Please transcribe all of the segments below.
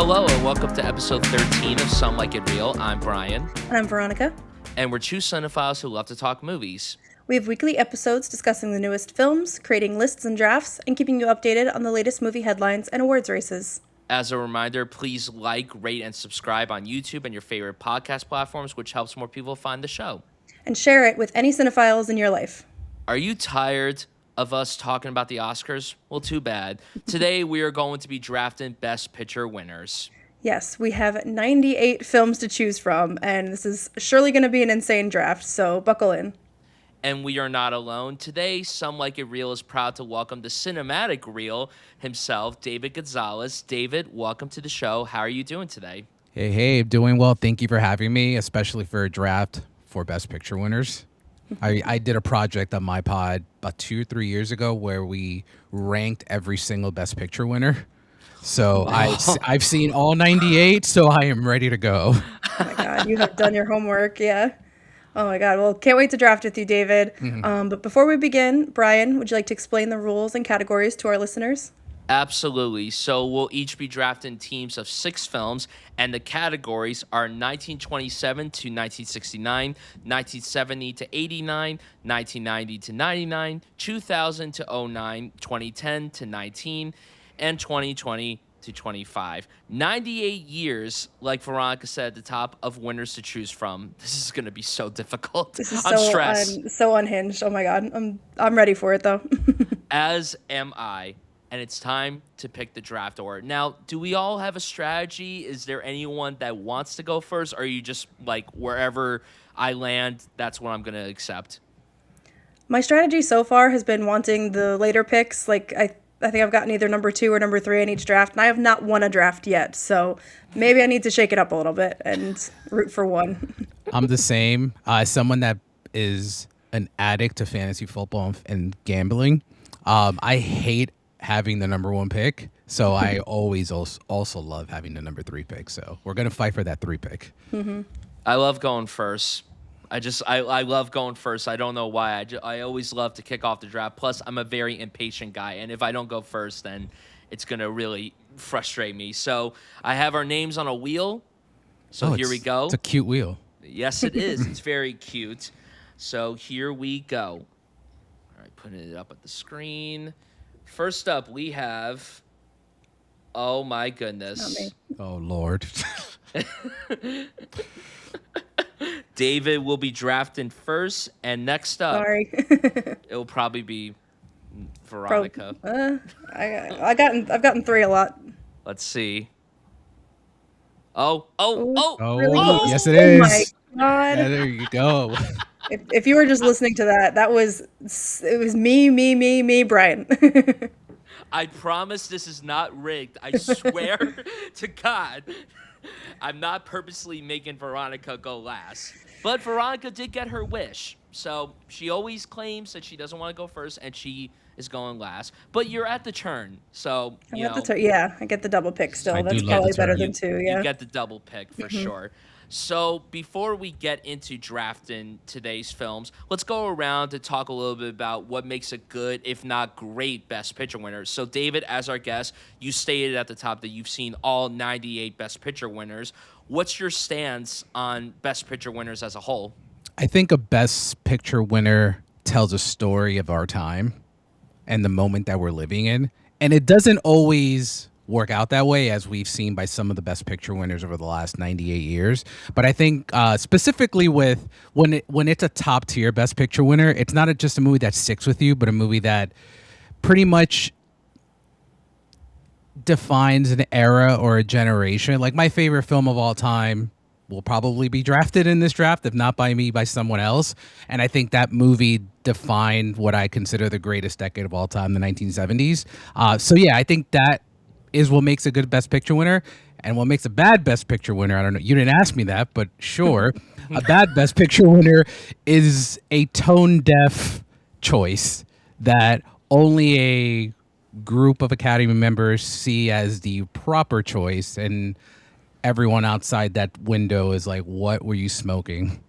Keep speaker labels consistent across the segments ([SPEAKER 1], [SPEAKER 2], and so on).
[SPEAKER 1] Hello and welcome to episode 13 of Some Like It Real. I'm Bryan.
[SPEAKER 2] And I'm Veronica.
[SPEAKER 1] And we're two cinephiles who love to talk movies.
[SPEAKER 2] We have weekly episodes discussing the newest films, creating lists and drafts, and keeping you updated on the latest movie headlines and awards races.
[SPEAKER 1] As a reminder, please like, rate, and subscribe on YouTube and your favorite podcast platforms, which helps more people find the show.
[SPEAKER 2] And share it with any cinephiles in your life.
[SPEAKER 1] Are you tired of us talking about the Oscars? Well, too bad. Today, we are going to be drafting Best Picture winners.
[SPEAKER 2] Yes, we have 98 films to choose from, and this is surely going to be an insane draft, so buckle in.
[SPEAKER 1] And we are not alone. Today, Some Like It Real is proud to welcome the cinematic reel himself, David Gonzalez. David, welcome to the show. How are you doing today?
[SPEAKER 3] Hey, doing well. Thank you for having me, especially for a draft for Best Picture winners. I did a project on my pod about 2 or 3 years ago where we ranked every single Best Picture winner. So I've seen all 98, so I am ready to go.
[SPEAKER 2] Oh my God, you have done your homework, yeah. Oh my God, well, can't wait to draft with you, David. But before we begin, Bryan, would you like to explain the rules and categories to our listeners?
[SPEAKER 1] Absolutely. So we'll each be drafting teams of 6 films, and the categories are 1927 to 1969, 1970 to 89, 1990 to 99, 2000 to 09, 2010 to 19, and 2020 to 25. 98 years, like Veronica said at the top, of winners to choose from. This is going to be so difficult.
[SPEAKER 2] This is
[SPEAKER 1] I'm stressed.
[SPEAKER 2] so unhinged. Oh my God, I'm ready for it though.
[SPEAKER 1] As am I. And it's time to pick the draft order. Now, do we all have a strategy? Is there anyone that wants to go first? Or are you just like, wherever I land, that's what I'm going to accept?
[SPEAKER 2] My strategy so far has been wanting the later picks. Like, I think I've gotten either number 2 or number 3 in each draft, and I have not won a draft yet. So maybe I need to shake it up a little bit and root for one.
[SPEAKER 3] I'm the same. Someone that is an addict to fantasy football and gambling. I hate having the number 1 pick, so I always also love having the number 3 pick. So we're gonna fight for that 3 pick.
[SPEAKER 1] I love going first. I love going first. I don't know why. I always love to kick off the draft. Plus, I'm a very impatient guy, and if I don't go first, then it's gonna really frustrate me. So I have our names on a wheel. So here we go.
[SPEAKER 3] It's a cute wheel.
[SPEAKER 1] Yes, it is. It's very cute. So here we go. All right, putting it up at the screen. First up, we have, oh my goodness.
[SPEAKER 2] Not me.
[SPEAKER 3] Oh, Lord.
[SPEAKER 1] David will be drafting first, and next up,
[SPEAKER 2] Sorry.
[SPEAKER 1] it will probably be Veronica.
[SPEAKER 2] I've gotten 3 a lot.
[SPEAKER 1] Let's see.
[SPEAKER 3] Oh,
[SPEAKER 2] Really?
[SPEAKER 3] yes, it
[SPEAKER 2] Oh
[SPEAKER 3] is.
[SPEAKER 2] my God.
[SPEAKER 3] Yeah, there you go.
[SPEAKER 2] If you were just listening to that, it was me, Bryan.
[SPEAKER 1] I promise this is not rigged. I swear to God. I'm not purposely making Veronica go last. But Veronica did get her wish. So she always claims that she doesn't want to go first, and she is going last. But you're at the turn. So, you know.
[SPEAKER 2] Yeah, I get the double pick still.
[SPEAKER 3] I do
[SPEAKER 2] That's
[SPEAKER 3] love
[SPEAKER 2] probably
[SPEAKER 3] the
[SPEAKER 2] better
[SPEAKER 3] turn.
[SPEAKER 2] than 2, yeah.
[SPEAKER 1] You get the double pick for sure. So before we get into drafting today's films, let's go around to talk a little bit about what makes a good, if not great, Best Picture winner. So David, as our guest, you stated at the top that you've seen all 98 Best Picture winners. What's your stance on Best Picture winners as a whole?
[SPEAKER 3] I think a Best Picture winner tells a story of our time and the moment that we're living in. And it doesn't always work out that way, as we've seen by some of the Best Picture winners over the last 98 years. But I think specifically with when it's a top tier Best Picture winner, it's not just a movie that sticks with you, but a movie that pretty much defines an era or a generation. Like, my favorite film of all time will probably be drafted in this draft, if not by me, by someone else. And I think that movie defined what I consider the greatest decade of all time, the 1970s. So yeah, I think that is what makes a good Best Picture winner. And what makes a bad Best Picture winner, I don't know, you didn't ask me that, but sure, a bad Best Picture winner is a tone-deaf choice that only a group of Academy members see as the proper choice, and everyone outside that window is like, what were you smoking?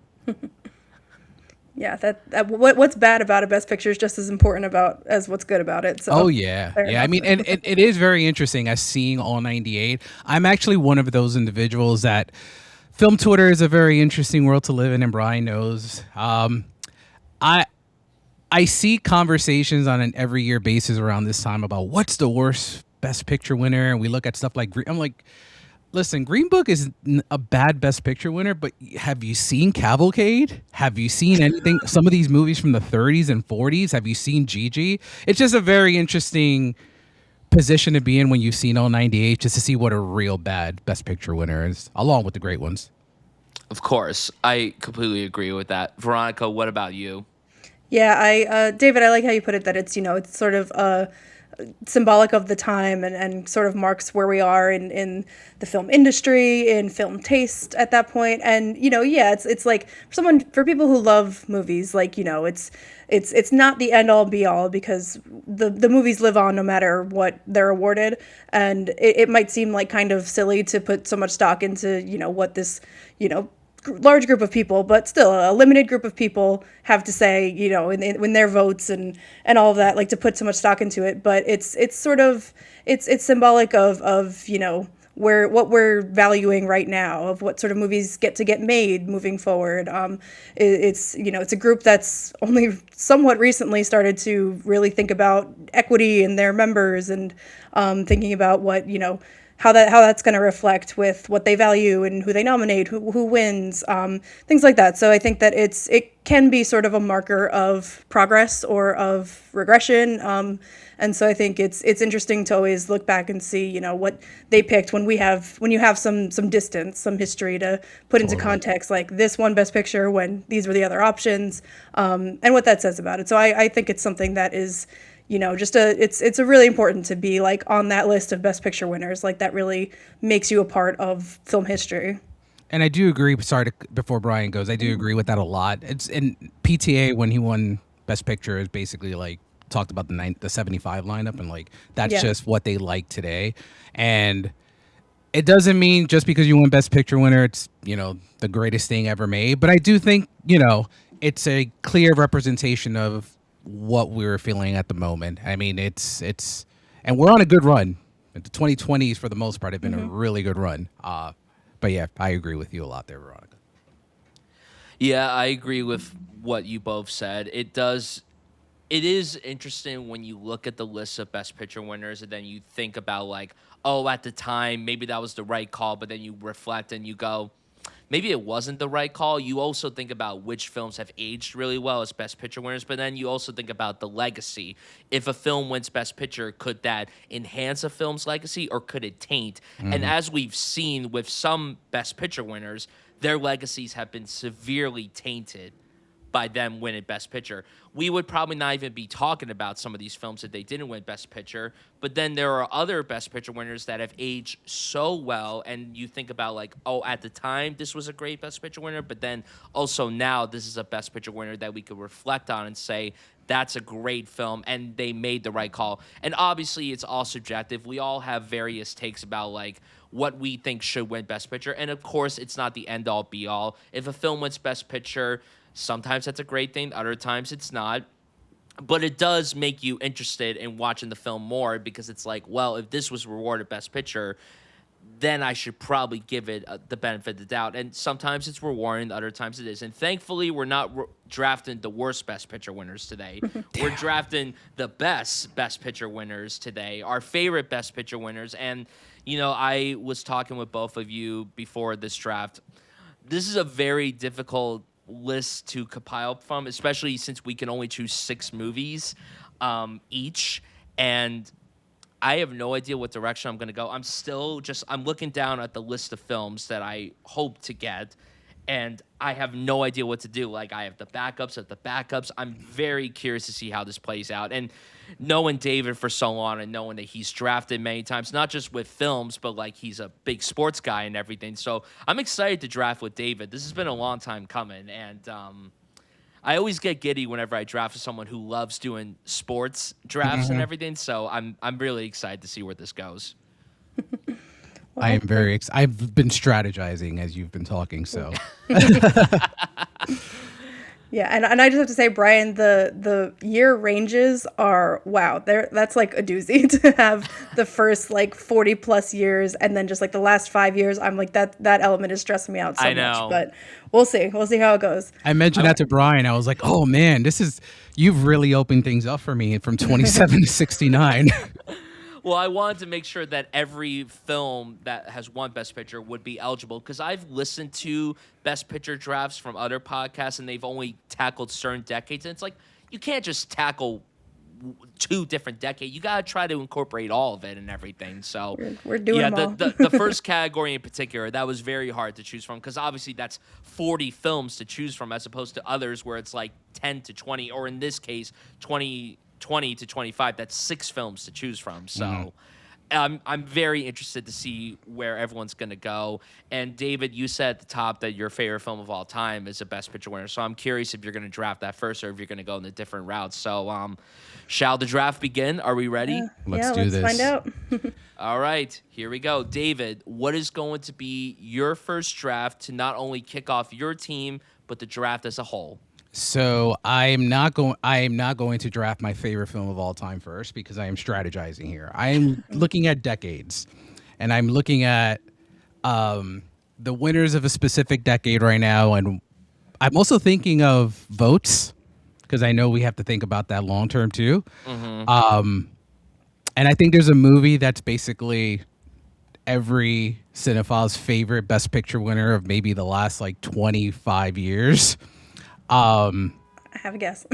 [SPEAKER 2] Yeah, what's bad about a Best Picture is just as important about as what's good about it.
[SPEAKER 3] Oh
[SPEAKER 2] So,
[SPEAKER 3] yeah,
[SPEAKER 2] fair
[SPEAKER 3] yeah. I
[SPEAKER 2] enough.
[SPEAKER 3] mean, and it is very interesting as seeing all 98. I'm actually one of those individuals that film Twitter is a very interesting world to live in, and Brian knows. I I see conversations on an every year basis around this time about what's the worst Best Picture winner, and we look at stuff like I'm like, listen, Green Book is a bad Best Picture winner, but have you seen Cavalcade? Have you seen anything? Some of these movies from the 30s and 40s. Have you seen Gigi? It's just a very interesting position to be in when you've seen all 98, just to see what a real bad Best Picture winner is, along with the great ones.
[SPEAKER 1] Of course, I completely agree with that. Veronica, what about you?
[SPEAKER 2] Yeah, David, I like how you put it that it's it's sort of symbolic of the time and sort of marks where we are in the film industry, in film taste at that point. And yeah, it's like for people who love movies, like it's not the end all be all, because the movies live on no matter what they're awarded. And it might seem like kind of silly to put so much stock into what this large group of people, but still a limited group of people have to say, when their votes and all of that, like to put so much stock into it. But it's sort of it's symbolic of where what we're valuing right now, of what sort of movies get made moving forward. It's a group that's only somewhat recently started to really think about equity in their members, and thinking about what how that's going to reflect with what they value and who they nominate, who wins, things like that. So I think that it can be sort of a marker of progress or of regression. And so I think it's interesting to always look back and see what they picked when you have some distance, some history to put into context, like this one Best Picture when these were the other options, and what that says about it. So I think it's something that is it's a really important to be like on that list of Best Picture winners. Like that really makes you a part of film history.
[SPEAKER 3] And I do agree. Sorry, before Brian goes, I do agree with that a lot. It's in PTA when he won Best Picture is basically like talked about the 75 lineup, and like that's just what they like today. And it doesn't mean just because you win Best Picture winner, it's the greatest thing ever made. But I do think it's a clear representation of what we were feeling at the moment. I mean, it's and we're on a good run. The 2020s for the most part have been a really good run. But yeah, I agree with you a lot there, Veronica.
[SPEAKER 1] Yeah, I agree with what you both said. It is interesting when you look at the list of Best Picture winners and then you think about like, oh, at the time maybe that was the right call, but then you reflect and you go, maybe it wasn't the right call. You also think about which films have aged really well as Best Picture winners, but then you also think about the legacy. If a film wins Best Picture, could that enhance a film's legacy or could it taint? And as we've seen with some Best Picture winners, their legacies have been severely tainted by them winning Best Picture. We would probably not even be talking about some of these films if they didn't win Best Picture. But then there are other Best Picture winners that have aged so well, and you think about like, oh, at the time this was a great Best Picture winner, but then also now this is a Best Picture winner that we could reflect on and say that's a great film and they made the right call. And obviously it's all subjective. We all have various takes about like what we think should win Best Picture. And of course, it's not the end all be all. If a film wins Best Picture, sometimes that's a great thing, other times it's not. But it does make you interested in watching the film more because it's like, well, if this was rewarded Best Picture, then I should probably give it the benefit of the doubt. And sometimes it's rewarding, other times it isn't. Thankfully, we're not drafting the worst Best Picture winners today. We're drafting the best Best Picture winners today, our favorite Best Picture winners. And, I was talking with both of you before this draft. This is a very difficult list to compile from, especially since we can only choose 6 movies each. And I have no idea what direction I'm going to go. I'm looking down at the list of films that I hope to get, and I have no idea what to do. Like, I have the backups of the backups. I'm very curious to see how this plays out. And knowing David for so long and knowing that he's drafted many times, not just with films, but like he's a big sports guy and everything. So I'm excited to draft with David. This has been a long time coming, and I always get giddy whenever I draft with someone who loves doing sports drafts and everything. So I'm really excited to see where this goes.
[SPEAKER 3] I am very I've been strategizing as you've been talking, so.
[SPEAKER 2] Yeah, and I just have to say, Brian, the year ranges are wow. That's like a doozy to have the first like 40 plus years, and then just like the last 5 years. I'm like that element is stressing me out so
[SPEAKER 1] I
[SPEAKER 2] much.
[SPEAKER 1] know.
[SPEAKER 2] But we'll see. We'll see how it goes.
[SPEAKER 3] I mentioned that to Bryan. I was like, "Oh man, you've really opened things up for me from 27 to 69."
[SPEAKER 1] Well, I wanted to make sure that every film that has won Best Picture would be eligible because I've listened to Best Picture drafts from other podcasts and they've only tackled certain decades. And it's like, you can't just tackle two different decades. You got to try to incorporate all of it and everything. So,
[SPEAKER 2] We're doing
[SPEAKER 1] yeah,
[SPEAKER 2] them all.
[SPEAKER 1] the first category in particular, that was very hard to choose from because obviously that's 40 films to choose from as opposed to others where it's like 10 to 20, or in this case, 20 to 25. That's 6 films to choose from. So I'm very interested to see where everyone's going to go. And David, you said at the top that your favorite film of all time is a Best Picture winner. So I'm curious if you're going to draft that first or if you're going to go in a different route. So shall the draft begin? Are we ready?
[SPEAKER 2] Let's find out.
[SPEAKER 1] All right, here we go. David, what is going to be your first draft to not only kick off your team, but the draft as a whole?
[SPEAKER 3] So I am not going to draft my favorite film of all time first because I am strategizing here. I am looking at decades, and I'm looking at the winners of a specific decade right now, and I'm also thinking of votes because I know we have to think about that long term too. And I think there's a movie that's basically every cinephile's favorite Best Picture winner of maybe the last like 25 years.
[SPEAKER 2] I have a guess.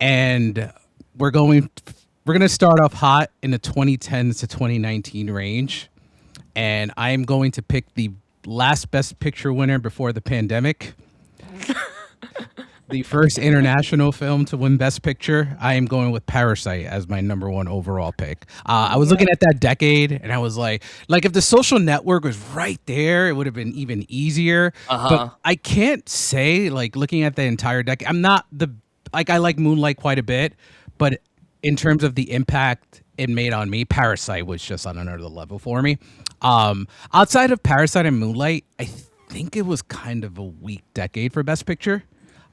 [SPEAKER 3] And we're going to start off hot in the 2010s to 2019 range, and I am going to pick the last Best Picture winner before the pandemic. The first international film to win Best Picture. I am going with Parasite as my number one overall pick. I was looking at that decade, and I was like if The Social Network was right there, it would have been even easier. But I can't say, like, looking at the entire decade, I'm not I like Moonlight quite a bit, but in terms of the impact it made on me, Parasite was just on another level for me. Outside of Parasite and Moonlight, I think it was kind of a weak decade for Best Picture.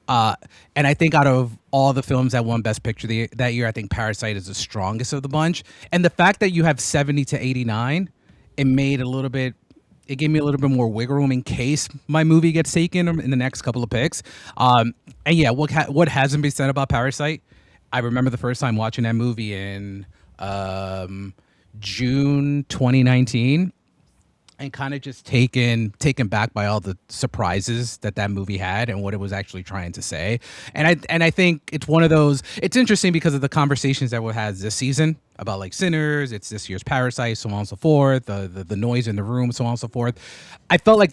[SPEAKER 3] And I think out of all the films that won Best Picture that year, I think Parasite is the strongest of the bunch. And the fact that you have 70 to 89, it gave me a little bit more wiggle room in case my movie gets taken in the next couple of picks. And yeah, what hasn't been said about Parasite? I remember the first time watching that movie in June 2019. And kind of just taken back by all the surprises that movie had and what it was actually trying to say. And I think it's one of those. It's interesting because of the conversations that we had this season about like Sinners. It's this year's Parasite, so on and so forth. The noise in the room, so on and so forth. I felt like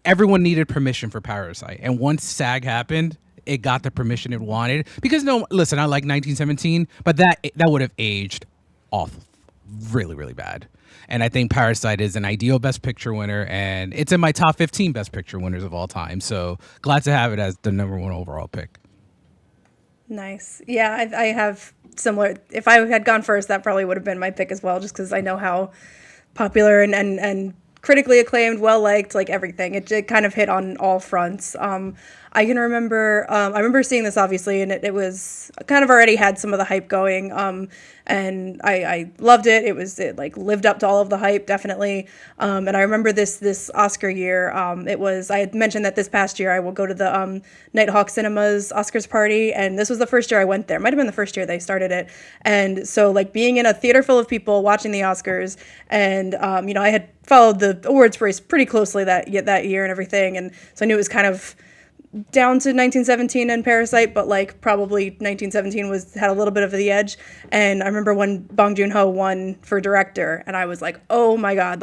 [SPEAKER 3] everyone needed permission for Parasite, and once SAG happened, it got the permission it wanted. Because listen, I like 1917, but that would have aged awful, really, really bad. And I think Parasite is an ideal Best Picture winner, and it's in my top 15 Best Picture winners of all time. So glad to have it as the number one overall pick.
[SPEAKER 2] Nice. Yeah, I have similar. If I had gone first, that probably would have been my pick as well, just because I know how popular and critically acclaimed, well liked, like everything. It kind of hit on all fronts. I can remember, I remember seeing this obviously, and it was kind of already had some of the hype going. And I loved it. It like lived up to all of the hype, definitely. And I remember this Oscar year. I had mentioned that this past year I will go to the Nighthawk Cinemas Oscars party, and this was the first year I went there. Might have been the first year they started it. And so like being in a theater full of people watching the Oscars, and I had followed the awards race pretty closely that year and everything, and so I knew it was kind of down to 1917 and Parasite, but like probably 1917 had a little bit of the edge. And I remember when Bong Joon-ho won for director, and I was like, oh my god,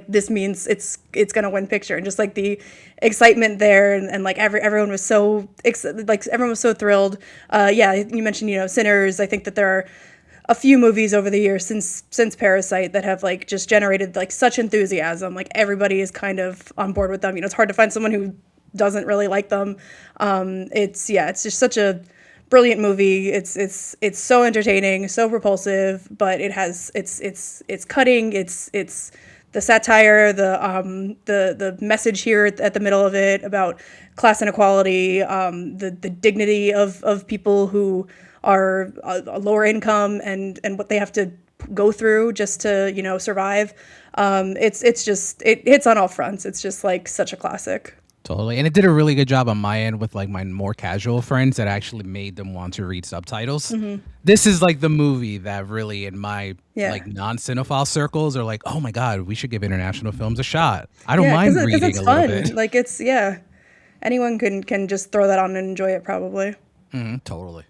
[SPEAKER 2] this means it's gonna win picture, and just like the excitement there, and like everyone was so thrilled. You mentioned Sinners. I think that there are a few movies over the years since Parasite that have like just generated like such enthusiasm. Like everybody is kind of on board with them. It's hard to find someone who doesn't really like them. It's just such a brilliant movie. It's so entertaining, so propulsive, but it's cutting. It's the satire, the message here at the middle of it about class inequality, the dignity of people who are a lower income and what they have to go through just to survive. It hits on all fronts. It's just like such a classic.
[SPEAKER 3] Totally. And it did a really good job on my end with like my more casual friends that actually made them want to read subtitles. This is like the movie that really in my like non-cinephile circles are like, oh my God, we should give international films a shot. I don't mind reading
[SPEAKER 2] it's
[SPEAKER 3] a
[SPEAKER 2] fun.
[SPEAKER 3] little bit.
[SPEAKER 2] Like anyone can just throw that on and enjoy it probably.
[SPEAKER 3] Totally.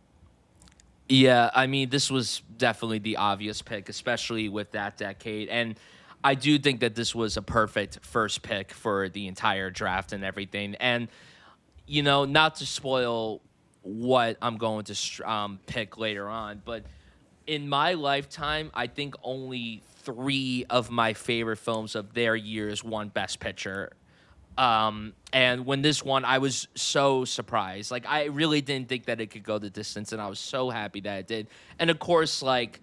[SPEAKER 1] Yeah, I mean, this was definitely the obvious pick, especially with that decade. And I do think that this was a perfect first pick for the entire draft and everything. And, not to spoil what I'm going to pick later on, but in my lifetime, I think only 3 of my favorite films of their years won Best Picture. And when this won, I was so surprised. Like, I really didn't think that it could go the distance, and I was so happy that it did. And of course, like,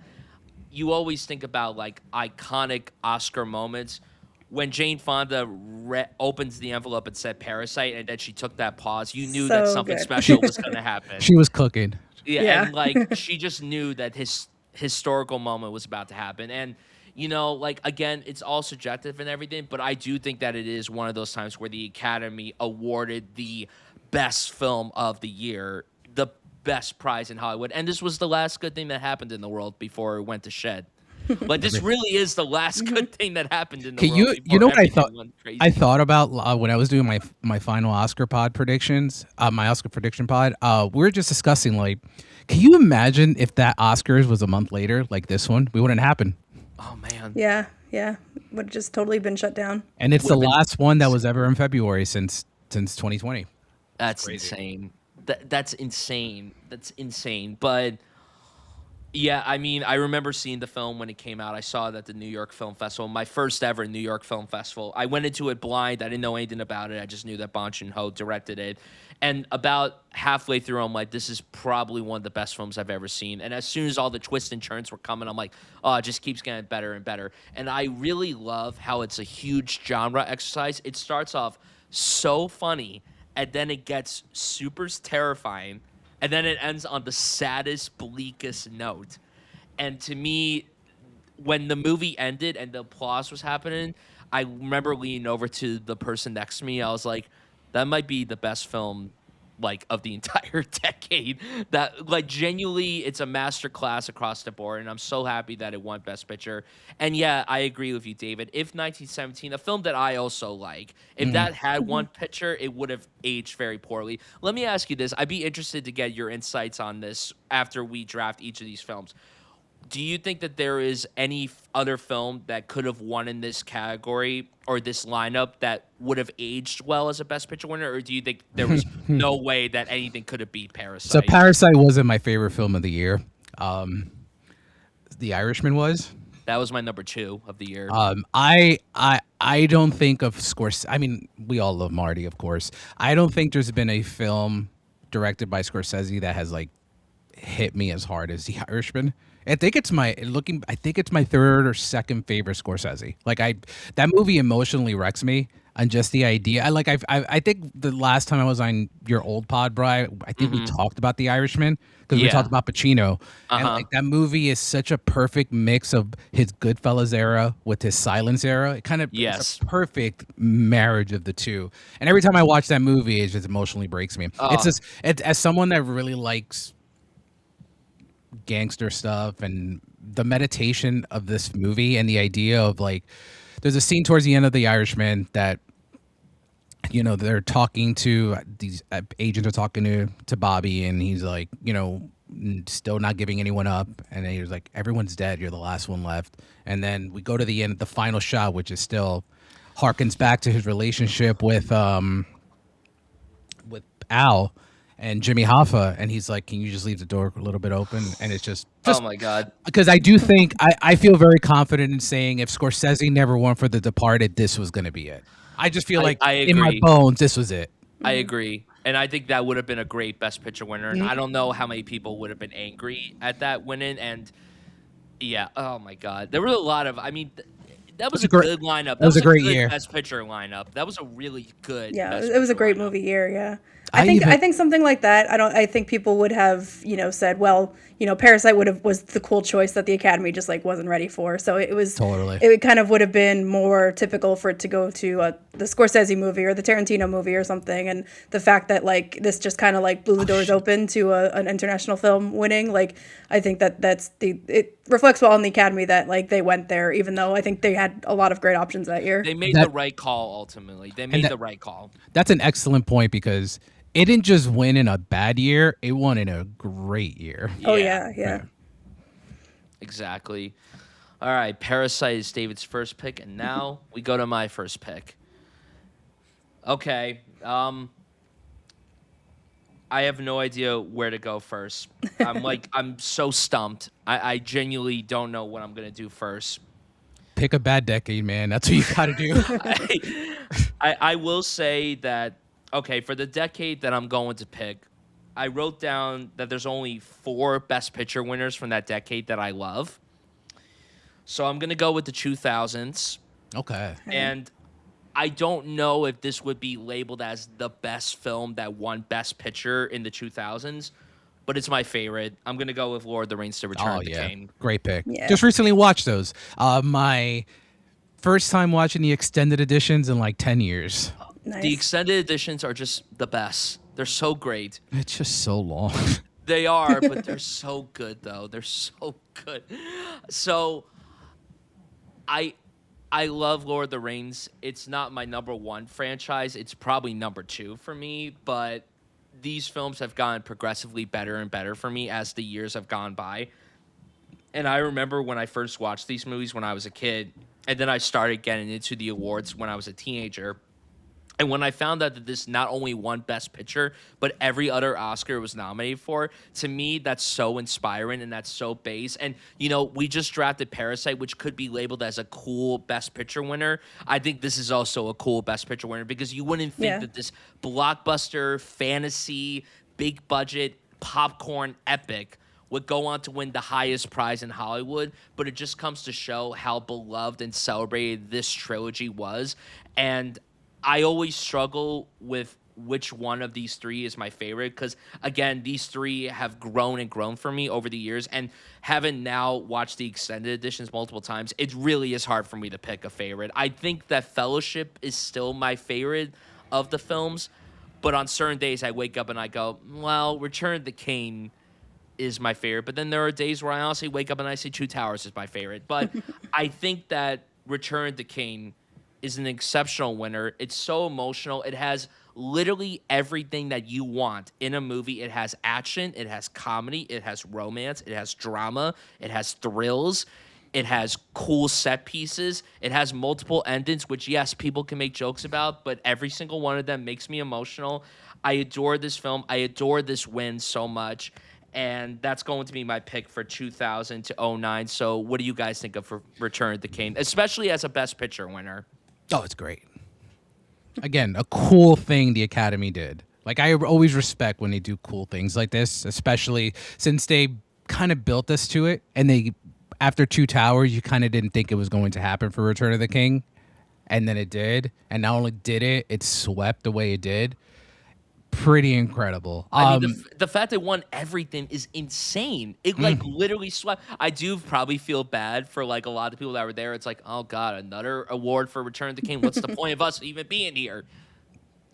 [SPEAKER 1] you always think about like iconic Oscar moments. When Jane Fonda opens the envelope and said Parasite, and then she took that pause, you knew that
[SPEAKER 2] So
[SPEAKER 1] something
[SPEAKER 2] good.
[SPEAKER 1] special was going to happen.
[SPEAKER 3] She was cooking.
[SPEAKER 1] Yeah, and like she just knew that his historical moment was about to happen. And like again, it's all subjective and everything, but I do think that it is one of those times where the Academy awarded the best film of the year, the best prize in Hollywood. And this was the last good thing that happened in the world before it went to shed. Like, this really is the last good thing that happened in the world.
[SPEAKER 3] You know what I
[SPEAKER 1] everything
[SPEAKER 3] thought?
[SPEAKER 1] went crazy.
[SPEAKER 3] I thought about when I was doing my final Oscar pod predictions, my Oscar prediction pod. We were just discussing like, can you imagine if that Oscars was a month later, like this one? We wouldn't happen.
[SPEAKER 1] Oh man.
[SPEAKER 2] Yeah, would have just totally been shut down.
[SPEAKER 3] And it's the last one that was ever in February since 2020.
[SPEAKER 1] That's insane. That's insane. That's insane. But yeah, I mean, I remember seeing the film when it came out. I saw it at the New York Film Festival, my first ever New York Film Festival. I went into it blind. I didn't know anything about it. I just knew that Bong Joon-ho directed it. And about halfway through, I'm like, this is probably one of the best films I've ever seen. And as soon as all the twists and turns were coming, I'm like, oh, it just keeps getting better and better. And I really love how it's a huge genre exercise. It starts off so funny, and then it gets super terrifying, and then it ends on the saddest, bleakest note. And to me, when the movie ended and the applause was happening, I remember leaning over to the person next to me. I was like, that might be the best film like of the entire decade. That like genuinely, it's a masterclass across the board, and I'm so happy that it won Best Picture. And yeah, I agree with you, David. If 1917, a film that I also like, if that had one picture, it would have aged very poorly. Let me ask you this: I'd be interested to get your insights on this after we draft each of these films. Do you think that there is any other film that could have won in this category or this lineup that would have aged well as a Best Picture winner, or do you think there was no way that anything could have beat Parasite?
[SPEAKER 3] So Parasite wasn't my favorite film of the year. The Irishman was.
[SPEAKER 1] That was my number 2 of the year.
[SPEAKER 3] I don't think of Scorsese. I mean, we all love Marty, of course. I don't think there's been a film directed by Scorsese that has like hit me as hard as The Irishman. I think it's my third or second favorite Scorsese. Like that movie emotionally wrecks me, and just the idea. I think the last time I was on your old pod, Bryan, I think we talked about The Irishman because we talked about Pacino, and like that movie is such a perfect mix of his Goodfellas era with his Silence era. It kind of it's a perfect marriage of the two. And every time I watch that movie, it just emotionally breaks me. It's just as someone that really likes gangster stuff and the meditation of this movie and the idea of like there's a scene towards the end of The Irishman that they're talking to these agents are talking to Bobby, and he's like still not giving anyone up, and then he was like, everyone's dead, you're the last one left. And then we go to the end, the final shot, which is still harkens back to his relationship with Al and Jimmy Hoffa, and he's like, can you just leave the door a little bit open? And it's just
[SPEAKER 1] oh my God.
[SPEAKER 3] Because I do think, I feel very confident in saying if Scorsese never won for The Departed, this was going to be it. I just feel like in my bones, this was it.
[SPEAKER 1] I agree. And I think that would have been a great Best Picture winner. And I don't know how many people would have been angry at that winning. And yeah, oh my God. There were a lot of, That was
[SPEAKER 3] a
[SPEAKER 1] a
[SPEAKER 3] great-
[SPEAKER 1] good lineup.
[SPEAKER 3] That was a great
[SPEAKER 1] good
[SPEAKER 3] year.
[SPEAKER 1] Best Picture lineup. That was a really good.
[SPEAKER 2] Yeah,
[SPEAKER 1] Best
[SPEAKER 2] it was a
[SPEAKER 1] Picture
[SPEAKER 2] great
[SPEAKER 1] lineup.
[SPEAKER 2] movie year. Yeah,
[SPEAKER 3] I
[SPEAKER 2] I
[SPEAKER 3] even-
[SPEAKER 2] think something like that. I think people would have said, well, Parasite was the cool choice that the Academy just like wasn't ready for. So
[SPEAKER 3] Totally.
[SPEAKER 2] it kind of would have been more typical for it to go to the Scorsese movie or the Tarantino movie or something. And the fact that like this just kind of like blew the doors open to an international film winning, like I think it reflects well on the Academy that like they went there, even though I think they had a lot of great options that year.
[SPEAKER 1] They made the right call ultimately. They made the right call.
[SPEAKER 3] That's an excellent point because it didn't just win in a bad year; it won in a great year.
[SPEAKER 2] Oh yeah.
[SPEAKER 1] Exactly. All right, Parasite is David's first pick, and now we go to my first pick. Okay. I have no idea where to go first. I'm so stumped. I genuinely don't know what I'm gonna do first.
[SPEAKER 3] Pick a bad decade, man. That's what you got to do.
[SPEAKER 1] I will say that, okay, for the decade that I'm going to pick, I wrote down that there's only 4 Best Picture winners from that decade that I love. So I'm going to go with the 2000s.
[SPEAKER 3] Okay.
[SPEAKER 1] And I don't know if this would be labeled as the best film that won Best Picture in the 2000s, but it's my favorite. I'm going to go with Lord of the Rings: The Return of the King.
[SPEAKER 3] Great pick.
[SPEAKER 2] Yeah.
[SPEAKER 3] Just recently watched those. My first time watching the extended editions in like 10 years.
[SPEAKER 2] Nice.
[SPEAKER 1] The extended editions are just the best. They're so great.
[SPEAKER 3] It's just so long.
[SPEAKER 1] They are, but they're so good, though. They're so good. So, I love Lord of the Rings. It's not my number 1 franchise. It's probably number 2 for me, but these films have gotten progressively better and better for me as the years have gone by. And I remember when I first watched these movies when I was a kid, and then I started getting into the awards when I was a teenager. And when I found out that this not only won Best Picture, but every other Oscar it was nominated for, to me, that's so inspiring and that's so base. And, we just drafted Parasite, which could be labeled as a cool Best Picture winner. I think this is also a cool Best Picture winner because you wouldn't think that this blockbuster, fantasy, big budget, popcorn epic would go on to win the highest prize in Hollywood, but it just comes to show how beloved and celebrated this trilogy was. And I always struggle with which one of these 3 is my favorite because, again, these 3 have grown and grown for me over the years. And having now watched the extended editions multiple times, it really is hard for me to pick a favorite. I think that Fellowship is still my favorite of the films, but on certain days I wake up and I go, well, Return of the King is my favorite. But then there are days where I honestly wake up and I say Two Towers is my favorite. But I think that Return of the King is an exceptional winner. It's so emotional. It has literally everything that you want in a movie. It has action, it has comedy, it has romance, it has drama, it has thrills, it has cool set pieces, it has multiple endings, which, yes, people can make jokes about, but every single one of them makes me emotional. I adore this film. I adore this win so much. And that's going to be my pick for 2000 to 2009. So what do you guys think of Return of the King, especially as a Best Picture winner?
[SPEAKER 3] Oh, it's great. Again, a cool thing the Academy did. Like, I always respect when they do cool things like this, especially since they kind of built us to it. And after Two Towers, you kind of didn't think it was going to happen for Return of the King. And then it did. And not only did it, it swept the way it did. Pretty incredible.
[SPEAKER 1] I mean, the fact it won everything is insane. It literally swept. I do probably feel bad for like a lot of people that were there. It's like, oh God, another award for Return of the King. What's the point of us even being here?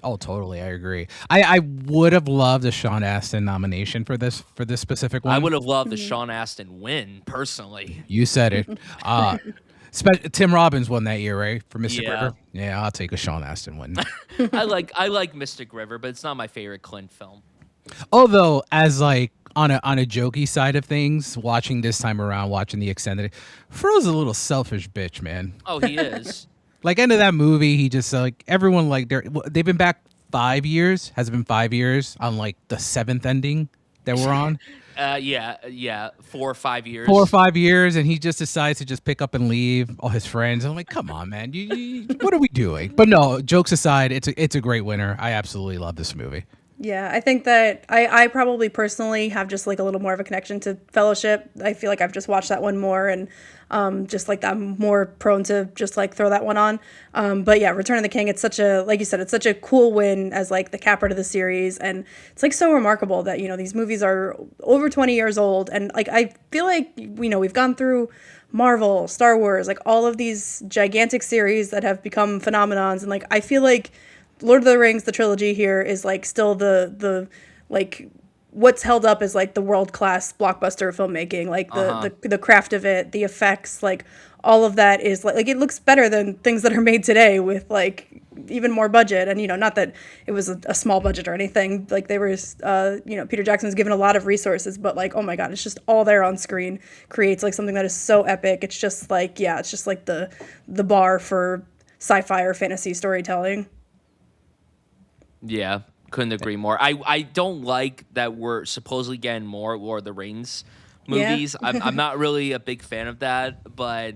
[SPEAKER 3] Oh, totally. I agree. I would have loved a Sean Astin nomination for this specific one.
[SPEAKER 1] I would have loved the Sean Astin win personally.
[SPEAKER 3] You said it. Tim Robbins won that year, right? For Mystic River? Yeah, I'll take a Sean Astin win.
[SPEAKER 1] I like Mystic River, but it's not my favorite Clint film.
[SPEAKER 3] Although, as like on a jokey side of things, watching this time around, watching the extended, Fro's a little selfish bitch, man.
[SPEAKER 1] Oh, he is.
[SPEAKER 3] Like, end of that movie, he just like everyone like they've been back 5 years. Has it been 5 years on like the 7th ending that we're on?
[SPEAKER 1] Yeah, 4 or 5 years.
[SPEAKER 3] 4 or 5 years, and he just decides to just pick up and leave all his friends. I'm like, come on, man, what are we doing? But no, jokes aside, it's a great winner. I absolutely love this movie.
[SPEAKER 2] Yeah, I think that I probably personally have just like a little more of a connection to Fellowship. I feel like I've just watched that one more and just like I'm more prone to just like throw that one on. But yeah, Return of the King, it's such a, like you said, it's such a cool win as like the capper to the series. And it's like so remarkable that, you know, these movies are over 20 years old. And like I feel like, you know, we've gone through Marvel, Star Wars, like all of these gigantic series that have become phenomenons. And like I feel like Lord of the Rings, the trilogy here is like still the like what's held up as like the world class blockbuster filmmaking, like the craft of it, the effects, like all of that is like it looks better than things that are made today with like even more budget. And you know, not that it was a small budget or anything. Like they were, you know, Peter Jackson's given a lot of resources, but like oh my god, it's just all there on screen creates like something that is so epic. It's just like yeah, it's just like the bar for sci-fi or fantasy storytelling.
[SPEAKER 1] Yeah, couldn't agree more. I don't like that we're supposedly getting more Lord of the Rings movies.
[SPEAKER 2] Yeah.
[SPEAKER 1] I'm not really a big fan of that, but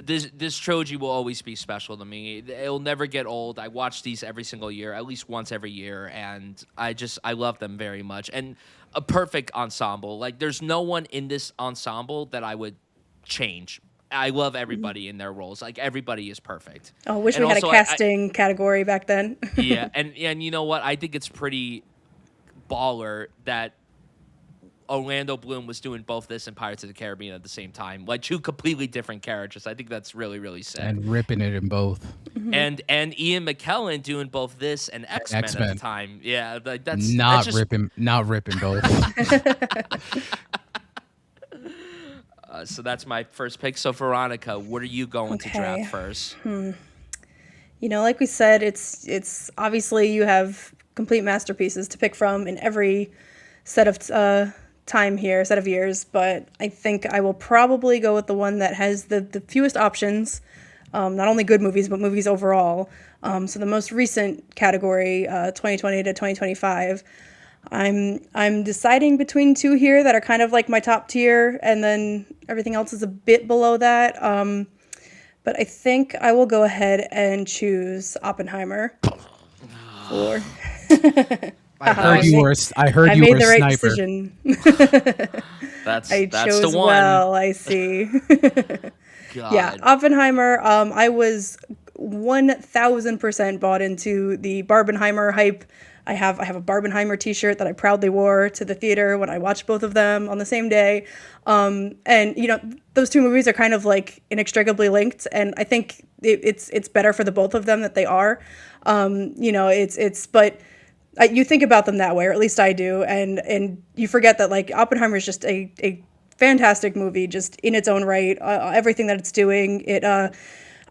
[SPEAKER 1] this trilogy will always be special to me. It'll never get old. I watch these every single year, at least once every year, and I love them very much. And a perfect ensemble. Like there's no one in this ensemble that I would change. I love everybody in their roles. Like everybody is perfect.
[SPEAKER 2] Oh, wish
[SPEAKER 1] And
[SPEAKER 2] we had a
[SPEAKER 1] also,
[SPEAKER 2] casting category back then.
[SPEAKER 1] yeah, and you know what? I think it's pretty baller that Orlando Bloom was doing both this and Pirates of the Caribbean at the same time, like two completely different characters. I think that's really really sick.
[SPEAKER 3] And ripping it in both.
[SPEAKER 1] And Ian McKellen doing both this and X-Men at the time. Yeah, like that's just,
[SPEAKER 3] not ripping both.
[SPEAKER 1] So that's my first pick. So Veronica, what are you going to draft first?
[SPEAKER 2] You know, like we said, it's obviously you have complete masterpieces to pick from in every set of set of years, but I think I will probably go with the one that has the fewest options, not only good movies, but movies overall. So the most recent category, 2020 to 2025. I'm deciding between two here that are kind of like my top tier, and then everything else is a bit below that. But I think I will go ahead and choose Oppenheimer. For
[SPEAKER 3] I heard you were
[SPEAKER 2] I made the right
[SPEAKER 3] sniper.
[SPEAKER 2] decision.
[SPEAKER 1] That's
[SPEAKER 2] chose
[SPEAKER 1] the one.
[SPEAKER 2] well, I see.
[SPEAKER 1] God.
[SPEAKER 2] Yeah, Oppenheimer. I was 1,000% bought into the Barbenheimer hype. I have a Barbenheimer T-shirt that I proudly wore to the theater when I watched both of them on the same day. And you know, those two movies are kind of like inextricably linked, and I think it's better for the both of them that they are. You know, but you think about them that way, or at least I do, and you forget that like Oppenheimer is just a fantastic movie, just in its own right. Everything that it's doing,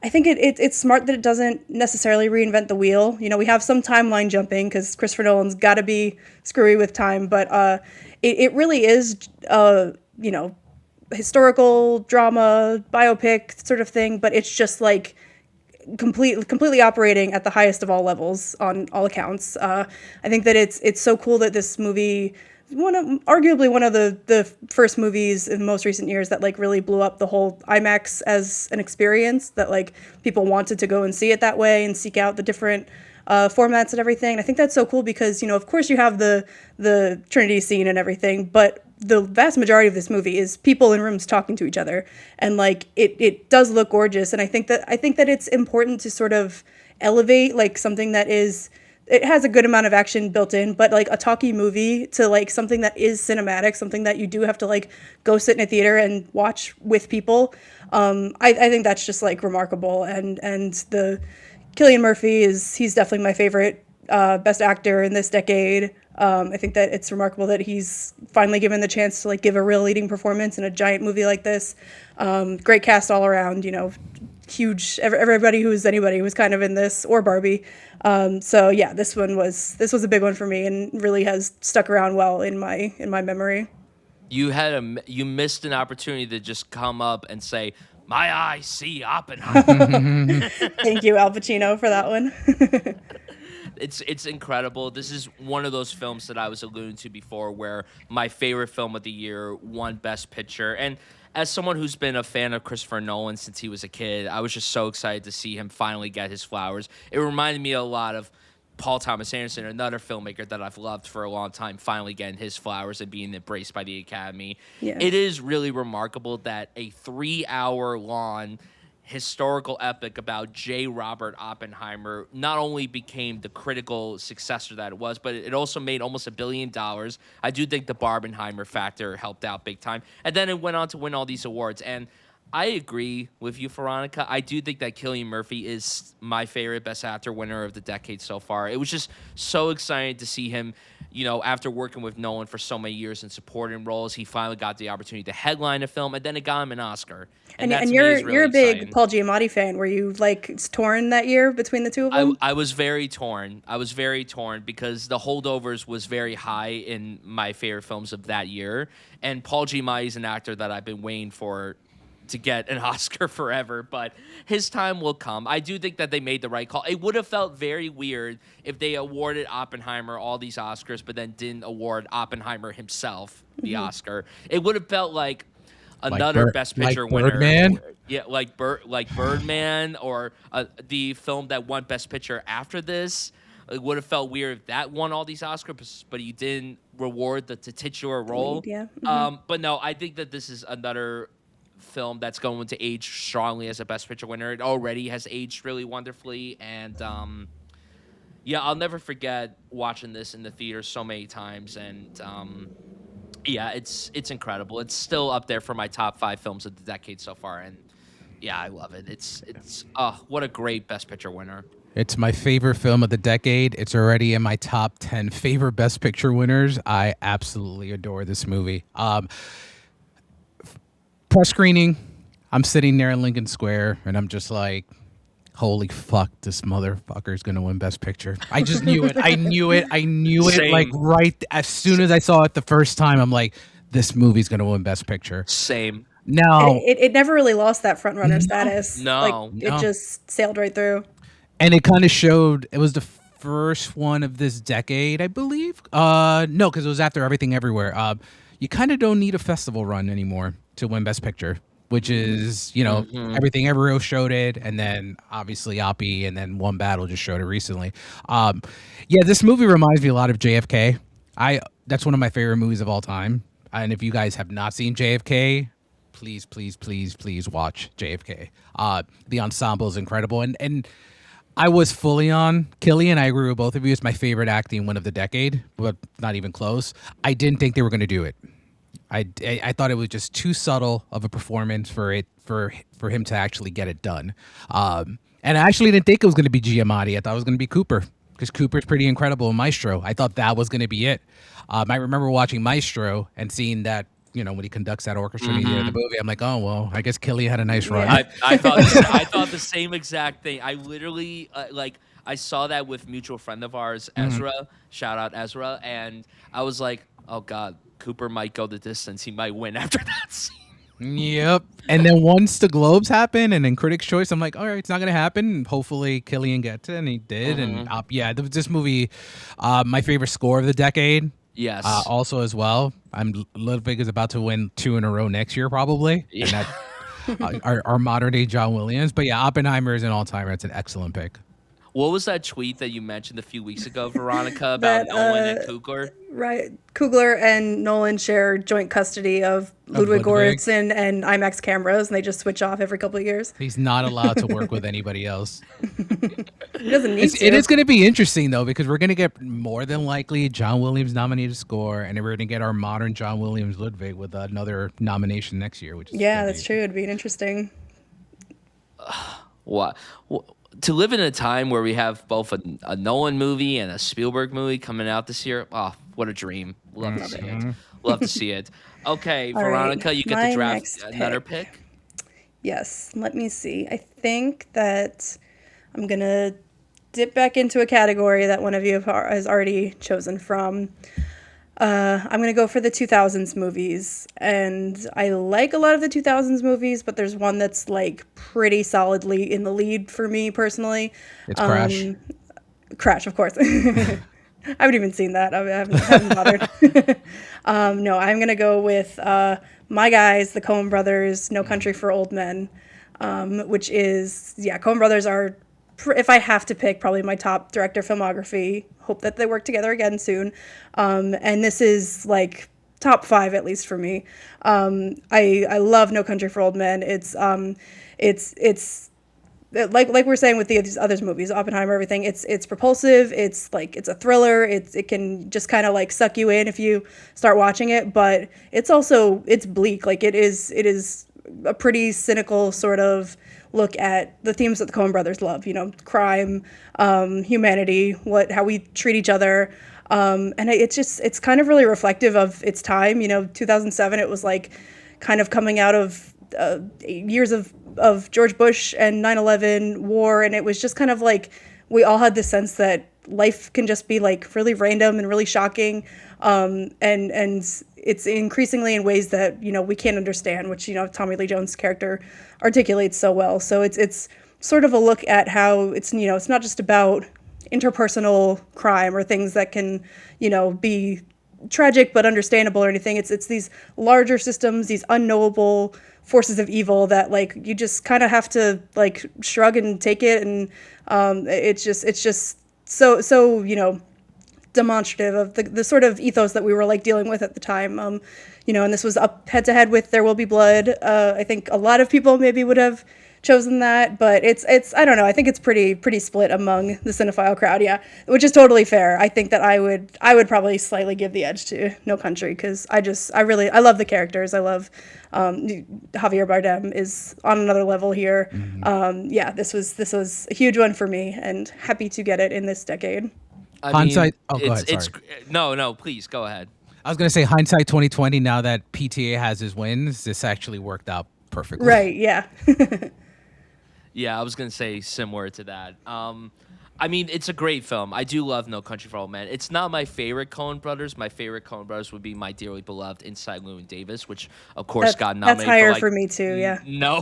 [SPEAKER 2] I think it's smart that it doesn't necessarily reinvent the wheel. You know, we have some timeline jumping because Christopher Nolan's got to be screwy with time, but it really is, you know, historical drama, biopic sort of thing, but it's just like completely operating at the highest of all levels on all accounts. I think that it's so cool that this movie, arguably one of the first movies in most recent years that like really blew up the whole IMAX as an experience, that like people wanted to go and see it that way and seek out the different formats and everything. And I think that's so cool because, you know, of course you have the Trinity scene and everything, but the vast majority of this movie is people in rooms talking to each other, and like it does look gorgeous. And I think that it's important to sort of elevate like something that is, it has a good amount of action built in, but like a talkie movie to like something that is cinematic, something that you do have to like go sit in a theater and watch with people. I think that's just like remarkable. And the Cillian Murphy he's definitely my favorite best actor in this decade. I think that it's remarkable that he's finally given the chance to like give a real leading performance in a giant movie like this. Great cast all around, you know, huge. Everybody who's anybody was kind of in this, or Barbie. So yeah, this was a big one for me and really has stuck around well in my memory.
[SPEAKER 1] You missed an opportunity to just come up and say, "My eyes see Oppenheimer."
[SPEAKER 2] Thank you, Al Pacino, for that one.
[SPEAKER 1] It's incredible. This is one of those films that I was alluding to before, where my favorite film of the year won Best Picture. And as someone who's been a fan of Christopher Nolan since he was a kid, I was just so excited to see him finally get his flowers. It reminded me a lot of Paul Thomas Anderson, another filmmaker that I've loved for a long time, finally getting his flowers and being embraced by the Academy.
[SPEAKER 2] Yeah.
[SPEAKER 1] It is really remarkable that a 3-hour long historical epic about J. Robert Oppenheimer not only became the critical successor that it was, but it also made almost $1 billion. I do think the Barbenheimer factor helped out big time. And then it went on to win all these awards. And I agree with you, Veronica. I do think that Cillian Murphy is my favorite Best Actor winner of the decade so far. It was just so exciting to see him, after working with Nolan for so many years in supporting roles, he finally got the opportunity to headline a film, and then it got him an Oscar.
[SPEAKER 2] And
[SPEAKER 1] that to me
[SPEAKER 2] you're
[SPEAKER 1] is really
[SPEAKER 2] a big
[SPEAKER 1] exciting.
[SPEAKER 2] Paul Giamatti fan. Were you torn that year between the two of them?
[SPEAKER 1] I was very torn. Because The Holdovers was very high in my favorite films of that year, and Paul Giamatti is an actor that I've been waiting for to get an Oscar forever, but his time will come. I do think that they made the right call. It would have felt very weird if they awarded Oppenheimer all these Oscars, but then didn't award Oppenheimer himself the Oscar. It would have felt like another Best Picture winner.
[SPEAKER 3] Birdman?
[SPEAKER 1] Yeah, like Birdman, or the film that won Best Picture after this. It would have felt weird if that won all these Oscars, but he didn't reward the titular role.
[SPEAKER 2] Lead, yeah.
[SPEAKER 1] But no, I think that this is another film that's going to age strongly as a Best Picture winner. It already has aged really wonderfully, and I'll never forget watching this in the theater so many times. And it's incredible. It's still up there for my top 5 films of the decade so far, and I love it. It's what a great Best Picture winner.
[SPEAKER 3] It's my favorite film of the decade. It's already in my top 10 favorite Best Picture winners. I absolutely adore this movie. Press screening, I'm sitting there in Lincoln Square, and I'm just like, holy fuck, this motherfucker's going to win Best Picture. I just knew it. I knew it.
[SPEAKER 1] Same.
[SPEAKER 3] Like right as soon as I saw it the first time, I'm like, this movie's going to win Best Picture.
[SPEAKER 1] Same.
[SPEAKER 3] Now,
[SPEAKER 2] it never really lost that front runner status.
[SPEAKER 1] No.
[SPEAKER 2] It just sailed right through.
[SPEAKER 3] and it kind of showed, it was the first one of this decade, I believe. No, because it was after Everything Everywhere. You kind of don't need a festival run anymore to win Best Picture, which is, you know, Everything Everywhere showed it, and then obviously Oppie, and then One Battle just showed it recently. Yeah, this movie reminds me a lot of JFK. That's one of my favorite movies of all time. And if you guys have not seen JFK, please watch JFK. The ensemble is incredible, and I was fully on Cillian. I agree with both of you. It's my favorite acting win of the decade, but not even close. I didn't think they were going to do it. I thought it was just too subtle of a performance for him to actually get it done. And I actually didn't think it was going to be Giamatti. I thought it was going to be Cooper, because Cooper's pretty incredible in Maestro. I thought that was going to be it. I remember watching Maestro and seeing that, you know, when he conducts that orchestra in the end of the movie, I'm like, oh, well, I guess Cillian had a nice run.
[SPEAKER 1] I thought the same exact thing. I literally, I saw that with a mutual friend of ours, Ezra. Shout out Ezra. And I was like, oh, God, Cooper might go the distance. He might win after that scene.
[SPEAKER 3] Yep. And then once the Globes happened and then Critics' Choice, I'm like, all right, it's not going to happen. Hopefully Cillian gets it, and he did. And this movie, my favorite score of the decade.
[SPEAKER 1] Yes.
[SPEAKER 3] Also as well, Ludwig is about to win 2 in a row next year, probably.
[SPEAKER 1] Yeah.
[SPEAKER 3] And that, our modern day John Williams. But yeah, Oppenheimer is an all-timer. It's an excellent pick.
[SPEAKER 1] What was that tweet that you mentioned a few weeks ago, Veronica, about Nolan and Coogler?
[SPEAKER 2] Right. Coogler and Nolan share joint custody of Ludwig Göransson and IMAX cameras, and they just switch off every couple of years.
[SPEAKER 3] He's not allowed to work with anybody else.
[SPEAKER 2] He doesn't need to.
[SPEAKER 3] It is going to be interesting, though, because we're going to get more than likely John Williams nominated score, and then we're going to get our modern John Williams Ludwig with another nomination next year. Which is
[SPEAKER 2] that's true. It'd be interesting.
[SPEAKER 1] What? To live in a time where we have both a Nolan movie and a Spielberg movie coming out this year, what a dream. Love to see it. Love to see it. Okay,
[SPEAKER 2] All
[SPEAKER 1] Veronica,
[SPEAKER 2] right,
[SPEAKER 1] you get to draft another pick.
[SPEAKER 2] Yes, let me see. I think that I'm going to dip back into a category that one of you has already chosen from. I'm going to go for the 2000s movies, and I like a lot of the 2000s movies, but there's one that's like pretty solidly in the lead for me personally.
[SPEAKER 3] It's Crash.
[SPEAKER 2] Crash, of course. I haven't even seen that. I haven't bothered. No, I'm going to go with my guys, the Coen brothers, No Country for Old Men, which is, Coen brothers are if I have to pick, probably my top director filmography. Hope that they work together again soon. And this is like top 5 at least for me. I love No Country for Old Men. It's like we're saying with these other movies, Oppenheimer, everything. It's propulsive. It's a thriller. It can just kind of like suck you in if you start watching it. But it's bleak. Like it is a pretty cynical sort of look at the themes that the Coen brothers love. Crime, humanity, how we treat each other. And it's kind of really reflective of its time. 2007. It was like kind of coming out of years of George Bush and 9/11 war, and it was just kind of like we all had this sense that life can just be like really random and really shocking, and it's increasingly in ways that we can't understand, which Tommy Lee Jones' character articulates so well. So it's sort of a look at how it's not just about interpersonal crime or things that can be tragic but understandable or anything. It's these larger systems, these unknowable forces of evil that like you just kind of have to like shrug and take it, and it's just so demonstrative of the sort of ethos that we were like dealing with at the time. And this was up head to head with There Will Be Blood. I think a lot of people maybe would have chosen that, but it's I don't know. I think it's pretty split among the cinephile crowd, yeah, which is totally fair. I think that I would probably slightly give the edge to No Country because I love the characters. I love Javier Bardem is on another level here. Yeah, this was a huge one for me, and happy to get it in this decade.
[SPEAKER 3] Hindsight. Go ahead. Sorry.
[SPEAKER 1] No, please go ahead.
[SPEAKER 3] I was gonna say hindsight 2020. Now that PTA has his wins, this actually worked out perfectly.
[SPEAKER 2] Right. Yeah.
[SPEAKER 1] Yeah, I was going to say similar to that. I mean, it's a great film. I do love No Country for Old Men. It's not my favorite Coen brothers. My favorite Coen brothers would be my dearly beloved Inside Llewyn Davis, which, of course, got nominated
[SPEAKER 2] that's higher
[SPEAKER 1] for,
[SPEAKER 2] for me, too, yeah.
[SPEAKER 1] No,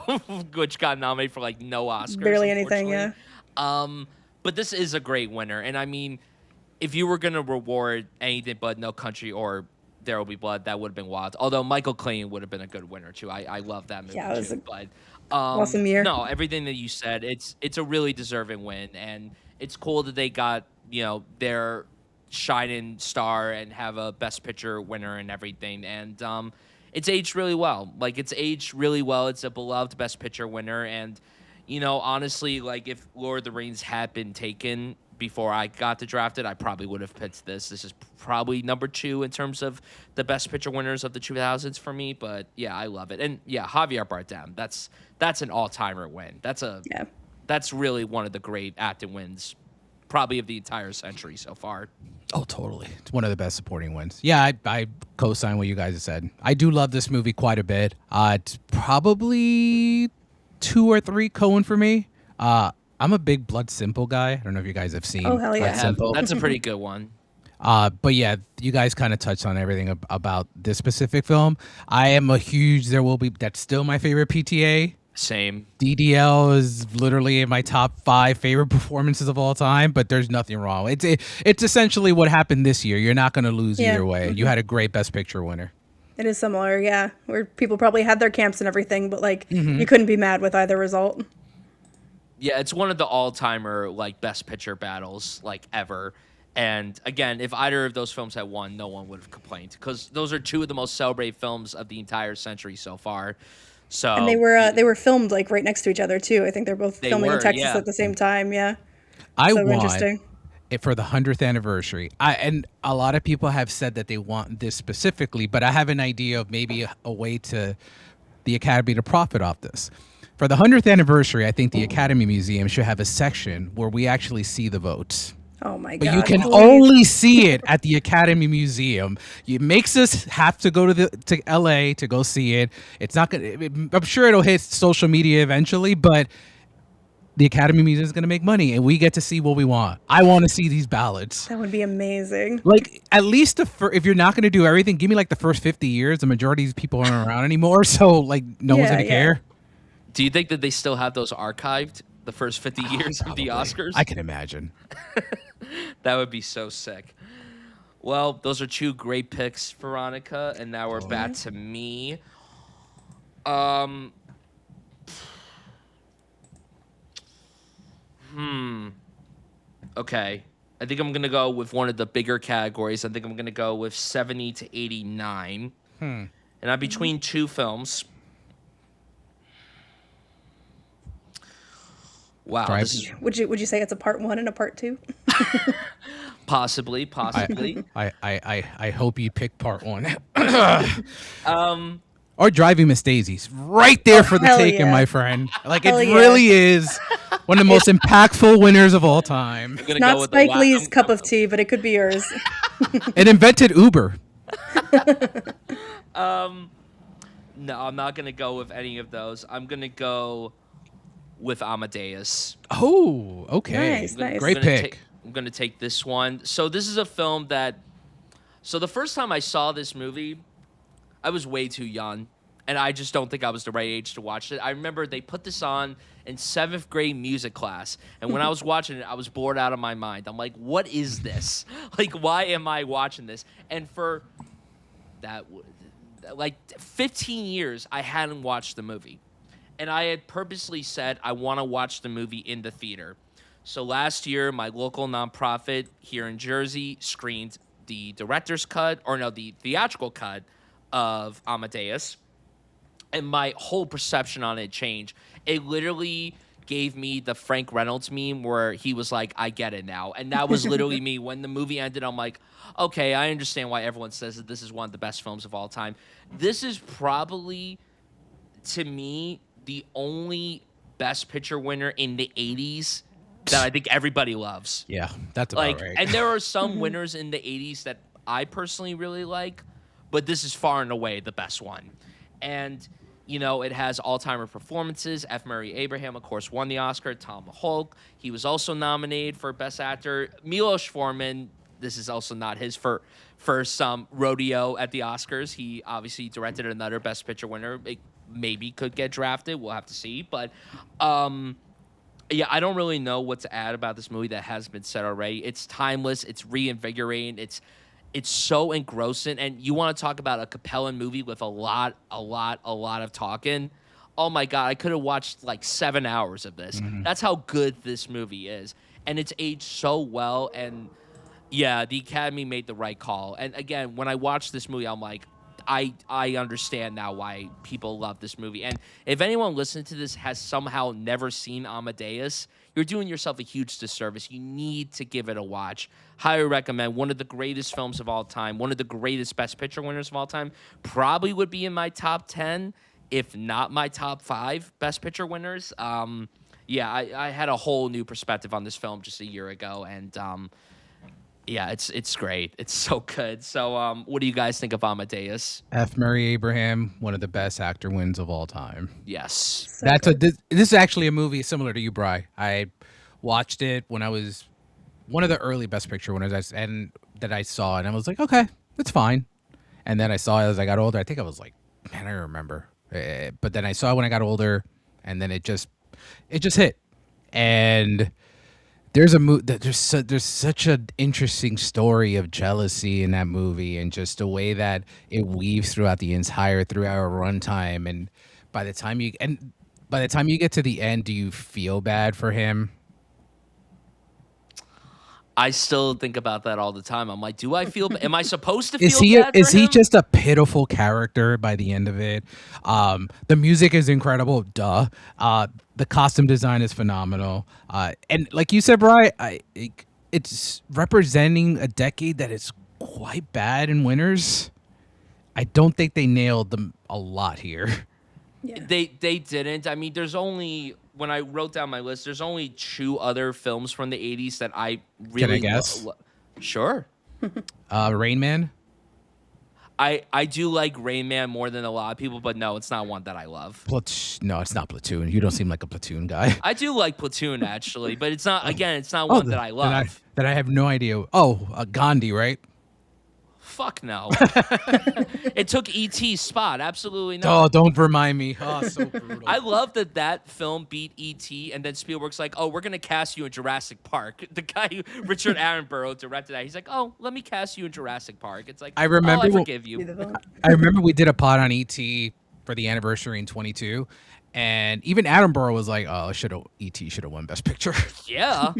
[SPEAKER 1] which got nominated for, like, no Oscars.
[SPEAKER 2] Barely anything, yeah.
[SPEAKER 1] But this is a great winner. And, I mean, if you were going to reward anything but No Country or There Will Be Blood, that would have been wild. Although Michael Caine would have been a good winner, too. I love that movie,
[SPEAKER 2] yeah, it was
[SPEAKER 1] too. But
[SPEAKER 2] awesome year.
[SPEAKER 1] No, everything that you said, it's a really deserving win, and it's cool that they got their shining star and have a Best Picture winner and everything, and it's aged really well. Like it's aged really well. It's a beloved Best Picture winner, and honestly, like if Lord of the Rings had been taken before I got to draft it, I probably would have picked this. This is probably number 2 in terms of the Best Picture winners of the 2000s for me. But yeah, I love it. And yeah, Javier Bardem, that's an all-timer win. That's really one of the great acting wins, probably of the entire century so far.
[SPEAKER 3] Oh, totally. It's one of the best supporting wins. Yeah, I co-sign what you guys have said. I do love this movie quite a bit. It's probably 2 or 3 Coen for me. I'm a big Blood Simple guy. I don't know if you guys have seen.
[SPEAKER 2] Oh, hell yeah.
[SPEAKER 3] Blood Simple.
[SPEAKER 1] That's a pretty good one.
[SPEAKER 3] But yeah, you guys kind of touched on everything about this specific film. I am a huge that's still my favorite PTA.
[SPEAKER 1] Same.
[SPEAKER 3] DDL is literally in my top 5 favorite performances of all time, but there's nothing wrong. It's essentially what happened this year. You're not going to lose either way. Mm-hmm. You had a great Best Picture winner.
[SPEAKER 2] It is similar, yeah, where people probably had their camps and everything, but like you couldn't be mad with either result.
[SPEAKER 1] Yeah, it's one of the all-timer like Best Picture battles like ever. And again, if either of those films had won, no one would have complained because those are 2 of the most celebrated films of the entire century so far. So
[SPEAKER 2] and they were filmed like right next to each other too. I think they're both filming in Texas at the same time. Yeah,
[SPEAKER 3] I want it for the 100th anniversary. And a lot of people have said that they want this specifically, but I have an idea of maybe a way to the Academy to profit off this. For the 100th anniversary, I think the Academy Museum should have a section where we actually see the votes.
[SPEAKER 2] Oh my God!
[SPEAKER 3] But you can only see it at the Academy Museum. It makes us have to go to LA to go see it. It's not gonna. I'm sure it'll hit social media eventually, but the Academy Museum is gonna make money, and we get to see what we want. I want to see these ballots.
[SPEAKER 2] That would be amazing.
[SPEAKER 3] Like at least if you're not gonna do everything, give me like the first 50 years. The majority of these people aren't around anymore, so like no one's gonna care.
[SPEAKER 1] Do you think that they still have those archived? The first 50 years of the Oscars?
[SPEAKER 3] I can imagine.
[SPEAKER 1] That would be so sick. Well, those are 2 great picks, Veronica, and now we're back to me. Okay. I think I'm gonna go with one of the bigger categories. I think I'm gonna go with 70 to 89. And I'm between two films. Wow,
[SPEAKER 3] Try
[SPEAKER 1] this is
[SPEAKER 2] Would you say it's a part one and a part two?
[SPEAKER 1] possibly.
[SPEAKER 3] I hope you pick part one.
[SPEAKER 1] Um,
[SPEAKER 3] Or Driving Miss Daisy's right there for the
[SPEAKER 2] hell
[SPEAKER 3] taking,
[SPEAKER 2] yeah.
[SPEAKER 3] my friend. Like it
[SPEAKER 2] Hell yeah.
[SPEAKER 3] really is one of the most impactful winners of all time.
[SPEAKER 1] I'm gonna
[SPEAKER 2] Not
[SPEAKER 1] go with
[SPEAKER 2] Spike
[SPEAKER 1] the
[SPEAKER 2] Lee's cup of tea, but it could be yours.
[SPEAKER 3] It invented Uber.
[SPEAKER 1] No, I'm not gonna go with any of those. I'm gonna go with Amadeus.
[SPEAKER 3] Oh, okay.
[SPEAKER 2] Nice, nice.
[SPEAKER 3] Great pick.
[SPEAKER 1] I'm gonna take this one. So this is a film that. So the first time I saw this movie, I was way too young, and I just don't think I was the right age to watch it. I remember they put this on in 7th grade music class, and when I was watching it, I was bored out of my mind. I'm like, what is this? Like, why am I watching this? And for that, like 15 years, I hadn't watched the movie. And I had purposely said I want to watch the movie in the theater. So last year, my local nonprofit here in Jersey screened the director's cut, or no, the theatrical cut of Amadeus. And my whole perception on it changed. It literally gave me the Frank Reynolds meme where he was like, I get it now. And that was literally me. When the movie ended, I'm like, okay, I understand why everyone says that this is one of the best films of all time. This is probably, to me, the only Best Picture winner in the 80s that I think everybody loves.
[SPEAKER 3] Yeah, that's about
[SPEAKER 1] Like,
[SPEAKER 3] right.
[SPEAKER 1] and there are some winners in the 80s that I personally really like, but this is far and away the best one. And, you know, it has all-timer performances. F. Murray Abraham, of course, won the Oscar. Tom Hulk, he was also nominated for Best Actor. Milos Forman, this is also not his first rodeo at the Oscars. He obviously directed another Best Picture winner. It maybe could get drafted. We'll have to see. But, yeah, I don't really know what to add about this movie that has been said already. It's timeless. It's reinvigorating. It's so engrossing. And you want to talk about a compelling movie with a lot of talking. Oh, my God. I could have watched like 7 hours of this. That's how good this movie is. And it's aged so well. And, yeah, the Academy made the right call. And, again, when I watched this movie, I'm like, I understand now why people love this movie. And if anyone listening to this has somehow never seen Amadeus, you're doing yourself a huge disservice. You need to give it a watch. Highly recommend. One of the greatest films of all time, one of the greatest Best Picture winners of all time. Probably would be in my top 10, if not my top 5 Best Picture winners. Yeah, I had a whole new perspective on this film just a year ago, and yeah, it's great. It's so good. So, what do you guys think of Amadeus?
[SPEAKER 3] F. Murray Abraham, one of the best actor wins of all time.
[SPEAKER 1] Yes.
[SPEAKER 2] So
[SPEAKER 3] That's
[SPEAKER 2] good.
[SPEAKER 3] this is actually a movie similar to you, Bri. I watched it when I was one of the early Best Picture winners, and that I saw, and I was like, okay, it's fine. And then I saw it as I got older. I think I was like, man, I don't remember. But then I saw it when I got older, and then it just hit. And there's there's such an interesting story of jealousy in that movie, and just the way that it weaves throughout the entire 3-hour runtime. And by the time you get to the end, do you feel bad for him?
[SPEAKER 1] I still think about that all the time. I'm like, do I feel? Am I supposed to
[SPEAKER 3] Is
[SPEAKER 1] feel bad for
[SPEAKER 3] he
[SPEAKER 1] him?
[SPEAKER 3] just a pitiful character by the end of it? The music is incredible, duh. The costume design is phenomenal, and like you said, Bri, it's representing a decade that is quite bad in winners. I don't think they nailed them a lot here.
[SPEAKER 2] Yeah.
[SPEAKER 1] They didn't. I mean, there's only, when I wrote down my list, there's only 2 other films from the 80s that I really
[SPEAKER 3] guess?
[SPEAKER 1] Sure.
[SPEAKER 3] Rain Man.
[SPEAKER 1] I do like Rain Man more than a lot of people, but no, it's not one that I love.
[SPEAKER 3] No, it's not Platoon. You don't seem like a Platoon guy.
[SPEAKER 1] I do like Platoon actually, but it's not. Again, it's not one that I love.
[SPEAKER 3] That I have no idea. Oh, Gandhi, right?
[SPEAKER 1] Fuck no. It took E.T.'s spot. Absolutely not.
[SPEAKER 3] Oh, don't remind me. Oh, so brutal.
[SPEAKER 1] I love that film beat E.T. and then Spielberg's like, oh, we're going to cast you in Jurassic Park. The guy who, Richard Attenborough, directed that. He's like, oh, let me cast you in Jurassic Park. It's like,
[SPEAKER 3] I remember
[SPEAKER 1] I forgive
[SPEAKER 2] Be
[SPEAKER 1] you.
[SPEAKER 2] the villain.
[SPEAKER 3] I remember we did a pod on ET for the anniversary in 22, And even Attenborough was like, "Oh, E.T. should have won Best Picture."
[SPEAKER 1] Yeah.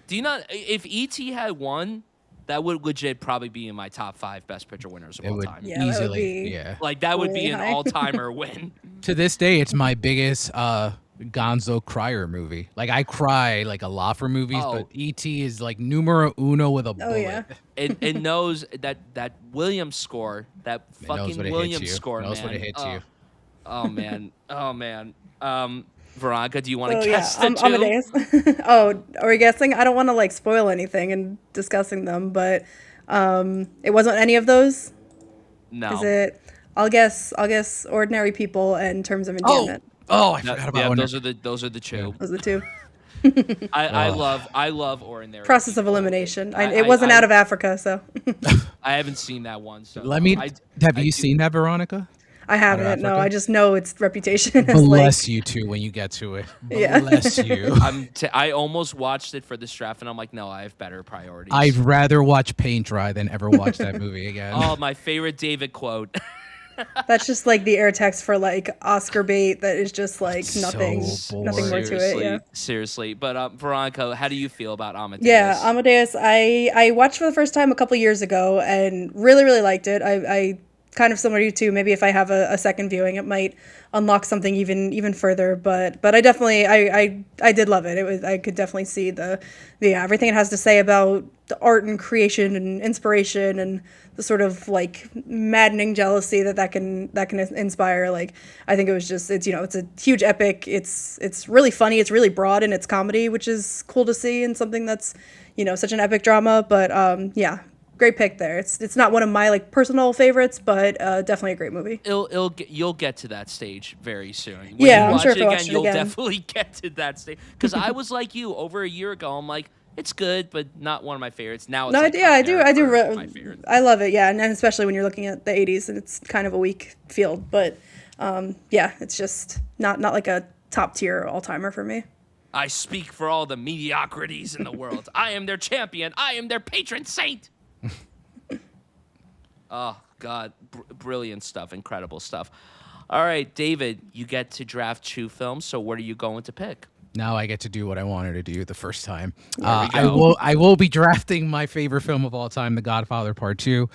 [SPEAKER 1] Do you not? If E.T. had won, that would legit probably be in my top 5 Best Picture winners of
[SPEAKER 3] It
[SPEAKER 1] all
[SPEAKER 3] would
[SPEAKER 1] time.
[SPEAKER 2] Yeah, that would
[SPEAKER 3] easily,
[SPEAKER 2] be-
[SPEAKER 3] yeah.
[SPEAKER 1] Like that would be
[SPEAKER 2] Really
[SPEAKER 1] an
[SPEAKER 2] high.
[SPEAKER 1] all-timer win.
[SPEAKER 3] To this day, it's my biggest Gonzo crier movie. Like I cry like a lot for movies,
[SPEAKER 1] Oh.
[SPEAKER 3] but E.T. is like numero uno with a bullet.
[SPEAKER 2] yeah.
[SPEAKER 1] It knows that Williams score, that
[SPEAKER 3] It knows
[SPEAKER 1] fucking
[SPEAKER 3] when it hits
[SPEAKER 1] Williams
[SPEAKER 3] you.
[SPEAKER 1] score,
[SPEAKER 3] Knows
[SPEAKER 1] man.
[SPEAKER 3] when it hits you.
[SPEAKER 1] Oh man, oh man. Veronica, do you want
[SPEAKER 2] So
[SPEAKER 1] to
[SPEAKER 2] yeah,
[SPEAKER 1] guess the two?
[SPEAKER 2] Amadeus. Oh, are we guessing? I don't want to like spoil anything in discussing them, but it wasn't any of those.
[SPEAKER 1] No.
[SPEAKER 2] Is it? I'll guess Ordinary People and Terms of Endearment.
[SPEAKER 3] I
[SPEAKER 1] No,
[SPEAKER 3] forgot about
[SPEAKER 1] yeah,
[SPEAKER 3] one.
[SPEAKER 1] those are the two.
[SPEAKER 2] Those are the two.
[SPEAKER 1] I love Ordinary.
[SPEAKER 2] Process of
[SPEAKER 1] People.
[SPEAKER 2] elimination. It wasn't out of Africa, so
[SPEAKER 1] I haven't seen that one. So
[SPEAKER 3] Let me. Have
[SPEAKER 1] I
[SPEAKER 3] you
[SPEAKER 1] do-
[SPEAKER 3] seen that, Veronica?
[SPEAKER 2] I haven't. No,
[SPEAKER 3] Africa?
[SPEAKER 2] I just know its reputation as like.
[SPEAKER 3] Bless you too when you get to it.
[SPEAKER 2] Yeah.
[SPEAKER 3] Bless you.
[SPEAKER 1] I almost watched it for this draft, and I'm like, no, I have better priorities.
[SPEAKER 3] I'd rather watch paint dry than ever watch that movie again.
[SPEAKER 1] Oh, my favorite David quote.
[SPEAKER 2] That's just like the air text for like Oscar bait. That is just like
[SPEAKER 3] So
[SPEAKER 2] nothing
[SPEAKER 3] boring.
[SPEAKER 2] more to it. Yeah.
[SPEAKER 1] Seriously. But Veronica, how do you feel about Amadeus?
[SPEAKER 2] Yeah, Amadeus. I watched for the first time a couple years ago and really liked it. I kind of similar to you too. Maybe if I have a second viewing, it might unlock something even further. But I definitely I did love it. It was I could definitely see the everything it has to say about the art and creation and inspiration and the sort of like maddening jealousy that can inspire. Like I think it was just it's a huge epic. It's really funny. It's really broad in its comedy, which is cool to see in something that's such an epic drama. But yeah. Great pick there. It's not one of my like personal favorites, but definitely a great movie.
[SPEAKER 1] You'll get to that stage very soon. When
[SPEAKER 2] Yeah,
[SPEAKER 1] you
[SPEAKER 2] I'm
[SPEAKER 1] watch
[SPEAKER 2] sure
[SPEAKER 1] it
[SPEAKER 2] if I
[SPEAKER 1] again,
[SPEAKER 2] watched it
[SPEAKER 1] you'll
[SPEAKER 2] again.
[SPEAKER 1] definitely get to that stage. Because I was like you over a year ago. I'm like, it's good, but not one of my favorites. Now it's
[SPEAKER 2] No,
[SPEAKER 1] like
[SPEAKER 2] I
[SPEAKER 1] up
[SPEAKER 2] do.
[SPEAKER 1] there for my favorite.
[SPEAKER 2] I love it. Yeah, and especially when you're looking at the '80s and it's kind of a weak field, but yeah, it's just not like a top tier all timer for me.
[SPEAKER 1] I speak for all the mediocrities in the world. I am their champion. I am their patron saint. Oh, God. Brilliant stuff. Incredible stuff. All right, David, you get to draft 2 films, so what are you going to pick?
[SPEAKER 3] Now I get to do what I wanted to do the first time.
[SPEAKER 1] we
[SPEAKER 3] I
[SPEAKER 1] go.
[SPEAKER 3] will be drafting my favorite film of all time, The Godfather Part 2.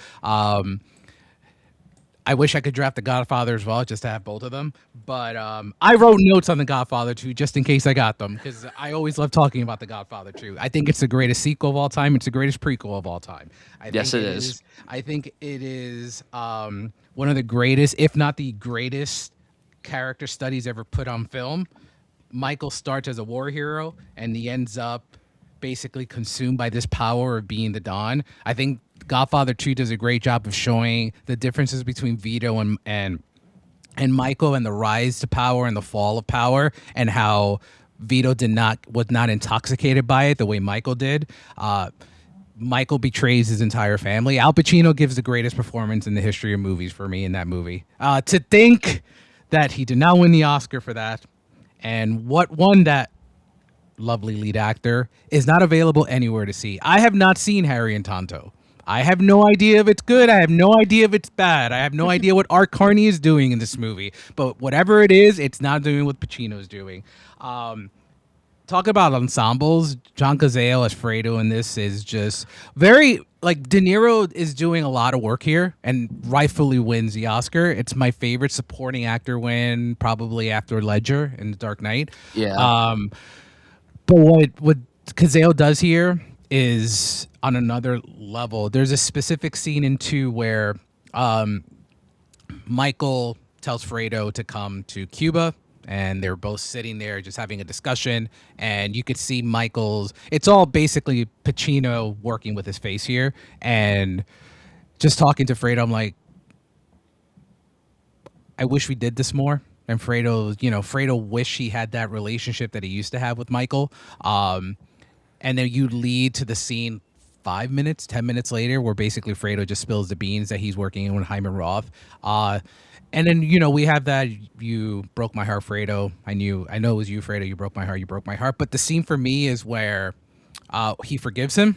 [SPEAKER 3] I wish I could draft The Godfather as well, just to have both of them. But I wrote notes on The Godfather 2 just in case I got them, because I always love talking about The Godfather 2. I think it's the greatest sequel of all time. It's the greatest prequel of all time.
[SPEAKER 1] Yes, it is.
[SPEAKER 3] I think it is one of the greatest, if not the greatest, character studies ever put on film. Michael starts as a war hero, and he ends up basically consumed by this power of being the Don. I think Godfather 2 does a great job of showing the differences between Vito and Michael, and the rise to power and the fall of power, and how Vito was not intoxicated by it the way Michael did. Michael betrays his entire family. Al Pacino gives the greatest performance in the history of movies for me in that movie. To think that he did not win the Oscar for that, and what won that lovely lead actor is not available anywhere to see. I have not seen Harry and Tonto. I have no idea if it's good. I have no idea if it's bad. I have no idea what Art Carney is doing in this movie. But whatever it is, it's not doing what Pacino's doing. Talk about ensembles. John Cazale as Fredo in this is just very, like, De Niro is doing a lot of work here and rightfully wins the Oscar. It's my favorite supporting actor win, probably after Ledger in The Dark Knight.
[SPEAKER 1] Yeah.
[SPEAKER 3] But what Cazale does here is on another level. There's a specific scene in 2 where Michael tells Fredo to come to Cuba, and they're both sitting there just having a discussion, and you could see it's all basically Pacino working with his face here, and just talking to Fredo, I'm like, I wish we did this more. And Fredo wish he had that relationship that he used to have with Michael. And then you lead to the scene 5 minutes, 10 minutes later, where basically Fredo just spills the beans that he's working in with Hyman Roth. And then, we have that, you broke my heart, Fredo. I know it was you, Fredo. You broke my heart. But the scene for me is where he forgives him,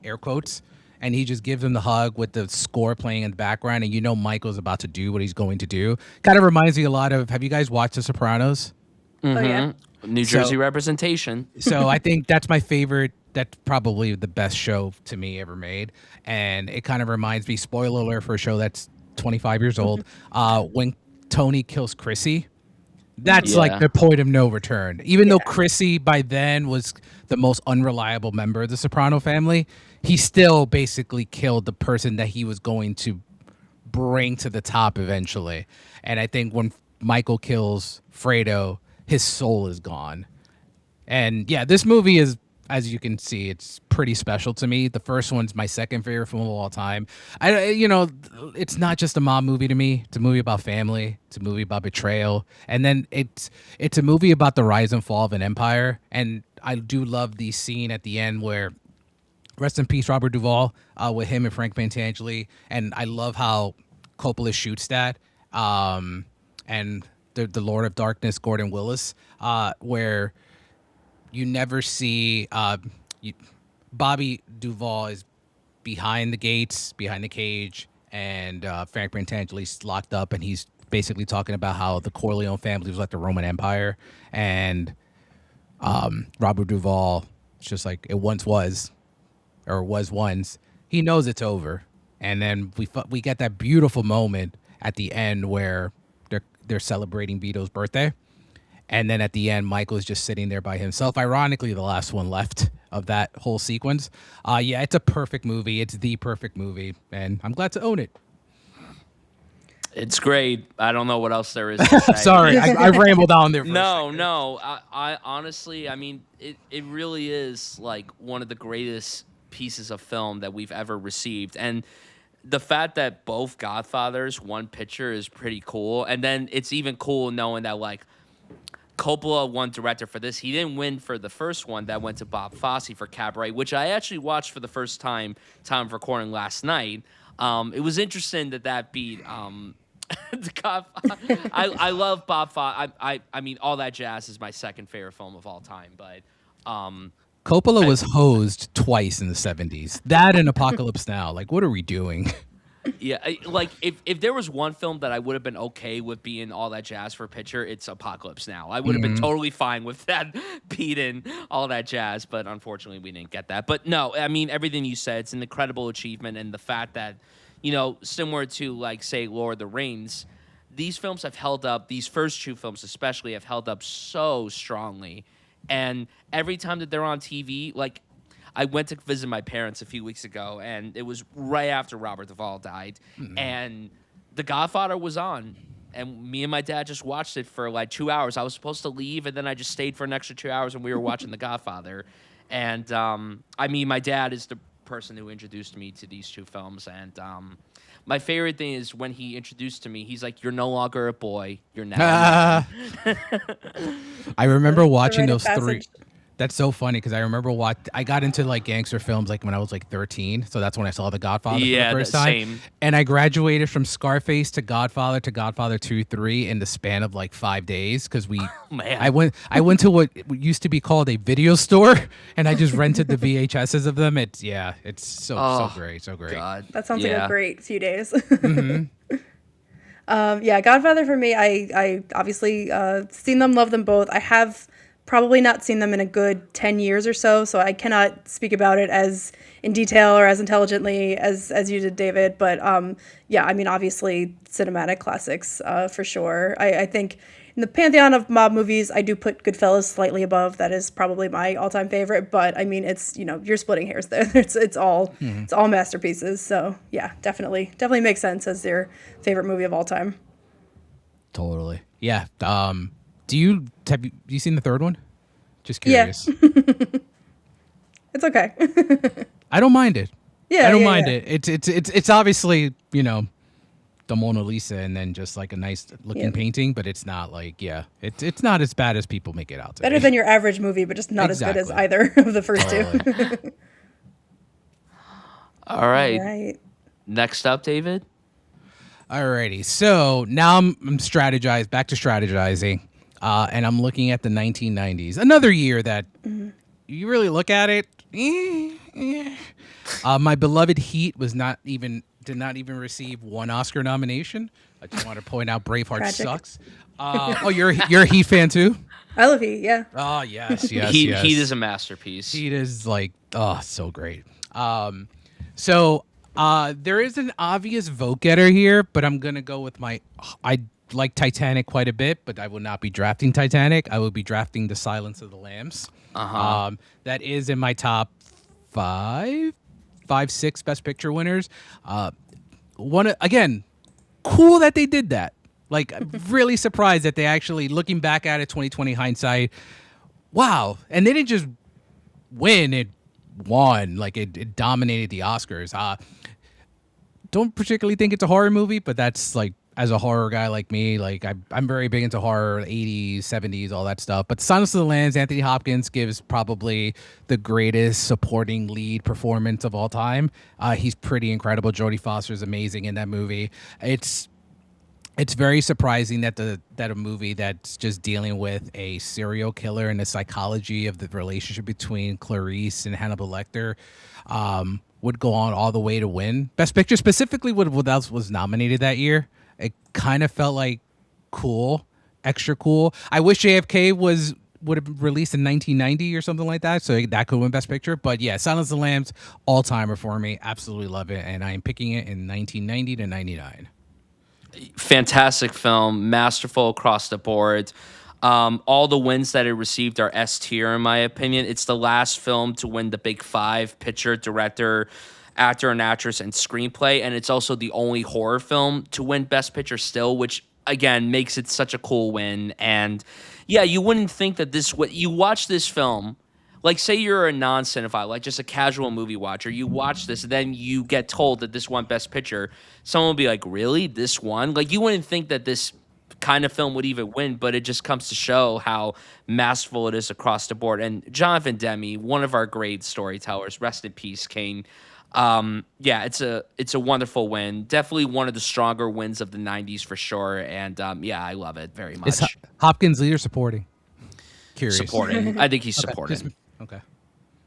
[SPEAKER 3] air quotes. and he just gives him the hug with the score playing in the background, and you know Michael's about to do what he's going to do. Kind of reminds me a lot of, have you guys watched The Sopranos?
[SPEAKER 2] Oh yeah.
[SPEAKER 1] New Jersey representation.
[SPEAKER 3] So I think that's my favorite. That's probably the best show to me ever made, and it kind of reminds me. Spoiler alert for a show that's 25 years old. When Tony kills Chrissy, that's like the point of no return. Even though Chrissy by then was the most unreliable member of the Soprano family, he still basically killed the person that he was going to bring to the top eventually. And I think when Michael kills Fredo, his soul is gone. And yeah, this movie is, as you can see, it's pretty special to me. The first one's my second favorite film of all time. It's not just a mom movie to me. It's a movie about family. It's a movie about betrayal. And then it's a movie about the rise and fall of an empire. And I do love the scene at the end where, rest in peace, Robert Duvall, with him and Frank Pentangeli. And I love how Coppola shoots that. And the Lord of Darkness, Gordon Willis, where you never see Bobby Duvall is behind the gates, behind the cage, and Frank Pentangeli's locked up, and he's basically talking about how the Corleone family was like the Roman Empire, and Robert Duvall, it's just like it once was, or was once. He knows it's over, and then we get that beautiful moment at the end where they're celebrating Vito's birthday. And then at the end, Michael's just sitting there by himself. Ironically, the last one left of that whole sequence. Yeah, it's a perfect movie. It's the perfect movie, and I'm glad to own it.
[SPEAKER 1] It's great. I don't know what else there is to say.
[SPEAKER 3] Sorry, I rambled on there for a second.
[SPEAKER 1] No. I honestly, I mean, it really is like one of the greatest pieces of film that we've ever received. And the fact that both Godfathers won picture is pretty cool. And then it's even cool knowing that, like, Coppola won director for this. He didn't win for the first one. That went to Bob Fosse for Cabaret, which I actually watched for the first time of recording last night. It was interesting that beat the Godfather. I love Bob Fosse. I mean, All That Jazz is my second favorite film of all time. But
[SPEAKER 3] Coppola was hosed twice in the 70s. That and Apocalypse Now. Like, what are we doing?
[SPEAKER 1] Yeah, like if there was one film that I would have been okay with being All That Jazz for picture, it's Apocalypse Now. I would have been totally fine with that beating All That Jazz, but unfortunately we didn't get that. But no, I mean, everything you said, it's an incredible achievement, and the fact that, similar to, like, say, Lord of the Rings, these films have held up, these first two films especially have held up so strongly. And every time that they're on TV, like, I went to visit my parents a few weeks ago, and it was right after Robert Duvall died, and The Godfather was on, and me and my dad just watched it for like 2 hours. I was supposed to leave, and then I just stayed for an extra 2 hours, and we were watching The Godfather. And I mean, my dad is the person who introduced me to these two films, and my favorite thing is when he introduced to me, he's like, "You're no longer a boy. You're now."
[SPEAKER 3] I remember watching those
[SPEAKER 2] passage.
[SPEAKER 3] three. That's so funny because I remember I got into like gangster films like when I was like 13, so that's when I saw The Godfather for the first time.
[SPEAKER 1] Same.
[SPEAKER 3] And I graduated from Scarface to Godfather 2, 3 in the span of like 5 days because I went to what used to be called a video store, and I just rented the VHSs of them. It's so great.
[SPEAKER 1] God.
[SPEAKER 2] That sounds like a great few days. Godfather for me, I obviously seen them, love them both. I have probably not seen them in a good 10 years or so I cannot speak about it as in detail or as intelligently as you did, David. But I mean, obviously cinematic classics for sure. I think in the pantheon of mob movies, I do put Goodfellas slightly above. That is probably my all-time favorite. But I mean, it's, you're splitting hairs there. It's all masterpieces. So yeah, definitely makes sense as your favorite movie of all time.
[SPEAKER 3] Totally. Yeah. Have you seen the third one? Just curious.
[SPEAKER 2] Yeah. It's okay.
[SPEAKER 3] I don't mind it.
[SPEAKER 2] Yeah,
[SPEAKER 3] I don't mind it. It's obviously, the Mona Lisa and then just like a nice looking painting, but it's not like, it's not as bad as people make it out to be.
[SPEAKER 2] Better than your average movie, but just not as good as either of the first two.
[SPEAKER 1] All right. Next up, David.
[SPEAKER 3] Alrighty. So now I'm back to strategizing. And I'm looking at the 1990s, another year that you really look at it. My beloved Heat did not even receive one Oscar nomination. I just want to point out Braveheart
[SPEAKER 2] Tragic.
[SPEAKER 3] sucks. You're a Heat fan too?
[SPEAKER 2] I love Heat, yeah.
[SPEAKER 3] Oh yes, yes,
[SPEAKER 1] Heat,
[SPEAKER 3] yes.
[SPEAKER 1] Heat is a masterpiece.
[SPEAKER 3] Heat is like, oh, so great. There is an obvious vote getter here, but I'm gonna go with I like Titanic quite a bit, but I will not be drafting Titanic. I will be drafting The Silence of the Lambs. That is in my top six Best Picture winners. Again, cool that they did that. Like, I'm really surprised that they actually, looking back at it, 2020 hindsight, wow. And they didn't just win, it won. Like, it dominated the Oscars. Don't particularly think it's a horror movie, but that's like, as a horror guy like me, like I'm very big into horror, 80s, 70s, all that stuff. But Silence of the Lambs, Anthony Hopkins gives probably the greatest supporting lead performance of all time. He's pretty incredible. Jodie Foster's amazing in that movie. It's very surprising that a movie that's just dealing with a serial killer and the psychology of the relationship between Clarice and Hannibal Lecter would go on all the way to win Best Picture. Specifically, what else was nominated that year? It kind of felt like cool, extra cool. I wish JFK would have released in 1990 or something like that, so that could win Best Picture. But yeah, Silence of the Lambs, all-timer for me. Absolutely love it, and I am picking it in 1990 to 99.
[SPEAKER 1] Fantastic film, masterful across the board. All the wins that it received are S tier in my opinion. It's the last film to win the big five: picture, director, actor and actress, and screenplay. And it's also the only horror film to win Best Picture still, which again makes it such a cool win. And yeah, you wouldn't think that you watch this film, like say you're a non-cinephile, like just a casual movie watcher, you watch this and then you get told that this won Best Picture. Someone will be like, really? This won? Like, you wouldn't think that this kind of film would even win, but it just comes to show how masterful it is across the board. And Jonathan Demme, one of our great storytellers, rest in peace, Kane. Yeah, it's a wonderful win. Definitely one of the stronger wins of the 90s for sure. And yeah, I love it very much.
[SPEAKER 3] Is Hopkins lead or supporting? Curious.
[SPEAKER 1] Supporting. I think he's supporting.
[SPEAKER 3] Okay.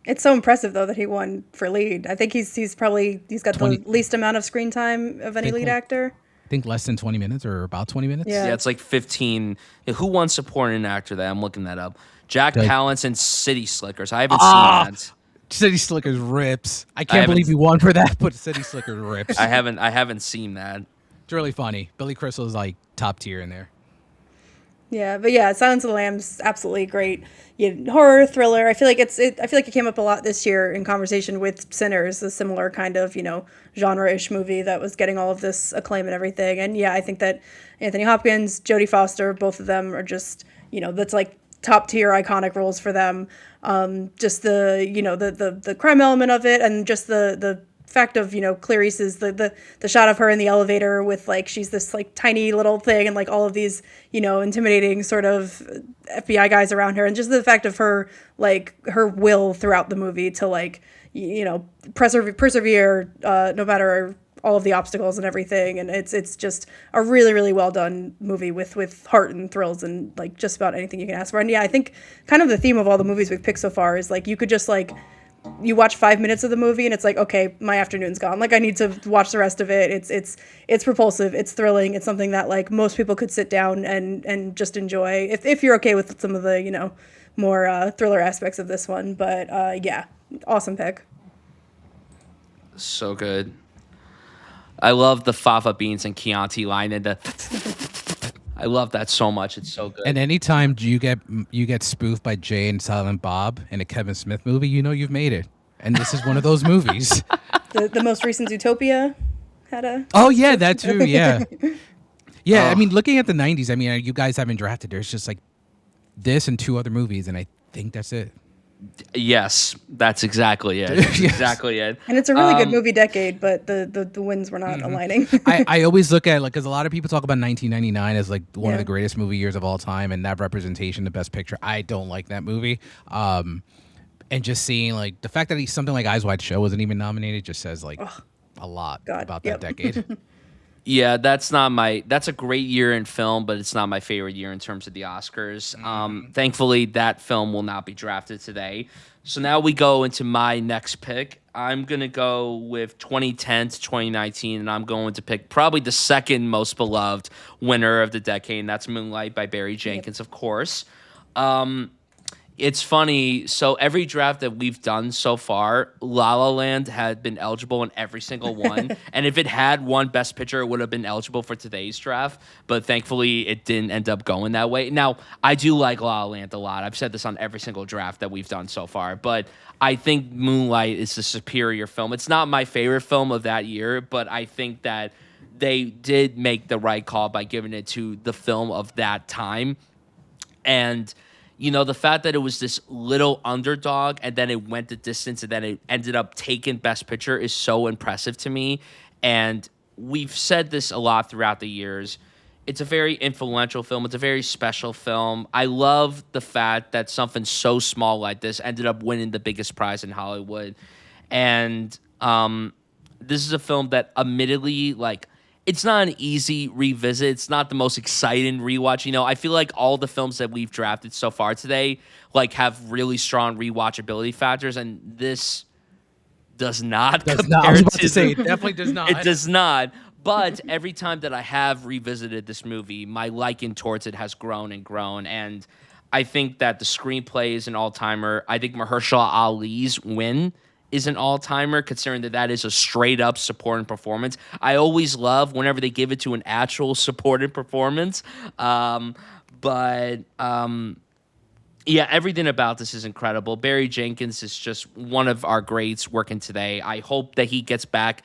[SPEAKER 2] It's so impressive though that he won for lead. I think he's got the least amount of screen time of any lead actor.
[SPEAKER 3] I think less than 20 minutes or about 20 minutes.
[SPEAKER 2] Yeah,
[SPEAKER 1] it's like 15. Who won supporting actor? That I'm looking that up. Jack Palance and City Slickers. I haven't seen that.
[SPEAKER 3] City Slickers rips. I can't believe he won for that, but City Slickers rips.
[SPEAKER 1] I haven't seen that.
[SPEAKER 3] It's really funny. Billy Crystal is like top tier in there.
[SPEAKER 2] Yeah, but yeah, Silence of the Lambs, absolutely great. Horror thriller. I feel like it came up a lot this year in conversation with Sinners, a similar kind of genre-ish movie that was getting all of this acclaim and everything. And yeah, I think that Anthony Hopkins, Jodie Foster, both of them are just that's like top tier iconic roles for them. Just the crime element of it, and just the fact of Clarice's the shot of her in the elevator with like she's this like tiny little thing and like all of these intimidating sort of FBI guys around her, and just the fact of her like her will throughout the movie to like persevere no matter all of the obstacles and everything. And it's just a really, really well done movie with heart and thrills and like just about anything you can ask for. And yeah, I think kind of the theme of all the movies we've picked so far is like you could just like you watch 5 minutes of the movie and it's like, okay, my afternoon's gone. Like I need to watch the rest of it. It's propulsive. It's thrilling. It's something that like most people could sit down and just enjoy if you're okay with some of the, more thriller aspects of this one. But yeah, awesome pick.
[SPEAKER 1] So good. I love the fava beans and Chianti line and I love that so much. It's so good.
[SPEAKER 3] And anytime you get spoofed by Jay and Silent Bob in a Kevin Smith movie, you've made it. And this is one of those movies.
[SPEAKER 2] The most recent Zootopia had a...
[SPEAKER 3] Oh, yeah, that too, yeah. Yeah, I mean, looking at the 90s, I mean, you guys haven't drafted. There's just like this and 2 other movies, and I think that's it.
[SPEAKER 1] Yes, that's exactly it. That's exactly it.
[SPEAKER 2] And it's a really good movie decade, but the wins were not aligning.
[SPEAKER 3] I always look at because a lot of people talk about 1999 as like one of the greatest movie years of all time, and that representation, the Best Picture. I don't like that movie. And just seeing like the fact that something like Eyes Wide Shut wasn't even nominated just says like a lot about that decade.
[SPEAKER 1] Yeah, that's not my. That's a great year in film, but it's not my favorite year in terms of the Oscars. Thankfully, that film will not be drafted today. So now we go into my next pick. I'm gonna go with 2010 to 2019, and I'm going to pick probably the second most beloved winner of the decade, and that's Moonlight by Barry Jenkins, of course. Um, it's funny. So every draft that we've done so far, La La Land had been eligible in every single one. And if it had won Best Picture, it would have been eligible for today's draft. But thankfully, it didn't end up going that way. Now, I do like La La Land a lot. I've said this on every single draft that we've done so far. But I think Moonlight is the superior film. It's not my favorite film of that year, but I think that they did make the right call by giving it to the film of that time. And the fact that it was this little underdog and then it went the distance and then it ended up taking Best Picture is so impressive to me. And we've said this a lot throughout the years. It's a very influential film. It's a very special film. I love the fact that something so small like this ended up winning the biggest prize in Hollywood. And this is a film that admittedly, it's not an easy revisit. It's not the most exciting rewatch. I feel like all the films that we've drafted so far today, have really strong rewatchability factors, and this does not.
[SPEAKER 3] I was about to say, it definitely does not.
[SPEAKER 1] It does not. But every time that I have revisited this movie, my liking towards it has grown and grown, and I think that the screenplay is an all-timer. I think Mahershala Ali's win is an all-timer, considering that is a straight-up supporting performance. I always love whenever they give it to an actual supporting performance. Yeah, everything about this is incredible. Barry Jenkins is just one of our greats working today. I hope that he gets back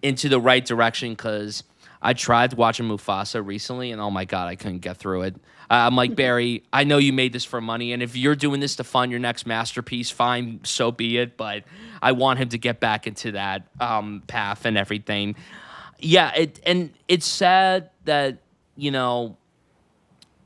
[SPEAKER 1] into the right direction, because I tried watching Mufasa recently, and oh my God, I couldn't get through it. I'm like, Barry, I know you made this for money, and if you're doing this to fund your next masterpiece, fine, so be it. But I want him to get back into that path and everything. Yeah, it's sad that,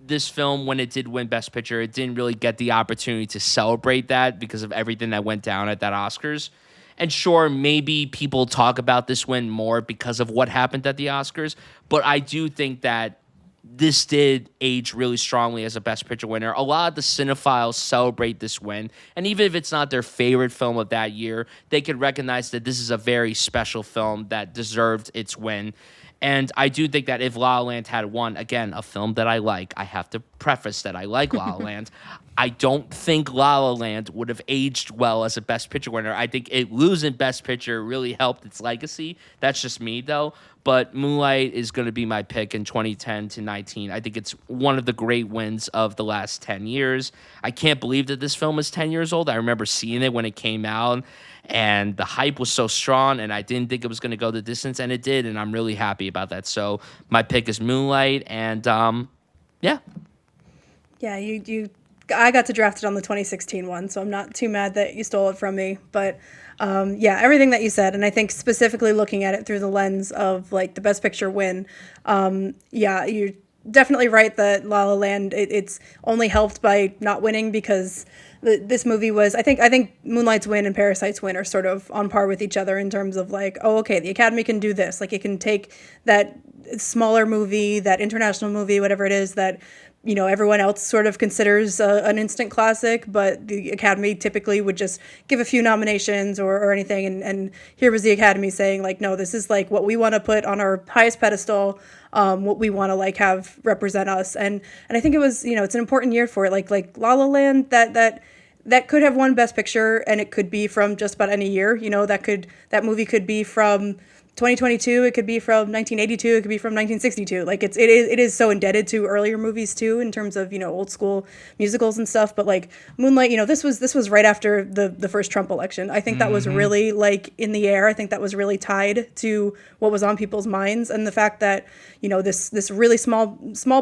[SPEAKER 1] this film, when it did win Best Picture, it didn't really get the opportunity to celebrate that because of everything that went down at that Oscars. And sure, maybe people talk about this win more because of what happened at the Oscars, but I do think that this did age really strongly as a Best Picture winner. A lot of the cinephiles celebrate this win, and even if it's not their favorite film of that year, they could recognize that this is a very special film that deserved its win. And I do think that if La La Land had won, again, a film that I like, I have to preface that I like La La Land. I don't think La La Land would have aged well as a Best Picture winner. I think it losing Best Picture really helped its legacy. That's just me, though. But Moonlight is going to be my pick in 2010 to 19. I think it's one of the great wins of the last 10 years. I can't believe that this film is 10 years old. I remember seeing it when it came out, and the hype was so strong, and I didn't think it was going to go the distance, and it did, and I'm really happy about that. So my pick is Moonlight, and yeah.
[SPEAKER 2] Yeah, I got to draft it on the 2016 one, so I'm not too mad that you stole it from me. But yeah, everything that you said, and I think specifically looking at it through the lens of the Best Picture win, yeah, you're definitely right that La La Land, it's only helped by not winning because this movie was, I think Moonlight's win and Parasite's win are sort of on par with each other in terms of oh, okay, the Academy can do this. It can take that smaller movie, that international movie, whatever it is that everyone else sort of considers an instant classic, but the Academy typically would just give a few nominations or anything. And here was the Academy saying no, this is what we want to put on our highest pedestal, what we want to have represent us. And I think it was, it's an important year for it. Like La La Land, that could have won Best Picture, and it could be from just about any year. That movie could be from 2022, it could be from 1982, it could be from 1962. It is so indebted to earlier movies too, in terms of old school musicals and stuff. But Moonlight, this was right after the first Trump election. I think that was really in the air. I think that was really tied to what was on people's minds, and the fact that this really small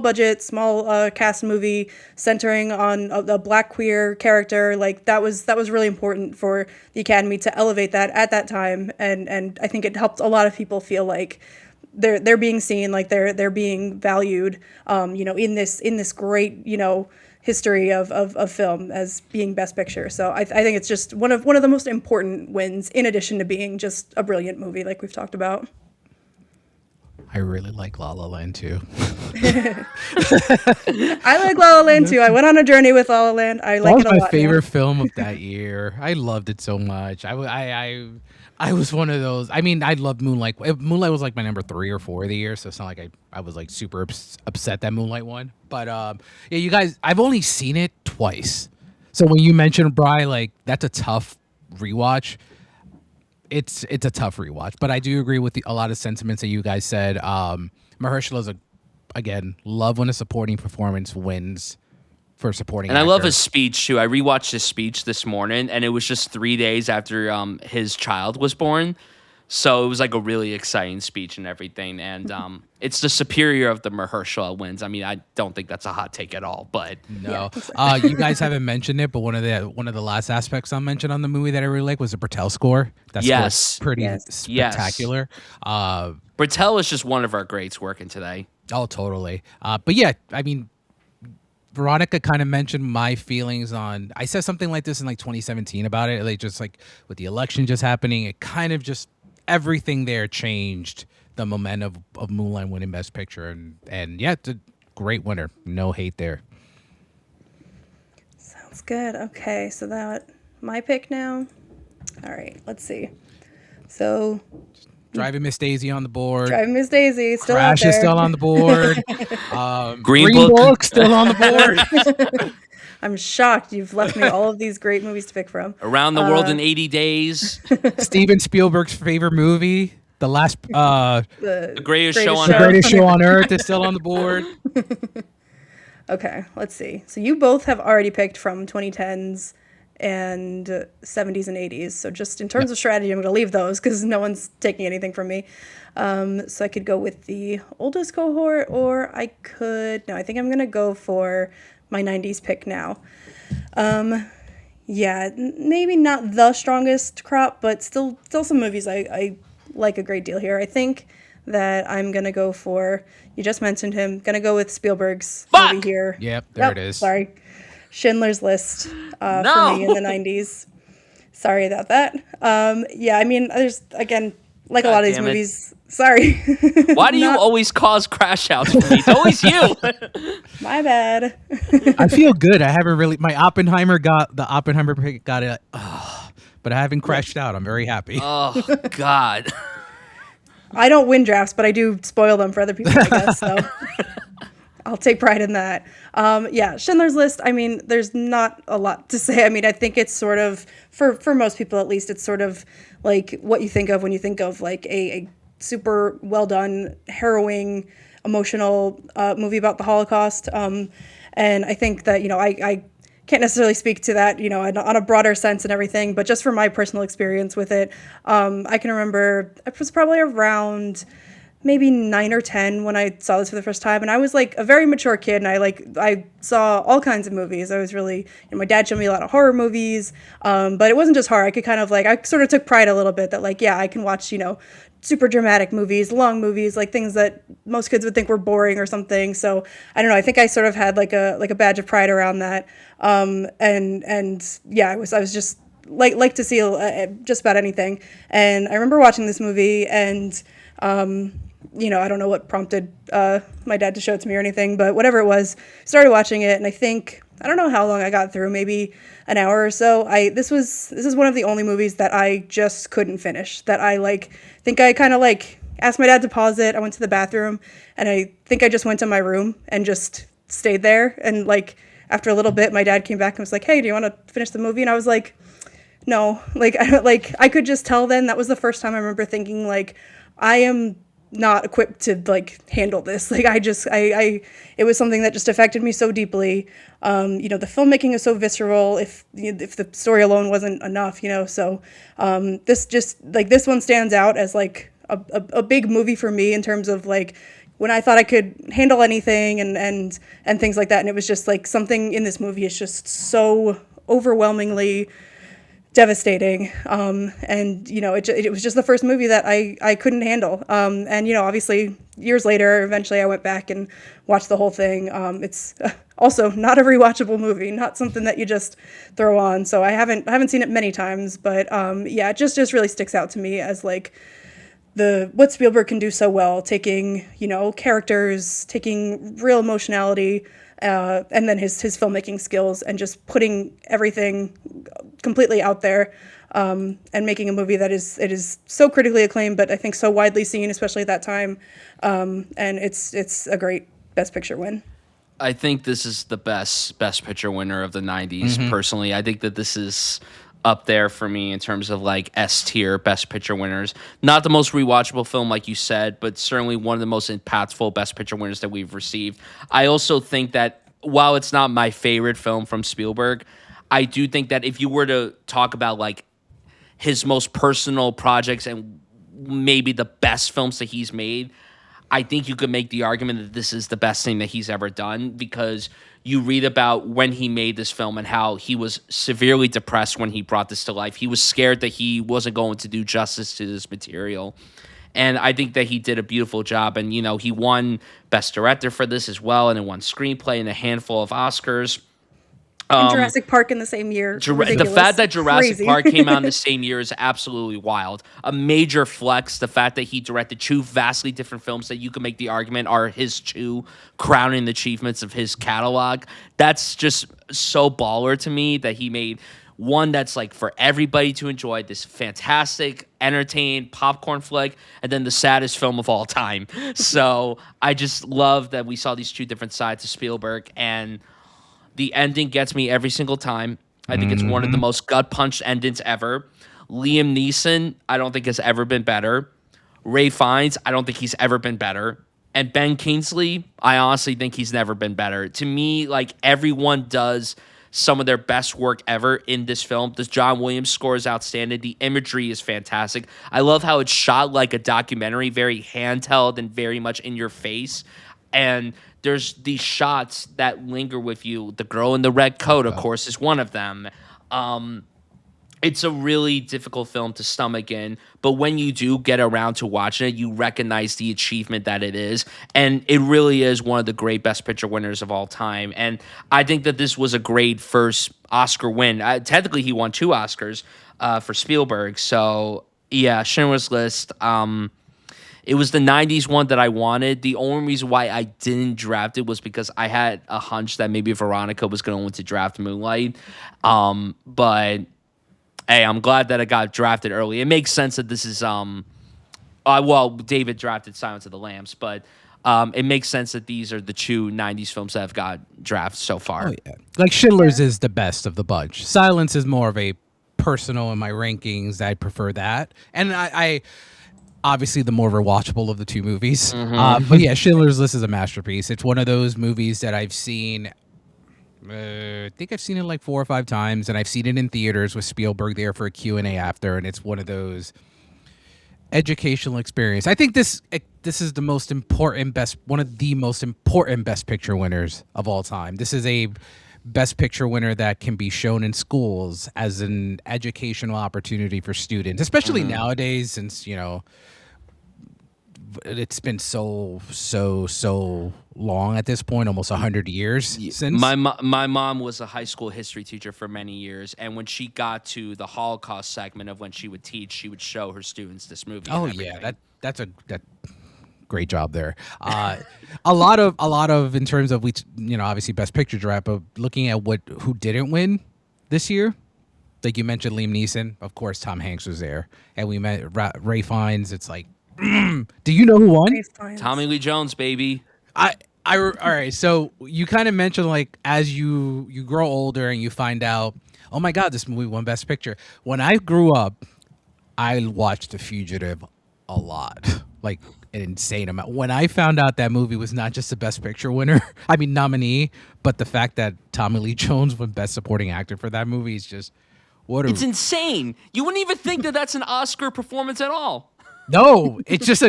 [SPEAKER 2] budget, small cast movie centering on a Black queer character, that was really important for the Academy to elevate that at that time, and I think it helped a lot of people feel like they're being seen, they're being valued, in this great history of film as being Best Picture. So I think it's just one of the most important wins, in addition to being just a brilliant movie like we've talked about.
[SPEAKER 3] I really like La La Land too.
[SPEAKER 2] I like La La Land too. I went on a journey with La La Land. I like
[SPEAKER 3] That
[SPEAKER 2] it a
[SPEAKER 3] was my
[SPEAKER 2] lot
[SPEAKER 3] favorite
[SPEAKER 2] now.
[SPEAKER 3] film of that year. I loved it so much. I was one of those. I mean, I loved Moonlight. Moonlight was like my number 3 or 4 of the year, so it's not like I was like super upset that Moonlight won. But yeah, you guys, I've only seen it twice. So when you mentioned Bryan, like that's a tough rewatch. It's a tough rewatch, but I do agree with a lot of sentiments that you guys said. Mahershala's again, love when a supporting performance wins for supporting
[SPEAKER 1] And I
[SPEAKER 3] actor.
[SPEAKER 1] love his speech too. I rewatched his speech this morning, and it was just 3 days after his child was born. So it was like a really exciting speech and everything. And it's the superior of the Mahershala wins. I mean, I don't think that's a hot take at all, but
[SPEAKER 3] No, you guys haven't mentioned it, but one of the last aspects I'll mention on the movie that I really like was the Bertel score. That
[SPEAKER 1] Yes.
[SPEAKER 3] score's pretty
[SPEAKER 2] Yes.
[SPEAKER 3] spectacular.
[SPEAKER 1] Bertel is just one of our greats working today.
[SPEAKER 3] Oh, totally. But yeah, I mean, Veronica kind of mentioned my feelings on. I said something like this in like 2017 about it. Like just like with the election just happening, it kind of just everything there changed the momentum of Moonlight winning Best Picture, and yeah, it's a great winner. No hate there.
[SPEAKER 2] Sounds good. Okay, so that my pick now. All right, let's see. So
[SPEAKER 3] Driving Miss Daisy on the board.
[SPEAKER 2] Driving Miss Daisy still
[SPEAKER 3] Crash
[SPEAKER 2] out there.
[SPEAKER 3] is still on the board.
[SPEAKER 1] Green
[SPEAKER 3] Green
[SPEAKER 1] Book.
[SPEAKER 3] Book still on the board.
[SPEAKER 2] I'm shocked you've left me all of these great movies to pick from.
[SPEAKER 1] Around the World in 80 Days,
[SPEAKER 3] Steven Spielberg's favorite movie, the
[SPEAKER 1] The Greatest Show on
[SPEAKER 3] The
[SPEAKER 1] Earth.
[SPEAKER 3] Greatest Show on Earth is still on the board.
[SPEAKER 2] Okay, let's see. So you both have already picked from 2010s and 70s and 80s. So just in terms of strategy, I'm going to leave those because no one's taking anything from me. So I could go with the oldest cohort, or I could. No, I think I'm going to go for my 90s pick now. Yeah, maybe not the strongest crop, but still some movies I like a great deal here. I think that I'm going to go for, you just mentioned him, going to go with Spielberg's movie here.
[SPEAKER 3] Yep, there it is.
[SPEAKER 2] Sorry. Schindler's List
[SPEAKER 1] No!
[SPEAKER 2] for me in the 90s. Sorry about that. Yeah, I mean, there's, again, like a
[SPEAKER 1] God
[SPEAKER 2] lot of these
[SPEAKER 1] damn it.
[SPEAKER 2] movies. Sorry.
[SPEAKER 1] Why do you always cause crash outs for me? It's always you.
[SPEAKER 2] My bad.
[SPEAKER 3] I feel good. I haven't really. My Oppenheimer pick got it. But I haven't crashed out. I'm very happy.
[SPEAKER 1] Oh, God.
[SPEAKER 2] I don't win drafts, but I do spoil them for other people, I guess. So I'll take pride in that. Yeah, Schindler's List. I mean, there's not a lot to say. I mean, I think it's sort of, for most people at least, it's sort of like what you think of when you think of like a super well done, harrowing, emotional movie about the Holocaust. And I think that, I can't necessarily speak to that, on a broader sense and everything, but just from my personal experience with it, I can remember I was probably around maybe 9 or 10 when I saw this for the first time, and I was like a very mature kid, and I saw all kinds of movies. I was really, my dad showed me a lot of horror movies, but it wasn't just horror. I could kind of I sort of took pride a little bit that I can watch, super dramatic movies, long movies, like things that most kids would think were boring or something. So I don't know. I think I sort of had like a badge of pride around that. And yeah, I was just like to see just about anything. And I remember watching this movie, and I don't know what prompted my dad to show it to me or anything, but whatever it was, started watching it, and I don't know how long I got through, maybe an hour or so. This is one of the only movies that I just couldn't finish, that I think I kind of asked my dad to pause it. I went to the bathroom, and I think I just went to my room and just stayed there. And after a little bit, my dad came back and was like, "Hey, do you want to finish the movie?" And I was like, "No." I could just tell then. That was the first time I remember thinking I am not equipped to handle this. It was something that just affected me so deeply. The filmmaking is so visceral. If the story alone wasn't enough, so this one stands out as a big movie for me in terms of when I thought I could handle anything and things like that. And it was just something in this movie is just so overwhelmingly devastating. It was just the first movie that I couldn't handle. Obviously years later, eventually I went back and watched the whole thing. It's also not a rewatchable movie, not something that you just throw on. So I haven't seen it many times, but it just really sticks out to me as the what Spielberg can do so well, taking, characters, taking real emotionality, and then his filmmaking skills, and just putting everything completely out there, and making a movie that is so critically acclaimed, but I think so widely seen, especially at that time. And it's a great Best Picture win.
[SPEAKER 1] I think this is the best Picture winner of the 90s, personally. I think that this is up there for me in terms of like S tier Best Picture winners. Not the most rewatchable film, like you said, but certainly one of the most impactful Best Picture winners that we've received. I also think that while it's not my favorite film from Spielberg, I do think that if you were to talk about like his most personal projects and maybe the best films that he's made, I think you could make the argument that this is the best thing that he's ever done, because you read about when he made this film and how he was severely depressed when he brought this to life. He was scared that he wasn't going to do justice to this material. And I think that he did a beautiful job. And, he won Best Director for this as well, and it won Screenplay and a handful of Oscars.
[SPEAKER 2] And Jurassic Park in the same year.
[SPEAKER 1] The fact that Jurassic
[SPEAKER 2] Crazy.
[SPEAKER 1] Park came out in the same year is absolutely wild. A major flex. The fact that he directed two vastly different films that you can make the argument are his two crowning achievements of his catalog. That's just so baller to me that he made one that's like for everybody to enjoy, this fantastic, entertained popcorn flick, and then the saddest film of all time. So I just love that we saw these two different sides of Spielberg, and the ending gets me every single time. I think it's one of the most gut-punched endings ever. Liam Neeson, I don't think has ever been better. Ray Fiennes, I don't think he's ever been better. And Ben Kingsley, I honestly think he's never been better. To me, like, everyone does some of their best work ever in this film. The John Williams score is outstanding. The imagery is fantastic. I love how it's shot like a documentary, very handheld and very much in your face. And there's these shots that linger with you. The girl in the red coat, of course, is one of them. It's a really difficult film to stomach in, but when you do get around to watching it, you recognize the achievement that it is, and it really is one of the great Best Picture winners of all time. And I think that this was a great first Oscar win. Technically, he won 2 Oscars for Spielberg. So, yeah, Schindler's List. It was the 90s one that I wanted. The only reason why I didn't draft it was because I had a hunch that maybe Veronica was going to draft Moonlight. But hey, I'm glad that it got drafted early. It makes sense that this is David drafted Silence of the Lambs, but it makes sense that these are the 2 90s films that have got drafted so far.
[SPEAKER 3] Oh, yeah. Like Schindler's is the best of the bunch. Silence is more of a personal in my rankings. I prefer that. And I obviously the more rewatchable of the 2 movies. But yeah, Schindler's List is a masterpiece. It's one of those movies that I've seen, I think I've seen it like 4 or 5 times, and I've seen it in theaters with Spielberg there for a Q&A after, and it's one of those educational experience. I think this is the most important one of the most important Best Picture winners of all time. This is a Best Picture winner that can be shown in schools as an educational opportunity for students, especially nowadays, since it's been so long at this point, almost 100 years since.
[SPEAKER 1] My mom was a high school history teacher for many years, and when she got to the Holocaust segment of when she would teach, she would show her students this movie.
[SPEAKER 3] Oh yeah, that's a great job there. A lot of in terms of obviously Best Picture draft, but looking at who didn't win this year. Like you mentioned, Liam Neeson, of course, Tom Hanks was there, and we met Ray Fiennes. It's like, do you know who won?
[SPEAKER 1] Tommy Lee Jones, baby.
[SPEAKER 3] All right. So you kind of mentioned like as you grow older and you find out, oh my God, this movie won Best Picture. When I grew up, I watched The Fugitive a lot, like an insane amount. When I found out that movie was not just the Best Picture winner, nominee, but the fact that Tommy Lee Jones won Best Supporting Actor for that movie is just
[SPEAKER 1] it's insane. You wouldn't even think that that's an Oscar performance at all.
[SPEAKER 3] No, it's just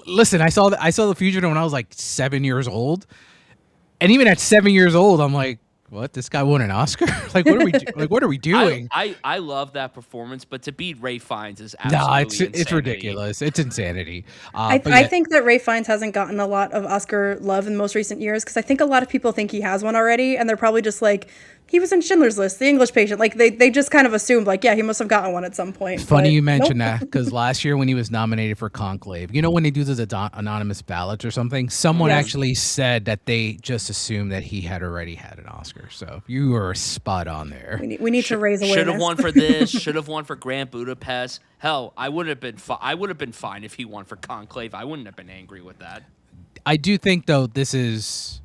[SPEAKER 3] listen, I saw The Fugitive when I was like 7 years old, and even at 7 years old, I'm like, what? This guy won an Oscar? Like, what are we doing?
[SPEAKER 1] I love that performance, but to beat Ray Fiennes is absolutely
[SPEAKER 3] it's ridiculous. It's insanity.
[SPEAKER 2] I think that Ray Fiennes hasn't gotten a lot of Oscar love in the most recent years because I think a lot of people think he has one already, and they're probably just like, he was in Schindler's List, The English Patient. Like they just kind of assumed like, yeah, he must have gotten one at some point.
[SPEAKER 3] Funny
[SPEAKER 2] but
[SPEAKER 3] you mentioned
[SPEAKER 2] nope.
[SPEAKER 3] that because last year when he was nominated for Conclave, you know when they do those anonymous ballots or something, someone
[SPEAKER 2] Yeah.
[SPEAKER 3] actually said that they just assumed that he had already had an Oscar. So you were spot on there.
[SPEAKER 2] We need to raise awareness.
[SPEAKER 1] Should have won for this. Should have won for Grand Budapest. Hell, I would have been. I would have been fine if he won for Conclave. I wouldn't have been angry with that.
[SPEAKER 3] I do think though this is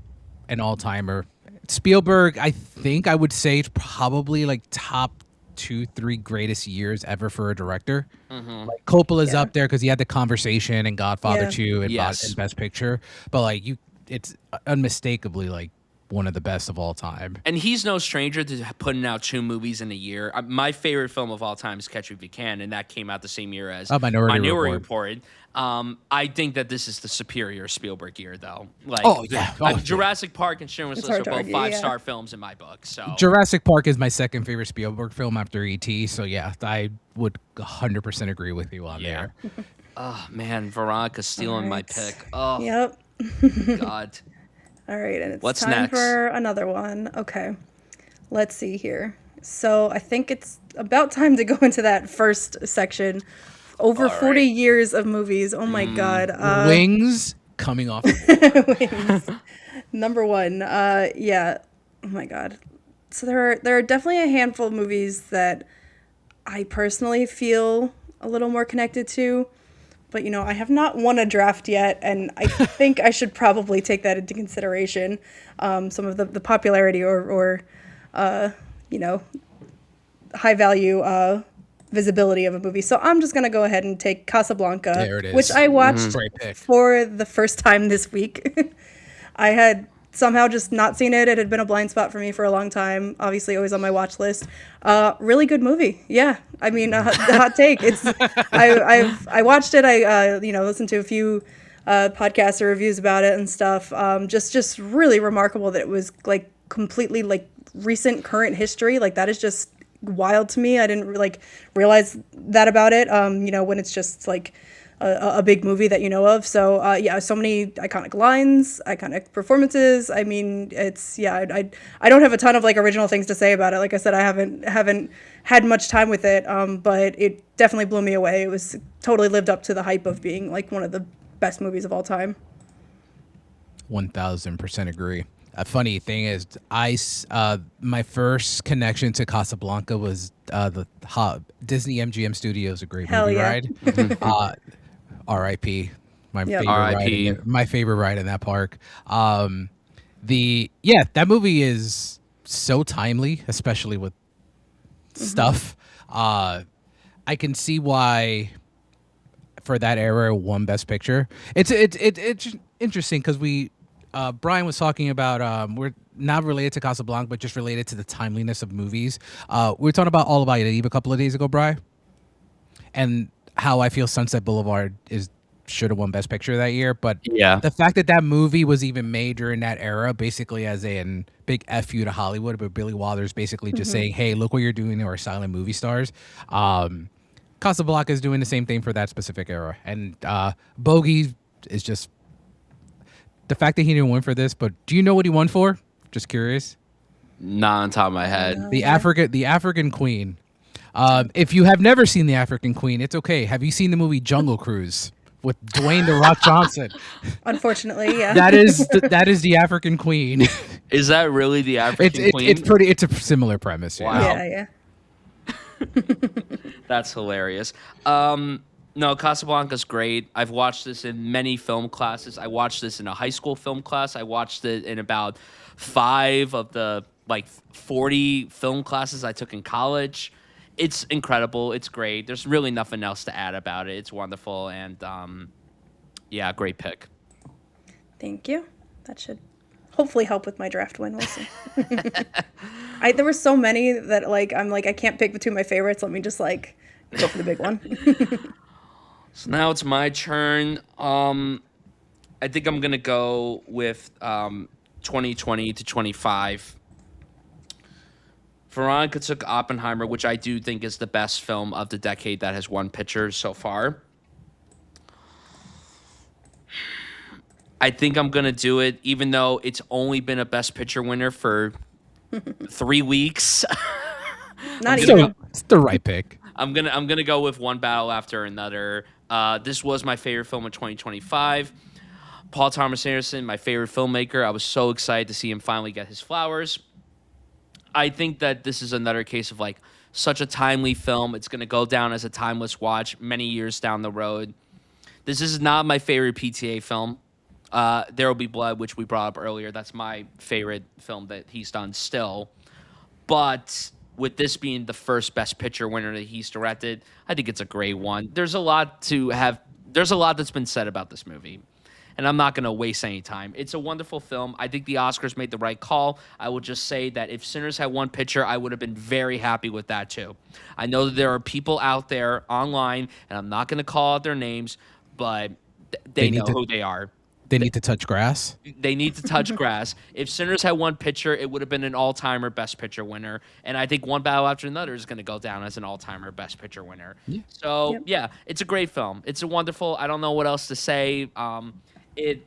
[SPEAKER 3] an all-timer. Spielberg, I think I would say it's probably like top 2-3 greatest years ever for a director. Like Coppola's
[SPEAKER 2] Yeah.
[SPEAKER 3] up there because he had The Conversation and Godfather
[SPEAKER 2] Yeah.
[SPEAKER 3] 2 and,
[SPEAKER 1] Yes.
[SPEAKER 3] and Best Picture, but like it's unmistakably like one of the best of all time.
[SPEAKER 1] And he's no stranger to putting out 2 movies in a year. My favorite film of all time is Catch Me If You Can, and that came out the same year as
[SPEAKER 3] Minority
[SPEAKER 1] Report. I think that this is the superior Spielberg year, though. Like,
[SPEAKER 3] Oh, yeah. Oh, yeah.
[SPEAKER 1] Jurassic Park and Schindler's
[SPEAKER 2] It's
[SPEAKER 1] List are
[SPEAKER 2] hard
[SPEAKER 1] both
[SPEAKER 2] to argue,
[SPEAKER 1] 5-star films in my book. So
[SPEAKER 3] Jurassic Park is my second favorite Spielberg film after E.T. So yeah, I would 100% agree with you on
[SPEAKER 1] Yeah.
[SPEAKER 3] there.
[SPEAKER 1] oh man, Veronica stealing my
[SPEAKER 2] Alright.
[SPEAKER 1] pick. Oh
[SPEAKER 2] Yep.
[SPEAKER 1] God.
[SPEAKER 2] All right, and it's
[SPEAKER 1] What's
[SPEAKER 2] time
[SPEAKER 1] next?
[SPEAKER 2] for another one. Okay, let's see here. So I think it's about time to go into that first section. Over
[SPEAKER 1] All
[SPEAKER 2] 40
[SPEAKER 1] right.
[SPEAKER 2] years of movies. Oh my God.
[SPEAKER 3] Wings coming off.
[SPEAKER 2] Number one. Yeah. Oh my God. So there are definitely a handful of movies that I personally feel a little more connected to. But, you know, I have not won a draft yet, and I think I should probably take that into consideration. Some of the popularity or you know, high value visibility of a movie. So I'm just going to go ahead and take Casablanca,
[SPEAKER 3] There it is.
[SPEAKER 2] which I watched
[SPEAKER 3] Great pick.
[SPEAKER 2] for the first time this week. I had somehow just not seen it. It had been a blind spot for me for a long time. Obviously, always on my watch list. Really good movie. Yeah, I mean, the hot take. It's I watched it. I you know, listened to a few podcasts or reviews about it and stuff. Just really remarkable that it was like completely like recent current history. Like that is just wild to me. I didn't like realize that about it. You know, when it's just like a big movie that you know of. So yeah, so many iconic lines, iconic performances. I mean, it's I don't have a ton of like original things to say about it. Like I said, I haven't had much time with it, but it definitely blew me away. It was totally lived up to the hype of being like one of the best movies of all time.
[SPEAKER 3] 1000% agree. A funny thing is, my first connection to Casablanca was the Disney MGM Studios, a great
[SPEAKER 2] Hell
[SPEAKER 3] movie
[SPEAKER 2] yeah.
[SPEAKER 3] ride. R.I.P. My
[SPEAKER 2] Yep.
[SPEAKER 3] favorite
[SPEAKER 1] R.I.P..
[SPEAKER 3] ride. My favorite ride in that park. That movie is so timely, especially with stuff. I can see why for that era it won Best Picture. It's interesting because Bryan was talking about we're not related to Casablanca, but just related to the timeliness of movies. We were talking about All About Eve a couple of days ago, Bryan, and how I feel Sunset Boulevard should have won Best Picture that year. But
[SPEAKER 1] Yeah.
[SPEAKER 3] the fact that movie was even made during that era, basically as a big F you to Hollywood, but Billy Wilder's basically just saying, hey, look what you're doing to our silent movie stars. Casablanca is doing the same thing for that specific era. And Bogey is just the fact that he didn't win for this, but do you know what he won for? Just curious.
[SPEAKER 1] Not on top of my head.
[SPEAKER 3] The African Queen. If you have never seen The African Queen, it's okay. Have you seen the movie Jungle Cruise with Dwayne The Rock Johnson?
[SPEAKER 2] Unfortunately, yeah.
[SPEAKER 3] that is the African Queen.
[SPEAKER 1] Is that really the African Queen?
[SPEAKER 3] It's a similar premise.
[SPEAKER 1] Wow.
[SPEAKER 2] Yeah.
[SPEAKER 1] That's hilarious. No, Casablanca's great. I've watched this in many film classes. I watched this in a high school film class. I watched it in about 5 of the 40 film classes I took in college. It's incredible. It's great. There's really nothing else to add about it. It's wonderful, and yeah, great pick.
[SPEAKER 2] Thank you. That should hopefully help with my draft win. We'll see. There were so many that I'm I can't pick between my favorites. Let me just go for the big one.
[SPEAKER 1] So now it's my turn. I think I'm gonna go with 2020 to 25. Veronica took Oppenheimer, which I do think is the best film of the decade that has won pictures so far. I think I'm gonna do it, even though it's only been a Best Picture winner for 3 weeks.
[SPEAKER 2] Not
[SPEAKER 3] So
[SPEAKER 2] even.
[SPEAKER 3] it's the right pick.
[SPEAKER 1] I'm gonna go with One Battle After Another. This was my favorite film of 2025. Paul Thomas Anderson, my favorite filmmaker. I was so excited to see him finally get his flowers. I think that this is another case of like such a timely film. It's gonna go down as a timeless watch many years down the road. This is not my favorite PTA film. There Will Be Blood, which we brought up earlier. That's my favorite film that he's done still. But with this being the first Best Picture winner that he's directed, I think it's a great one. There's a lot that's been said about this movie, and I'm not going to waste any time. It's a wonderful film. I think the Oscars made the right call. I will just say that if Sinners had won picture, I would have been very happy with that too. I know that there are people out there online, and I'm not going to call out their names, but they know who they are.
[SPEAKER 3] They need to touch grass.
[SPEAKER 1] They need to touch grass. If Sinners had won picture, it would have been an all-timer Best Picture winner. And I think One Battle After Another is going to go down as an all-timer Best Picture winner. Yeah. So, yeah, it's a great film. It's a wonderful, I don't know what else to say. It's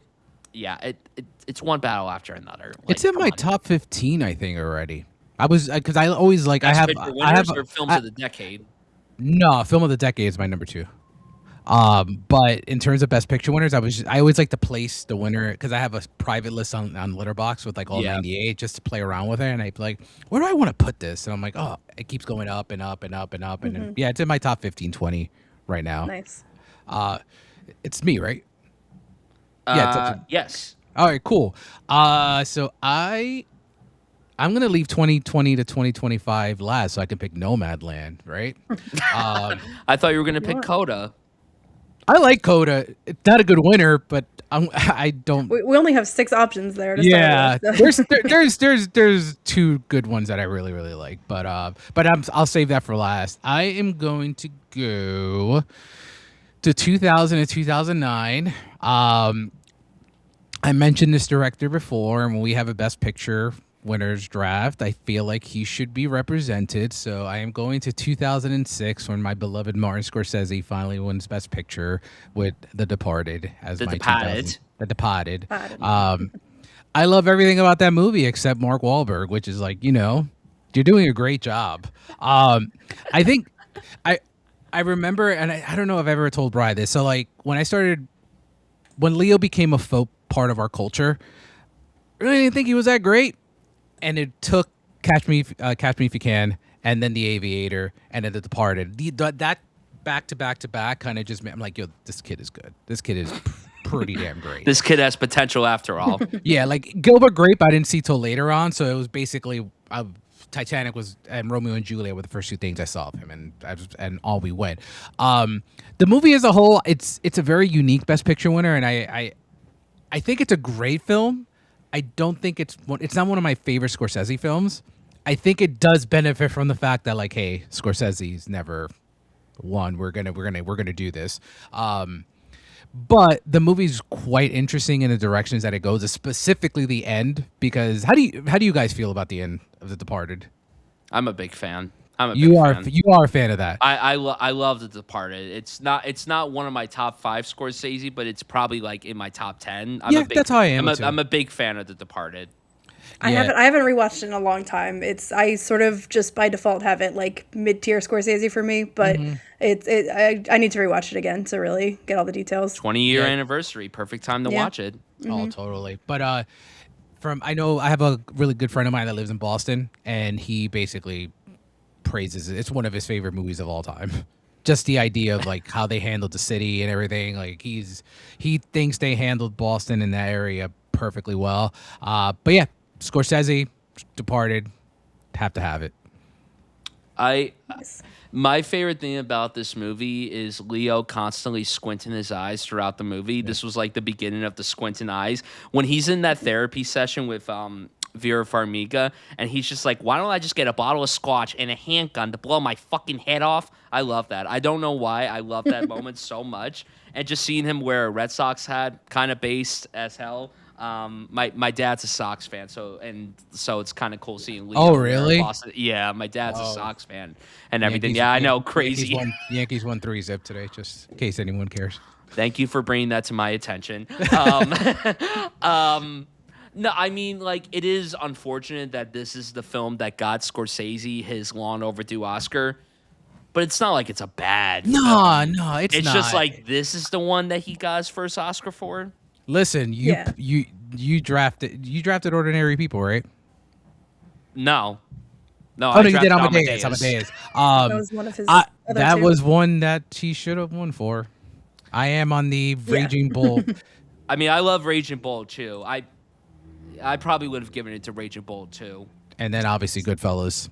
[SPEAKER 1] One Battle After Another. Like,
[SPEAKER 3] It's in my top 15, I think, already. I was, because I always like, I have
[SPEAKER 1] or films of the decade.
[SPEAKER 3] No, film of the decade is my number 2. But in terms of Best Picture winners, I always like to place the winner because I have a private list on Letterboxd with like all 98 just to play around with it, and I'd be like, where do I want to put this? And I'm like, oh, it keeps going up and up and up and up, and then, it's in my top 15, 20 right now.
[SPEAKER 2] Nice.
[SPEAKER 3] It's me, right?
[SPEAKER 1] Yes.
[SPEAKER 3] All right, cool. So I'm gonna leave 2020 to 2025 last, so I can pick Nomadland, right?
[SPEAKER 1] I thought you were going to pick Coda.
[SPEAKER 3] I like Coda. It's not a good winner, but I don't.
[SPEAKER 2] We only have 6 options there. To start with, so.
[SPEAKER 3] there's 2 good ones that I really like, but I'll save that for last. I am going to go to 2000 and 2009. I mentioned this director before, and when we have a Best Picture winners draft, I feel like he should be represented. So I am going to 2006 when my beloved Martin Scorsese finally wins Best Picture with The Departed as
[SPEAKER 1] The
[SPEAKER 3] my
[SPEAKER 1] Departed.
[SPEAKER 3] The Departed. I love everything about that movie except Mark Wahlberg, which is like, you're doing a great job. I think I remember, and I don't know if I've ever told Bryan this. So like when Leo became a folk part of our culture, I really didn't think he was that great. And it took Catch Me If You Can, and then The Aviator, and then The Departed. That back to back kind of just, I'm like, yo, this kid is good. This kid is pretty damn great.
[SPEAKER 1] This kid has potential after all.
[SPEAKER 3] Yeah, like Gilbert Grape I didn't see till later on, so it was basically Titanic and Romeo and Juliet were the first 2 things I saw of him, and all we went. The movie as a whole, it's a very unique Best Picture winner, and I think it's a great film. I don't think it's not one of my favorite Scorsese films. I think it does benefit from the fact that like, hey, Scorsese's never won. We're gonna do this. But the movie's quite interesting in the directions that it goes, specifically the end. Because how do you guys feel about the end of The Departed?
[SPEAKER 1] I'm a big fan.
[SPEAKER 3] You are a fan of that.
[SPEAKER 1] I love The Departed. It's not one of my top 5 Scorsese, but it's probably like in my top 10.
[SPEAKER 3] That's how I am.
[SPEAKER 1] I'm a big fan of The Departed.
[SPEAKER 2] I haven't rewatched it in a long time. I sort of just by default have it like mid-tier Scorsese for me, but I need to rewatch it again to really get all the details.
[SPEAKER 1] 20-year anniversary, perfect time to watch it.
[SPEAKER 3] Oh, totally. But I know I have a really good friend of mine that lives in Boston, and he basically praises it. It's one of his favorite movies of all time. Just the idea of like how they handled the city and everything. Like he thinks they handled Boston in that area perfectly well. But yeah, Scorsese, Departed, have to have it.
[SPEAKER 1] My favorite thing about this movie is Leo constantly squinting his eyes throughout the movie. Yeah. This was like the beginning of the squinting eyes. When he's in that therapy session with Vera Farmiga, and he's just like, why don't I just get a bottle of scotch and a handgun to blow my fucking head off? I love that. I don't know why. I love that moment so much. And just seeing him wear a Red Sox hat, kind of based as hell. My dad's a Sox fan, so it's kind of cool seeing Leo.
[SPEAKER 3] Oh, really?
[SPEAKER 1] Boston. Yeah, my dad's a Sox fan and everything. I know, crazy.
[SPEAKER 3] Yankees won 3-0 today, just in case anyone cares.
[SPEAKER 1] Thank you for bringing that to my attention. No, I mean, like, it is unfortunate that this is the film that got Scorsese his long overdue Oscar, but it's not like it's a bad
[SPEAKER 3] No,
[SPEAKER 1] film.
[SPEAKER 3] no, it's
[SPEAKER 1] It's just
[SPEAKER 3] not.
[SPEAKER 1] like this is the one that he got his first Oscar for.
[SPEAKER 3] Listen,
[SPEAKER 2] Yeah.
[SPEAKER 3] you drafted Ordinary People, right?
[SPEAKER 1] No,
[SPEAKER 3] Oh
[SPEAKER 1] I
[SPEAKER 3] no, you did
[SPEAKER 1] drafted
[SPEAKER 3] Amadeus. Amadeus.
[SPEAKER 2] That was one of his
[SPEAKER 3] I,
[SPEAKER 2] other
[SPEAKER 3] that
[SPEAKER 2] two.
[SPEAKER 3] was one that he should have won for. I am on the Raging Bull.
[SPEAKER 1] I mean, I love Raging Bull too. I probably would have given it to Raging Bull too.
[SPEAKER 3] And then obviously Goodfellas.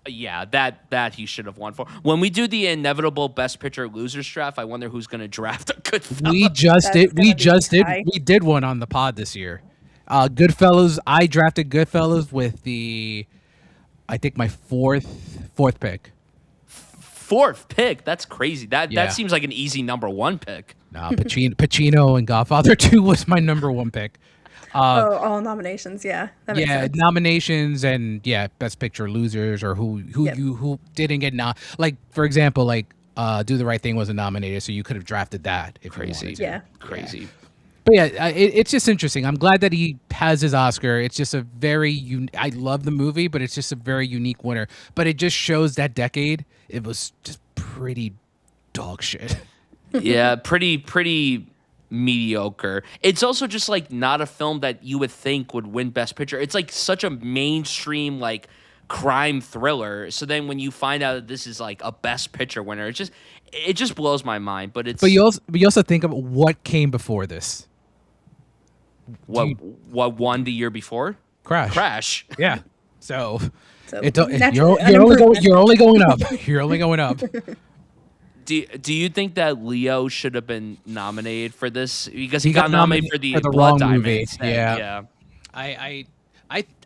[SPEAKER 1] Yeah, that he should have won for. When we do the inevitable Best Picture losers draft, I wonder who's going to draft a Goodfellas.
[SPEAKER 3] We just
[SPEAKER 2] That's
[SPEAKER 3] did. We
[SPEAKER 2] gonna be
[SPEAKER 3] just did.
[SPEAKER 2] high.
[SPEAKER 3] We did one on the pod this year. Goodfellas. I drafted Goodfellas with I think my fourth pick.
[SPEAKER 1] Fourth pick. That's crazy.
[SPEAKER 3] Yeah.
[SPEAKER 1] That seems like an easy number one pick.
[SPEAKER 3] No, Pacino and Godfather 2 was my number one pick.
[SPEAKER 2] All nominations. Yeah. That makes
[SPEAKER 3] Yeah,
[SPEAKER 2] sense.
[SPEAKER 3] nominations and Best Picture losers or who didn't get like for example, like Do the Right Thing wasn't nominated, so you could have drafted that if you
[SPEAKER 1] Crazy.
[SPEAKER 3] wanted to.
[SPEAKER 2] Yeah.
[SPEAKER 1] Crazy.
[SPEAKER 3] But yeah, it's just interesting. I'm glad that he has his Oscar. It's just a very I love the movie, but it's just a very unique winner. But it just shows that decade it was just pretty dog shit.
[SPEAKER 1] Yeah, pretty mediocre. It's also just like not a film that you would think would win Best Picture. It's like such a mainstream like crime thriller. So then when you find out that this is like a Best Picture winner, it just blows my mind. But it's
[SPEAKER 3] But you also think of what came before this.
[SPEAKER 1] what won the year before? Crash.
[SPEAKER 3] Yeah. So
[SPEAKER 2] So
[SPEAKER 3] you're only going up. You're only going up.
[SPEAKER 1] Do you think that Leo should have been nominated for this because
[SPEAKER 3] He
[SPEAKER 1] he
[SPEAKER 3] got
[SPEAKER 1] got nominated for the
[SPEAKER 3] nominated for the
[SPEAKER 1] Blood
[SPEAKER 3] wrong
[SPEAKER 1] Diamond
[SPEAKER 3] movie.
[SPEAKER 1] instead?
[SPEAKER 3] Yeah.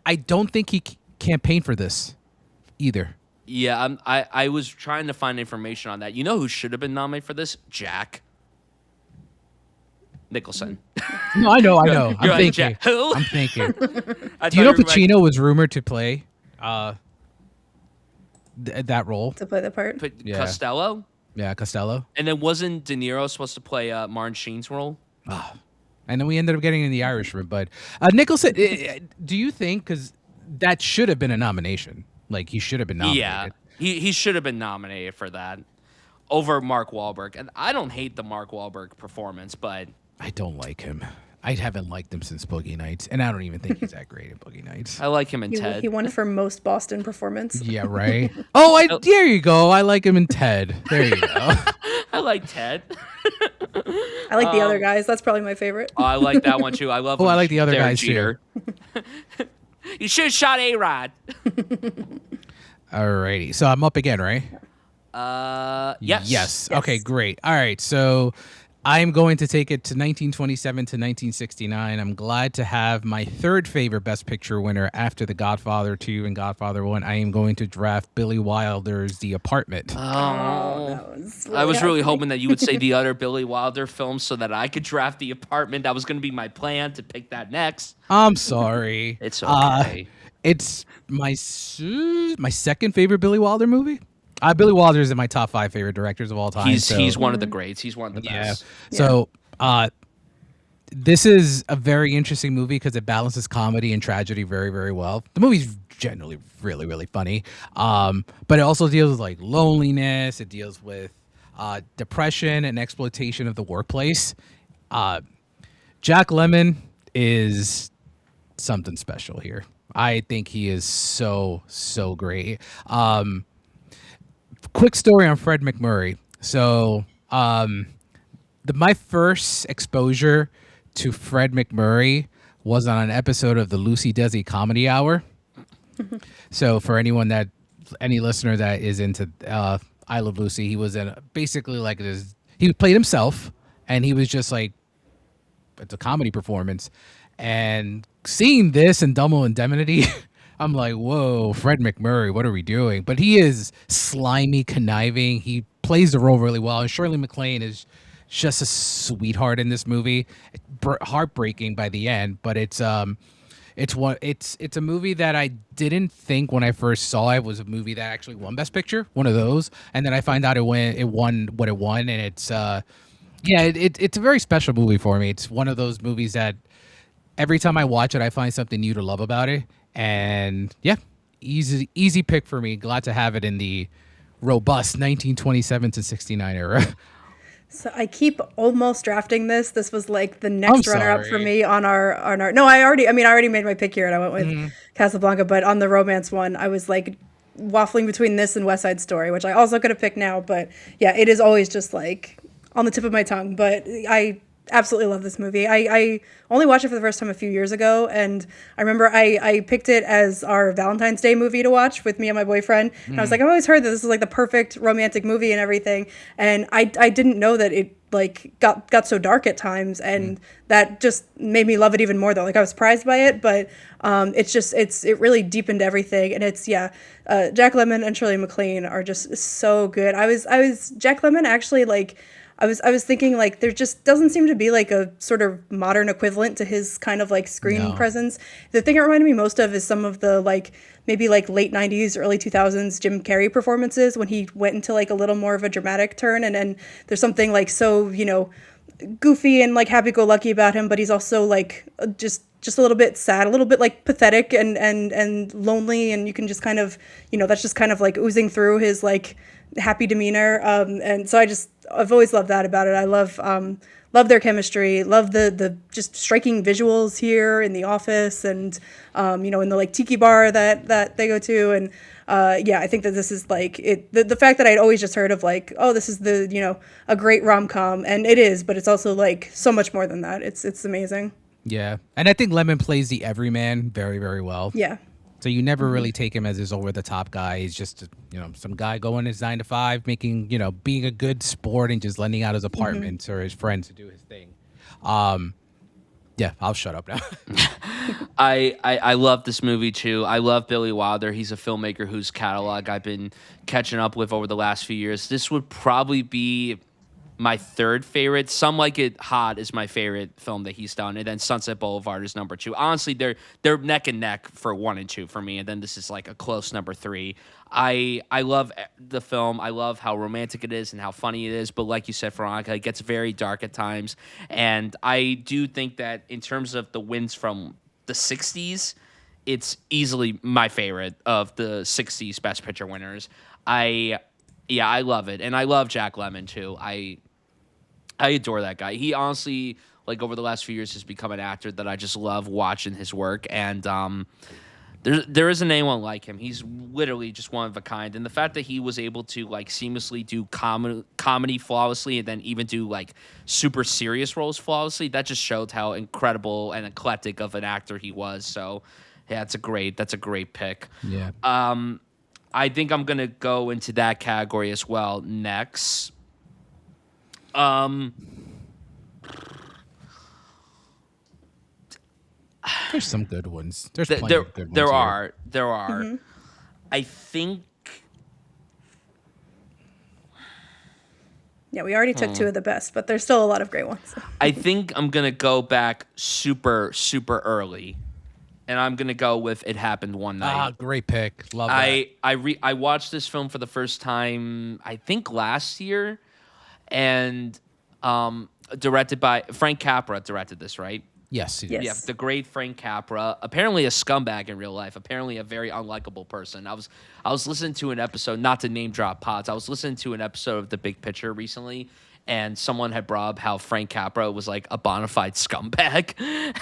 [SPEAKER 3] I don't think he campaigned for this either.
[SPEAKER 1] Yeah, I was trying to find information on that. You know who should have been nominated for this? Jack Nicholson.
[SPEAKER 3] No, I know.
[SPEAKER 1] You're
[SPEAKER 3] I'm
[SPEAKER 1] like,
[SPEAKER 3] thinking.
[SPEAKER 1] Jack, who?
[SPEAKER 3] I'm thinking.
[SPEAKER 1] I
[SPEAKER 3] Do
[SPEAKER 1] thought
[SPEAKER 3] you know
[SPEAKER 1] were like-
[SPEAKER 3] Pacino was rumored to play that role?
[SPEAKER 2] to play the part.
[SPEAKER 3] Yeah.
[SPEAKER 1] Costello?
[SPEAKER 3] Yeah, Costello.
[SPEAKER 1] And then wasn't De Niro supposed to play Martin Sheen's role?
[SPEAKER 3] And then we ended up getting in the Irishman. But Nicholson, do you think, because that should have been a nomination, like he should have been nominated.
[SPEAKER 1] Yeah, he should have been nominated for that over Mark Wahlberg. And I don't hate the Mark Wahlberg performance, but
[SPEAKER 3] I don't like him. I haven't liked him since Boogie Nights, and I don't even think he's that great in Boogie Nights.
[SPEAKER 1] I like him in
[SPEAKER 2] He
[SPEAKER 1] Ted.
[SPEAKER 2] won for most Boston performance.
[SPEAKER 3] Yeah, right. There you go. I like him in Ted. There you go.
[SPEAKER 1] I like Ted.
[SPEAKER 2] I like the other guys. That's probably my favorite.
[SPEAKER 1] Oh, I like that one too. I love.
[SPEAKER 3] Oh, I
[SPEAKER 1] when
[SPEAKER 3] like the other
[SPEAKER 1] Derek
[SPEAKER 3] guys, too.
[SPEAKER 1] Jeter. You should have shot A-Rod.
[SPEAKER 3] Alrighty. So I'm up again, right?
[SPEAKER 1] Yes.
[SPEAKER 3] Yes. Okay, great. All right. So I'm going to take it to 1927 to 1969. I'm glad to have my third favorite Best Picture winner after The Godfather 2 and Godfather 1. I am going to draft Billy Wilder's The Apartment.
[SPEAKER 2] That
[SPEAKER 1] I was really
[SPEAKER 2] hard.
[SPEAKER 1] hoping that you would say the other Billy Wilder film so that I could draft The Apartment. That was going to be my plan to pick that next.
[SPEAKER 3] I'm sorry.
[SPEAKER 1] It's okay.
[SPEAKER 3] It's my second favorite Billy Wilder movie. Billy Wilder is in my top 5 favorite directors of all time.
[SPEAKER 1] He's one of the greats. He's one of the
[SPEAKER 3] Yeah.
[SPEAKER 1] best.
[SPEAKER 3] So this is a very interesting movie because it balances comedy and tragedy very, very well. The movie's generally really, really funny. But it also deals with like loneliness. It deals with depression and exploitation of the workplace. Jack Lemmon is something special here. I think he is so great. Quick story on Fred McMurray. So, my first exposure to Fred McMurray was on an episode of the Lucy Desi Comedy Hour. So, for any listener that is into I Love Lucy, he was in basically like this. He played himself, and he was just like, it's a comedy performance. And seeing this in Double Indemnity, I'm like, whoa, Fred McMurray, what are we doing? But he is slimy, conniving. He plays the role really well. And Shirley MacLaine is just a sweetheart in this movie. Heartbreaking by the end, but it's a movie that I didn't think when I first saw it was a movie that actually won Best Picture, one of those. And then I find out it won what it won, and it's a very special movie for me. It's one of those movies that every time I watch it, I find something new to love about it. And yeah, easy pick for me. Glad to have it in the robust 1927 to 69 era.
[SPEAKER 2] So I keep almost drafting this. This was like the
[SPEAKER 3] I'm
[SPEAKER 2] next runner up for
[SPEAKER 3] sorry.
[SPEAKER 2] me on our. No, I already made my pick here, and I went with Casablanca. But on the romance one, I was like waffling between this and West Side Story, which I also could have picked now. But yeah, it is always just like on the tip of my tongue. But I absolutely love this movie. I only watched it for the first time a few years ago, and I remember I picked it as our Valentine's Day movie to watch with me and my boyfriend. And I was like, I've always heard that this is like the perfect romantic movie and everything, and I didn't know that it like got so dark at times, and that just made me love it even more though. Like I was surprised by it, but it really deepened everything, and Jack Lemmon and Shirley MacLaine are just so good. I was Jack Lemmon actually like. I was thinking like there just doesn't seem to be like a sort of modern equivalent to his kind of like screen
[SPEAKER 3] No.
[SPEAKER 2] presence. The thing it reminded me most of is some of the like maybe like late 90s, early 2000s Jim Carrey performances when he went into like a little more of a dramatic turn, and there's something like so, goofy and like happy-go-lucky about him, but he's also like just a little bit sad, a little bit like pathetic and lonely, and you can just kind of, that's just kind of like oozing through his like happy demeanor. And so I've always loved that about it. I love their chemistry, love the just striking visuals here in the office, and in the like tiki bar that they go to, and I think that this is like the fact that I'd always just heard of like, oh, this is a great rom-com, and it is, but it's also like so much more than that. It's amazing.
[SPEAKER 3] Yeah. And I think Lemon plays the everyman very, very well.
[SPEAKER 2] Yeah.
[SPEAKER 3] So you never really take him as this over the top guy. He's just, some guy going his 9 to 5, making, being a good sport and just lending out his apartments or his friends to do his thing. Yeah, I'll shut up now.
[SPEAKER 1] I love this movie too. I love Billy Wilder. He's a filmmaker whose catalog I've been catching up with over the last few years. This would probably be my third favorite. Some Like It Hot is my favorite film that he's done, and then Sunset Boulevard is number 2. Honestly, they're neck and neck for 1 and 2 for me, and then this is like a close number 3. I love the film. I love how romantic it is and how funny it is, but like you said, Veronica, it gets very dark at times, and I do think that in terms of the wins from the 60s, it's easily my favorite of the 60s Best Picture winners. I love it, and I love Jack Lemmon too. I adore that guy. He honestly, like over the last few years, has become an actor that I just love watching his work. And there isn't anyone like him. He's literally just one of a kind. And the fact that he was able to like seamlessly do comedy flawlessly, and then even do like super serious roles flawlessly, that just showed how incredible and eclectic of an actor he was. So yeah, that's a great pick.
[SPEAKER 3] Yeah.
[SPEAKER 1] I think I'm gonna go into that category as well next.
[SPEAKER 3] There's some good ones. There's plenty of good ones.
[SPEAKER 1] There
[SPEAKER 3] here.
[SPEAKER 1] are. I think.
[SPEAKER 2] Yeah, we already took 2 of the best, but there's still a lot of great ones.
[SPEAKER 1] I think I'm gonna go back super early, and I'm gonna go with It Happened One Night.
[SPEAKER 3] Great pick. Love that.
[SPEAKER 1] I watched this film for the first time I think last year, and directed by Frank Capra. Directed this, right?
[SPEAKER 3] Yes.
[SPEAKER 2] Yes.
[SPEAKER 1] Yeah, the great Frank Capra. Apparently a scumbag in real life. Apparently a very unlikable person. I was listening to an episode, not to name drop pods. I was listening to an episode of The Big Picture recently, and someone had brought up how Frank Capra was like a bona fide scumbag,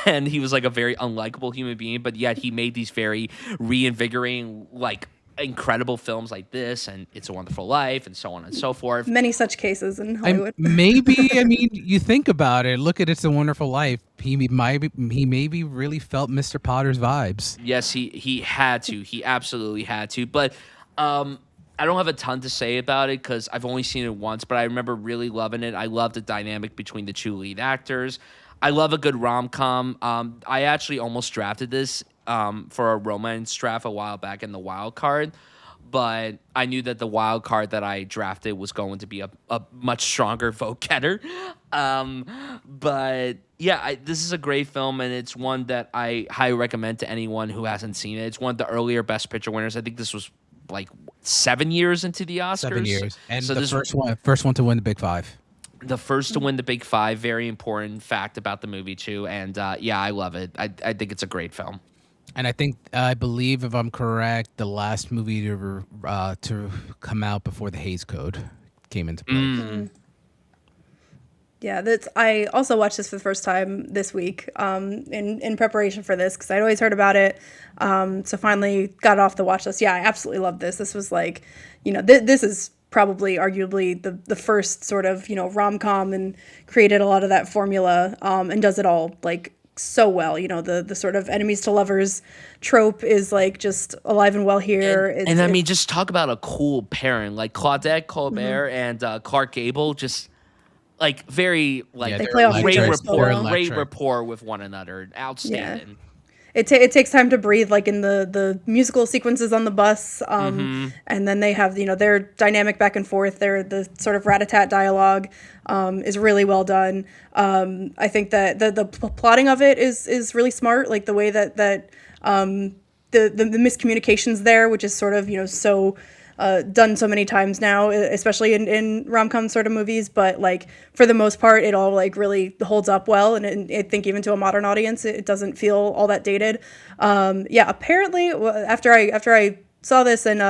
[SPEAKER 1] and he was like a very unlikable human being, but yet he made these very reinvigorating, like incredible films like this and It's a Wonderful Life and so on and so forth.
[SPEAKER 2] Many such cases in Hollywood.
[SPEAKER 3] You think about it. Look at It's a Wonderful Life. He maybe really felt Mr. Potter's vibes.
[SPEAKER 1] Yes, he had to. He absolutely had to. But I don't have a ton to say about it because I've only seen it once, but I remember really loving it. I love the dynamic between the 2 lead actors. I love a good rom-com. I actually almost drafted this for a romance draft a while back in the wild card, but I knew that the wild card that I drafted was going to be a much stronger vote getter. But yeah, this is a great film, and it's one that I highly recommend to anyone who hasn't seen it. It's one of the earlier Best Picture winners. I think this was like 7 years into the Oscars.
[SPEAKER 3] 7 years, and
[SPEAKER 1] so
[SPEAKER 3] the first one to win the Big Five.
[SPEAKER 1] The first to win the Big Five, very important fact about the movie too. And yeah, I love it. I think it's a great film.
[SPEAKER 3] And I believe, if I'm correct, the last movie to come out before the Hays Code came into play.
[SPEAKER 2] Yeah, I also watched this for the first time this week in preparation for this because I'd always heard about it. So finally got it off the watch list. Yeah, I absolutely love this. This was like, this is probably arguably the first sort of, rom-com and created a lot of that formula and does it all like so well. The sort of enemies to lovers trope is like just alive and well here.
[SPEAKER 1] And I mean, just talk about a cool pairing, like Claudette Colbert and Clark Gable, just like very like
[SPEAKER 2] they play off
[SPEAKER 1] great
[SPEAKER 2] each other
[SPEAKER 1] rapport, great rapport with one another. Outstanding.
[SPEAKER 2] Yeah. It takes time to breathe, like in the musical sequences on the bus, and then they have their dynamic back and forth. The sort of rat-a-tat dialogue is really well done. I think that the plotting of it is really smart, like the way that the miscommunications there, which is sort of so. Done so many times now, especially in rom-com sort of movies, but like for the most part, it all like really holds up well, and I think even to a modern audience, it doesn't feel all that dated. Apparently, after I saw this and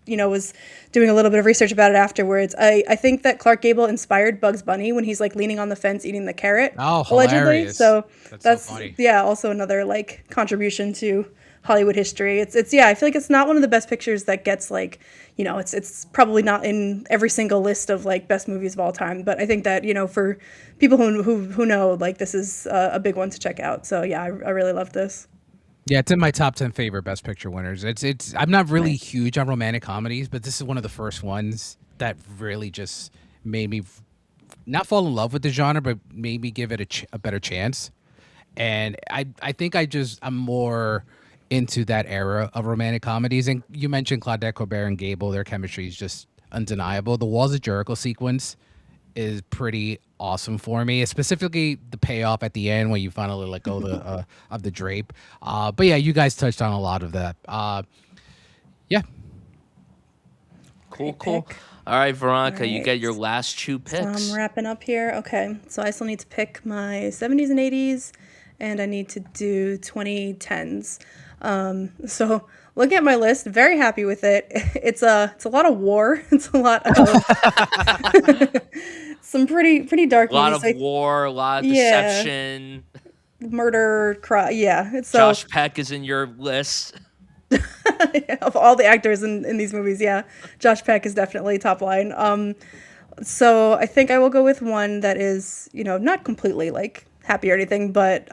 [SPEAKER 2] was doing a little bit of research about it afterwards, I think that Clark Gable inspired Bugs Bunny when he's like leaning on the fence eating the carrot, allegedly.
[SPEAKER 3] Hilarious.
[SPEAKER 2] So that's
[SPEAKER 3] so funny.
[SPEAKER 2] Also another like contribution to Hollywood history. It's I feel like it's not one of the best pictures that gets like, it's probably not in every single list of like best movies of all time, but I think that, for people who know, like this is a big one to check out. So yeah, I really love this.
[SPEAKER 3] Yeah, it's in my top 10 favorite Best Picture winners. It's I'm not really huge on romantic comedies, but this is one of the first ones that really just made me not fall in love with the genre, but made me give it a better chance. And I think I'm more into that era of romantic comedies. And you mentioned Claudette Colbert and Gable. Their chemistry is just undeniable. The Walls of Jericho sequence is pretty awesome for me, specifically the payoff at the end when you finally let go of the drape. But yeah, you guys touched on a lot of that. Yeah.
[SPEAKER 1] Cool. All right, Veronica, you get your last two picks.
[SPEAKER 2] So I'm wrapping up here. Okay, so I still need to pick my 70s and 80s, and I need to do 2010s. So looking at my list, very happy with it. It's a lot of war. It's a lot of some pretty dark movies.
[SPEAKER 1] A lot of war, a lot of deception.
[SPEAKER 2] Murder, yeah.
[SPEAKER 1] Josh Peck is in your list.
[SPEAKER 2] Of all the actors in these movies, yeah. Josh Peck is definitely top line. So I think I will go with one that is, not completely like happy or anything, but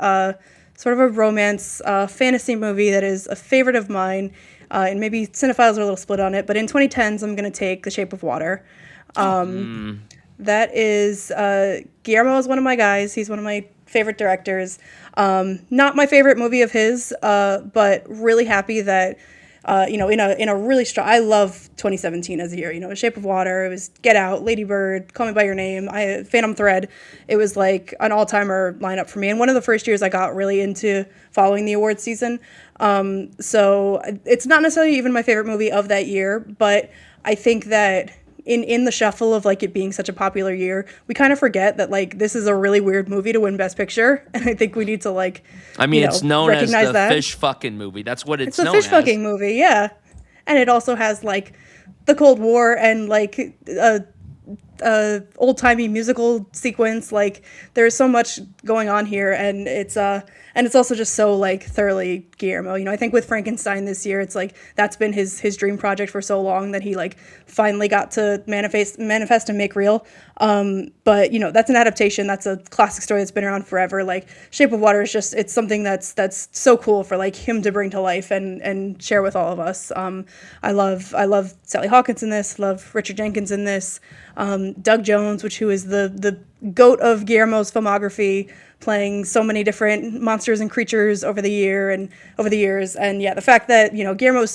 [SPEAKER 2] sort of a romance fantasy movie that is a favorite of mine, and maybe cinephiles are a little split on it, but in 2010s, I'm going to take The Shape of Water. That is, Guillermo is one of my guys. He's one of my favorite directors. Not my favorite movie of his, but really happy that, in a really strong, I love 2017 as a year, Shape of Water, it was Get Out, Lady Bird, Call Me By Your Name, Phantom Thread. It was like an all-timer lineup for me. And one of the first years I got really into following the awards season. So it's not necessarily even my favorite movie of that year, but I think that in the shuffle of like it being such a popular year, we kind of forget that like this is a really weird movie to win Best Picture, and I think we need to like.
[SPEAKER 1] I mean, it's known as the fish fucking movie. That's what it's known as.
[SPEAKER 2] It's a fish fucking movie, yeah, and it also has like the Cold War and like old timey musical sequence. Like there's so much going on here, and it's also just so like thoroughly Guillermo. I think with Frankenstein this year, it's like that's been his dream project for so long that he like finally got to manifest and make real. But that's an adaptation. That's a classic story that's been around forever. Like Shape of Water is just, it's something that's so cool for like him to bring to life and share with all of us. I love Sally Hawkins in this. Love Richard Jenkins in this. Doug Jones, who is the goat of Guillermo's filmography, playing so many different monsters and creatures over the years. And yeah, the fact that, Guillermo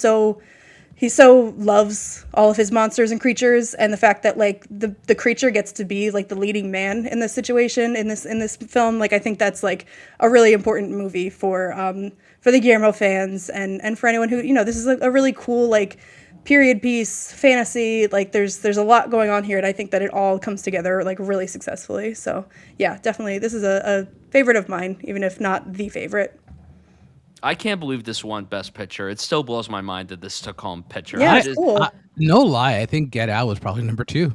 [SPEAKER 2] he so loves all of his monsters and creatures, and the fact that like the creature gets to be like the leading man in this situation, in this film, like I think that's like a really important movie for the Guillermo fans and for anyone who, this is a really cool like period piece, fantasy. Like there's a lot going on here, and I think that it all comes together like really successfully. So yeah, definitely this is a favorite of mine, even if not the favorite.
[SPEAKER 1] I can't believe this won Best Picture. It still blows my mind that this took home picture.
[SPEAKER 2] Yeah,
[SPEAKER 1] I
[SPEAKER 2] it's cool.
[SPEAKER 3] No lie, I think Get Out was probably number 2.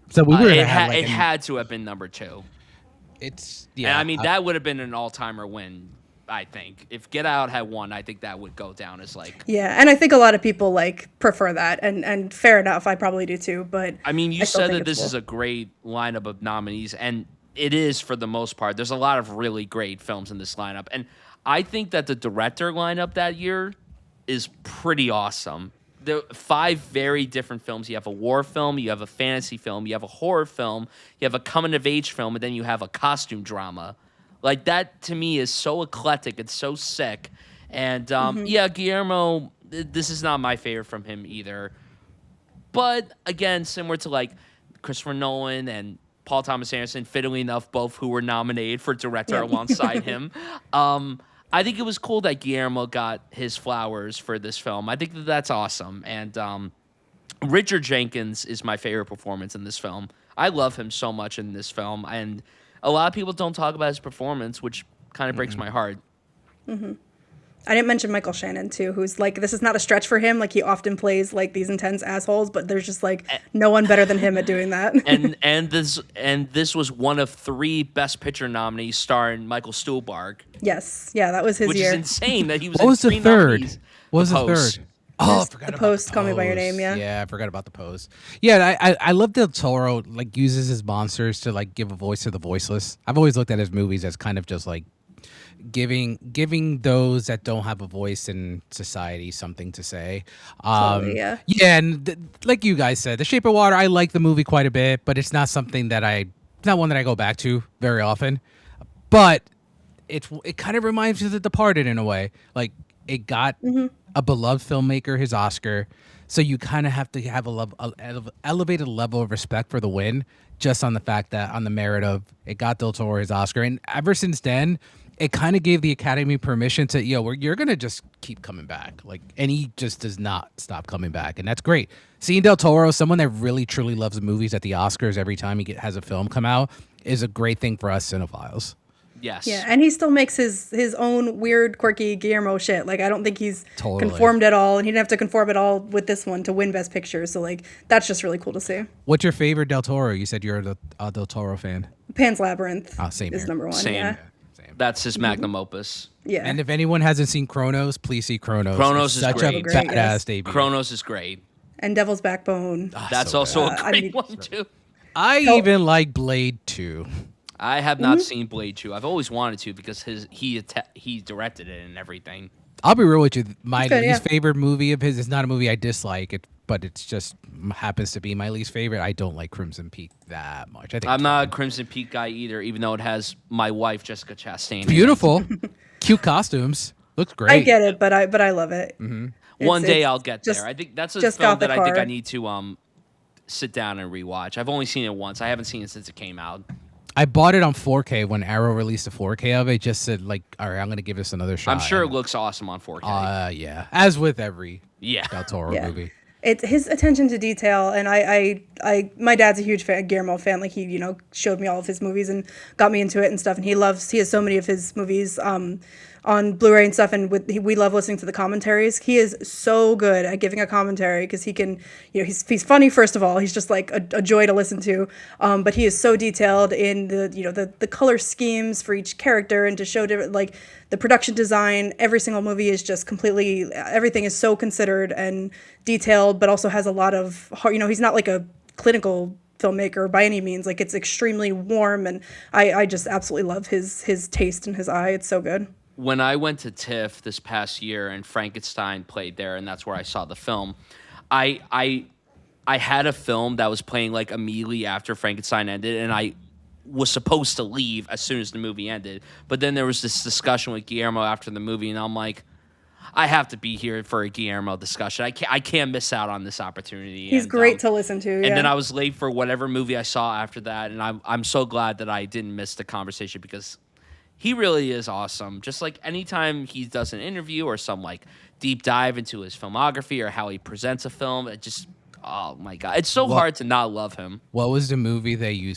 [SPEAKER 3] So we were
[SPEAKER 1] it had to have been number 2.
[SPEAKER 3] It's
[SPEAKER 1] And I mean that would have been an all-timer win. I think if Get Out had won, I think that would go down as like.
[SPEAKER 2] Yeah, and I think a lot of people like prefer that, and fair enough. I probably do too. But
[SPEAKER 1] I mean, you
[SPEAKER 2] still
[SPEAKER 1] said
[SPEAKER 2] think
[SPEAKER 1] that
[SPEAKER 2] it's
[SPEAKER 1] this
[SPEAKER 2] cool.
[SPEAKER 1] is a great lineup of nominees, and it is for the most part. There's a lot of really great films in this lineup, and I think that the director lineup that year is pretty awesome. There are 5 very different films. You have a war film, you have a fantasy film, you have a horror film, you have a coming-of-age film, and then you have a costume drama. Like, that, to me, is so eclectic. It's so sick. And, yeah, Guillermo, this is not my favorite from him either. But, again, similar to, like, Christopher Nolan and Paul Thomas Anderson, fiddly enough, both who were nominated for director alongside him. I think it was cool that Guillermo got his flowers for this film. I think that that's awesome. And Richard Jenkins is my favorite performance in this film. I love him so much in this film. And a lot of people don't talk about his performance, which kind of breaks my heart.
[SPEAKER 2] I didn't mention Michael Shannon too, who's like, this is not a stretch for him. Like he often plays like these intense assholes, but there's just like no one better than him at doing that.
[SPEAKER 1] and this was one of 3 Best Picture nominees starring Michael Stuhlbarg.
[SPEAKER 2] Yes, yeah, that was his
[SPEAKER 1] Which
[SPEAKER 2] year.
[SPEAKER 1] is insane that he was
[SPEAKER 3] What
[SPEAKER 1] in
[SPEAKER 3] was
[SPEAKER 1] 3
[SPEAKER 3] the third?
[SPEAKER 1] nominees.
[SPEAKER 3] What was the
[SPEAKER 1] Post.
[SPEAKER 3] third? Oh, I
[SPEAKER 2] The
[SPEAKER 3] forgot about
[SPEAKER 2] Post,
[SPEAKER 3] the
[SPEAKER 2] Call Me by Your Name,
[SPEAKER 3] Post.
[SPEAKER 2] yeah.
[SPEAKER 3] I forgot about the Post. Yeah, I love Del Toro like uses his monsters to like give a voice to the voiceless. I've always looked at his movies as kind of just like giving those that don't have a voice in society something to say.
[SPEAKER 2] Totally, yeah.
[SPEAKER 3] Yeah, and like you guys said, The Shape of Water, I like the movie quite a bit, but it's not something that not one that I go back to very often. But it kind of reminds me of The Departed in a way. Like it got a beloved filmmaker his Oscar, so you kind of have to have a elevated level of respect for the win, just on the fact that on the merit of it got Del Toro his Oscar, and ever since then, it kind of gave the Academy permission to you're gonna just keep coming back, like, and he just does not stop coming back, and that's great. Seeing Del Toro, someone that really truly loves movies at the Oscars every time he has a film come out, is a great thing for us cinephiles.
[SPEAKER 1] Yes.
[SPEAKER 2] Yeah, and he still makes his own weird, quirky Guillermo shit. Like, I don't think he's
[SPEAKER 3] Totally.
[SPEAKER 2] conformed at all, and he didn't have to conform at all with this one to win Best Picture. So, like, that's just really cool to see.
[SPEAKER 3] What's your favorite Del Toro? You said you're a Del Toro fan.
[SPEAKER 2] Pan's Labyrinth
[SPEAKER 3] Same
[SPEAKER 2] is
[SPEAKER 3] here.
[SPEAKER 2] number 1.
[SPEAKER 1] Same.
[SPEAKER 2] Yeah.
[SPEAKER 3] Same.
[SPEAKER 1] That's his magnum opus.
[SPEAKER 2] Yeah.
[SPEAKER 3] And if anyone hasn't seen Kronos, please see Kronos.
[SPEAKER 1] Kronos
[SPEAKER 3] It's
[SPEAKER 1] is
[SPEAKER 3] such
[SPEAKER 1] great.
[SPEAKER 3] a
[SPEAKER 2] Great,
[SPEAKER 3] badass
[SPEAKER 2] yes.
[SPEAKER 3] debut.
[SPEAKER 1] Kronos is great.
[SPEAKER 2] And Devil's Backbone.
[SPEAKER 1] That's
[SPEAKER 3] so
[SPEAKER 1] also
[SPEAKER 3] good.
[SPEAKER 1] a
[SPEAKER 2] I
[SPEAKER 1] great
[SPEAKER 2] mean-
[SPEAKER 1] one, too.
[SPEAKER 3] I even like Blade 2.
[SPEAKER 1] I have not seen Blade 2. I've always wanted to because he directed it and everything.
[SPEAKER 3] I'll be real with you. My
[SPEAKER 2] Good,
[SPEAKER 3] least
[SPEAKER 2] yeah.
[SPEAKER 3] favorite movie of his is not a movie I dislike, but it's just happens to be my least favorite. I don't like Crimson Peak that much. I think
[SPEAKER 1] I'm
[SPEAKER 3] it's
[SPEAKER 1] not a Crimson Peak guy either, even though it has my wife Jessica Chastain. in it.
[SPEAKER 3] beautiful, cute costumes. Looks great.
[SPEAKER 2] I get it, but I love it.
[SPEAKER 1] One day
[SPEAKER 2] it's
[SPEAKER 1] I'll get
[SPEAKER 2] just-
[SPEAKER 1] there. I think that's a
[SPEAKER 2] just
[SPEAKER 1] film
[SPEAKER 2] got the
[SPEAKER 1] that I think I
[SPEAKER 2] card.
[SPEAKER 1] need to sit down and rewatch. I've only seen it once. I haven't seen it since it came out.
[SPEAKER 3] I bought it on 4K when Arrow released a 4K of it. Just said like, all right, I'm gonna give this another shot.
[SPEAKER 1] I'm sure it
[SPEAKER 3] And,
[SPEAKER 1] looks awesome on 4K.
[SPEAKER 3] yeah, as with every
[SPEAKER 1] Yeah.
[SPEAKER 3] Del Toro
[SPEAKER 2] Yeah.
[SPEAKER 3] movie.
[SPEAKER 2] It's his attention to detail, and my dad's a huge Guillermo fan. Like he, showed me all of his movies and got me into it and stuff. And he has so many of his movies on Blu-ray and stuff. And we love listening to the commentaries. He is so good at giving a commentary because he can, he's funny. First of all, he's just like a joy to listen to. But he is so detailed in the color schemes for each character and to show different, like the production design. Every single movie is just completely, everything is so considered and detailed, but also has a lot of heart. He's not like a clinical filmmaker by any means. Like it's extremely warm, and I just absolutely love his taste and his eye. It's so good.
[SPEAKER 1] When I went to TIFF this past year and Frankenstein played there, and that's where I saw the film, I had a film that was playing like immediately after Frankenstein ended, and I was supposed to leave as soon as the movie ended. But then there was this discussion with Guillermo after the movie, and I'm like, I have to be here for a Guillermo discussion. I can't miss out on this opportunity.
[SPEAKER 2] He's
[SPEAKER 1] And,
[SPEAKER 2] great to listen to. Yeah.
[SPEAKER 1] And then I was late for whatever movie I saw after that, and I'm so glad that I didn't miss the conversation because He really is awesome. Just like anytime he does an interview or some like deep dive into his filmography or how he presents a film, it just, oh my God. It's so hard to not love him.
[SPEAKER 3] What was the movie that you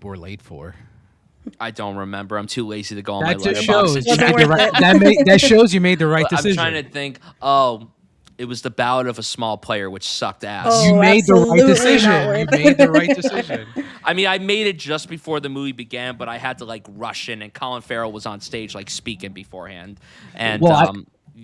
[SPEAKER 3] were late for?
[SPEAKER 1] I don't remember. I'm too lazy to go on my
[SPEAKER 3] That just
[SPEAKER 1] letterbox.
[SPEAKER 3] shows
[SPEAKER 2] Wasn't
[SPEAKER 3] that shows you made the right decision.
[SPEAKER 1] I'm trying to think. Oh, it was The Ballad of a Small Player, which sucked ass.
[SPEAKER 2] Oh,
[SPEAKER 3] You made the right
[SPEAKER 2] absolutely
[SPEAKER 3] decision.
[SPEAKER 2] not
[SPEAKER 3] You
[SPEAKER 2] worth
[SPEAKER 3] made the
[SPEAKER 2] it.
[SPEAKER 3] right decision.
[SPEAKER 1] I mean, I made it just before the movie began, but I had to like rush in, and Colin Farrell was on stage like speaking beforehand. And
[SPEAKER 3] Well,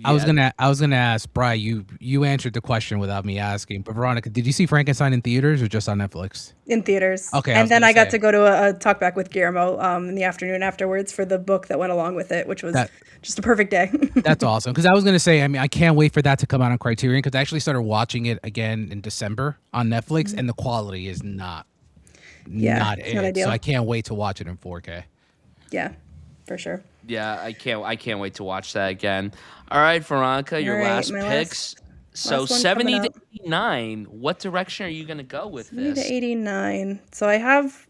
[SPEAKER 3] I was
[SPEAKER 1] yeah.
[SPEAKER 3] gonna ask Bryan. You answered the question without me asking. But Veronica, did you see Frankenstein in theaters or just on Netflix?
[SPEAKER 2] In theaters.
[SPEAKER 3] Okay, I
[SPEAKER 2] And
[SPEAKER 3] was
[SPEAKER 2] then
[SPEAKER 3] gonna
[SPEAKER 2] I got
[SPEAKER 3] say.
[SPEAKER 2] to go to a talk back with Guillermo in the afternoon afterwards for the book that went along with it, which was
[SPEAKER 3] That-
[SPEAKER 2] just a perfect day.
[SPEAKER 3] That's awesome. Because I was gonna say, I mean, I can't wait for that to come out on Criterion. Because I actually started watching it again in December on Netflix, and the quality is not
[SPEAKER 2] Yeah, it's not
[SPEAKER 3] it.
[SPEAKER 2] ideal.
[SPEAKER 3] So I can't wait to watch it in 4K.
[SPEAKER 2] Yeah, for sure.
[SPEAKER 1] Yeah, I can't wait to watch that again. All right, Veronica, your
[SPEAKER 2] All right,
[SPEAKER 1] last
[SPEAKER 2] my
[SPEAKER 1] picks. So
[SPEAKER 2] last one
[SPEAKER 1] 70
[SPEAKER 2] coming
[SPEAKER 1] to
[SPEAKER 2] up.
[SPEAKER 1] 89. What direction are you going to go with
[SPEAKER 2] 70
[SPEAKER 1] this?
[SPEAKER 2] to 89. So I have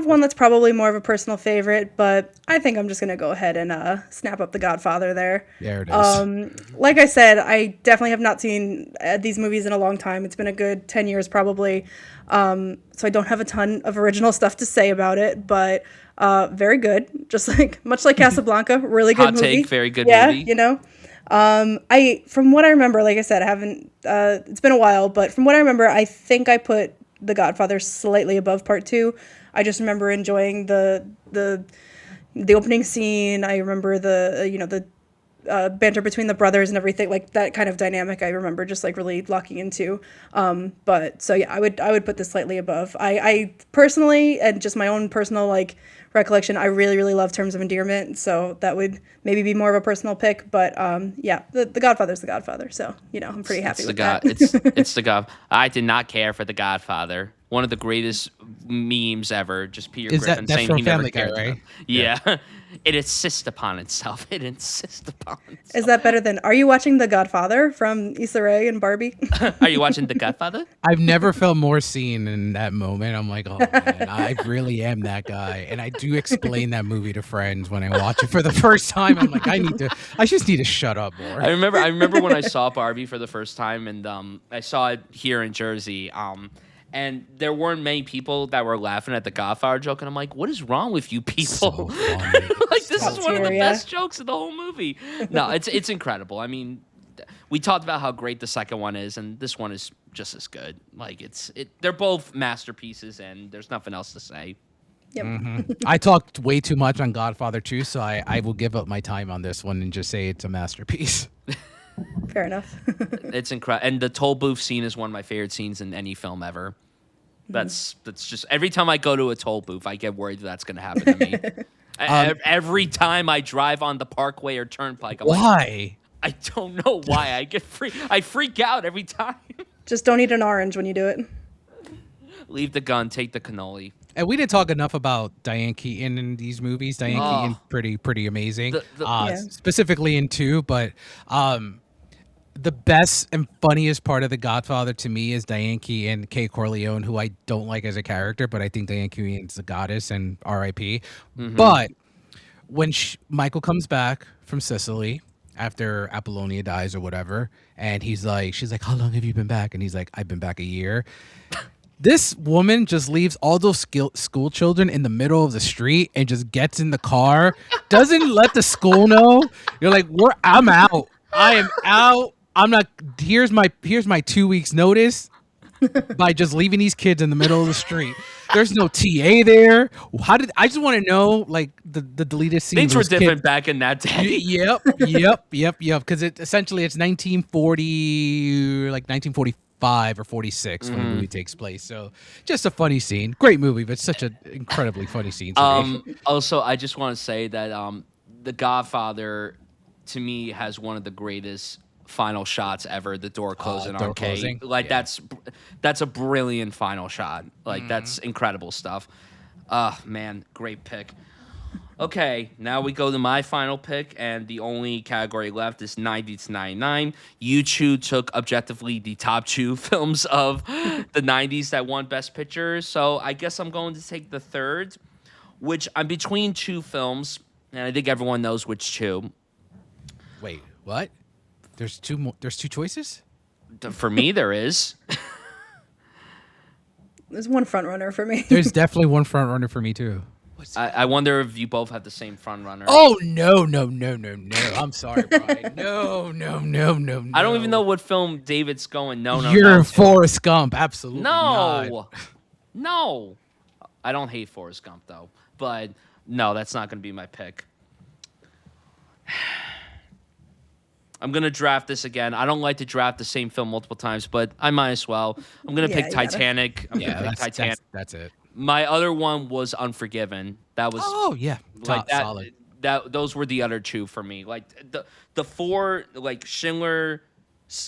[SPEAKER 2] one that's probably more of a personal favorite, but I think I'm just gonna go ahead and snap up The Godfather there.
[SPEAKER 3] There it is.
[SPEAKER 2] Like I said, I definitely have not seen these movies in a long time. It's been a good 10 years probably. So I don't have a ton of original stuff to say about it, but very good. Just like much like Casablanca, really good
[SPEAKER 1] Hot
[SPEAKER 2] movie.
[SPEAKER 1] take, very good
[SPEAKER 2] yeah,
[SPEAKER 1] movie.
[SPEAKER 2] you know. I from what I remember, like I said, I haven't. It's been a while, but from what I remember, I think I put The Godfather slightly above Part Two. I just remember enjoying the opening scene. I remember the banter between the brothers and everything, like that kind of dynamic. I remember just like really locking into. But so yeah, I would put this slightly above. I personally, and just my own personal like recollection, I really love Terms of Endearment, so that would maybe be more of a personal pick. But yeah, the Godfather's The Godfather, so I'm pretty happy with that.
[SPEAKER 1] It's the God. I did not care for The Godfather. One of the greatest memes ever. Just Peter
[SPEAKER 3] Is that-
[SPEAKER 1] Griffin
[SPEAKER 3] that's
[SPEAKER 1] saying
[SPEAKER 3] from
[SPEAKER 1] he never
[SPEAKER 3] Family Guy,
[SPEAKER 1] cared.
[SPEAKER 3] right?
[SPEAKER 1] Yeah. It insists upon itself. It insists upon itself.
[SPEAKER 2] Is that better than? Are you watching The Godfather from Issa Rae and Barbie?
[SPEAKER 1] Are you watching The Godfather?
[SPEAKER 3] I've never felt more seen in that moment. I'm like, oh man, I really am that guy. And I do explain that movie to friends when I watch it for the first time. I'm like, I just need to shut up more.
[SPEAKER 1] I remember when I saw Barbie for the first time, and I saw it here in Jersey. And there weren't many people that were laughing at the Godfather joke, and I'm like, "What is wrong with you people?
[SPEAKER 3] So funny.
[SPEAKER 1] Like, this is one of the
[SPEAKER 2] Bacteria.
[SPEAKER 1] best jokes of the whole movie." No, it's incredible. I mean, we talked about how great the second one is, and this one is just as good. Like, they're both masterpieces, and there's nothing else to say.
[SPEAKER 2] Yep.
[SPEAKER 3] I talked way too much on Godfather 2, so I will give up my time on this one and just say it's a masterpiece.
[SPEAKER 2] Fair enough.
[SPEAKER 1] It's incredible, and the toll booth scene is one of my favorite scenes in any film ever. That's just every time I go to a toll booth, I get worried that's going to happen to me. Every time I drive on the Parkway or Turnpike, I'm like,
[SPEAKER 3] Why?
[SPEAKER 1] I don't know why I freak out every time.
[SPEAKER 2] Just don't eat an orange when you do it.
[SPEAKER 1] Leave the gun, take the cannoli.
[SPEAKER 3] And we didn't talk enough about Diane Keaton in these movies. Diane
[SPEAKER 1] Oh.
[SPEAKER 3] Keaton, pretty amazing.
[SPEAKER 2] Yeah.
[SPEAKER 3] Specifically in 2, but the best and funniest part of The Godfather to me is Diane Keaton, Kay Corleone, who I don't like as a character, but I think Diane Keaton's a goddess and R.I.P. But when Michael comes back from Sicily after Apollonia dies or whatever, and she's like, "How long have you been back?" And he's like, "I've been back a year." This woman just leaves all those school children in the middle of the street and just gets in the car, doesn't let the school know. You're like, I'm out. I am out. I'm not. Here's my 2 weeks notice by just leaving these kids in the middle of the street. There's no TA there. I just want to know, like, the deleted scenes.
[SPEAKER 1] Things were different back in that day.
[SPEAKER 3] Yep. Because it's 1940, like 1945 or 46 when the movie takes place. So just a funny scene. Great movie, but such an incredibly funny scene to me.
[SPEAKER 1] Also, I just want to say that The Godfather, to me, has one of the greatest final shots ever. The door closing
[SPEAKER 3] door
[SPEAKER 1] on Kay.
[SPEAKER 3] closing?
[SPEAKER 1] Like,
[SPEAKER 3] Yeah.
[SPEAKER 1] that's a brilliant final shot. Like, that's incredible stuff. Man, great pick. Okay, now we go to my final pick, and the only category left is 90 to 99. You two took objectively the top 2 films of the 90s that won Best Picture, so I guess I'm going to take the third, which I'm between 2 films. and I think everyone knows which two.
[SPEAKER 3] Wait, what? There's two more. There's two choices.
[SPEAKER 1] For me, there is.
[SPEAKER 2] There's one front runner for me.
[SPEAKER 3] There's definitely one front runner for me too.
[SPEAKER 1] I wonder if you both have the same front runner.
[SPEAKER 3] Oh no. I'm sorry, Bryan. No.
[SPEAKER 1] I don't even know what film David's going. No.
[SPEAKER 3] You're Forrest Gump. Absolutely not.
[SPEAKER 1] No. I don't hate Forrest Gump though, but no, that's not going to be my pick. I'm going to draft this again. I don't like to draft the same film multiple times, but I might as well. I'm going to pick Titanic. I'm going to pick Titanic.
[SPEAKER 3] That's it.
[SPEAKER 1] My other one was Unforgiven. That was
[SPEAKER 3] like that, solid.
[SPEAKER 1] Those were the other two for me. Like the four, like Schindler,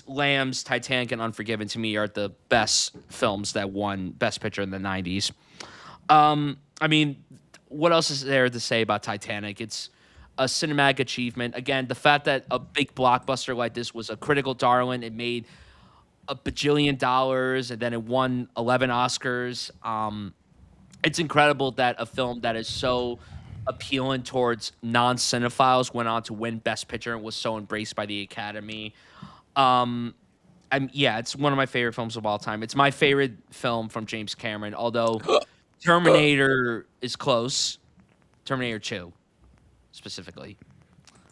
[SPEAKER 1] Lambs, Titanic, and Unforgiven to me are the best films that won Best Picture in the 90s. I mean, what else is there to say about Titanic? It's a cinematic achievement. Again, the fact that a big blockbuster like this was a critical darling, it made a bajillion dollars, and then it won 11 Oscars. It's incredible that a film that is so appealing towards non-cinephiles went on to win Best Picture and was so embraced by the Academy. It's one of my favorite films of all time. It's my favorite film from James Cameron, although Terminator is close. Terminator 2, specifically.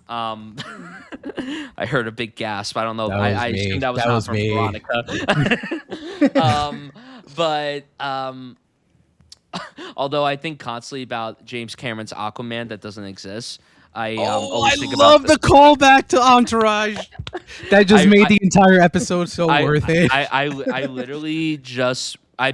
[SPEAKER 1] I heard a big gasp. I don't know. I assume that was not from
[SPEAKER 3] me.
[SPEAKER 1] Veronica. But although I think constantly about James Cameron's Aquaman that doesn't exist. I
[SPEAKER 3] love the callback to Entourage. That just made the entire episode so worth it.
[SPEAKER 1] I literally just I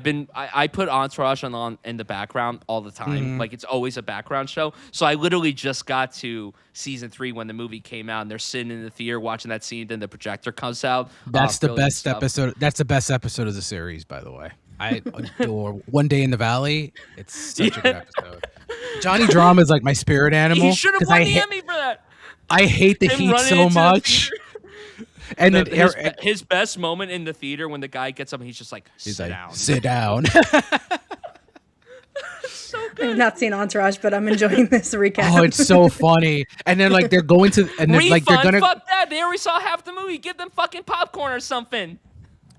[SPEAKER 1] put Entourage on in the background all the time. Like it's always a background show. So I literally just got to season 3 when the movie came out, and they're sitting in the theater watching that scene. Then the projector comes out.
[SPEAKER 3] That's the best episode. That's the best episode of the series, by the way. I adore One Day in the Valley. It's such a good episode. Johnny Drama is like my spirit animal.
[SPEAKER 1] He should have won the Emmy for that.
[SPEAKER 3] I hate the heat so much. And then
[SPEAKER 1] his best moment in the theater when the guy gets up and he's just like, sit down.
[SPEAKER 3] Sit down.
[SPEAKER 2] So good. I've not seen Entourage, but I'm enjoying this recap.
[SPEAKER 3] Oh, it's so funny. And then like they're going to and then like they're gonna
[SPEAKER 1] fuck that. They already saw half the movie. Give them fucking popcorn or something.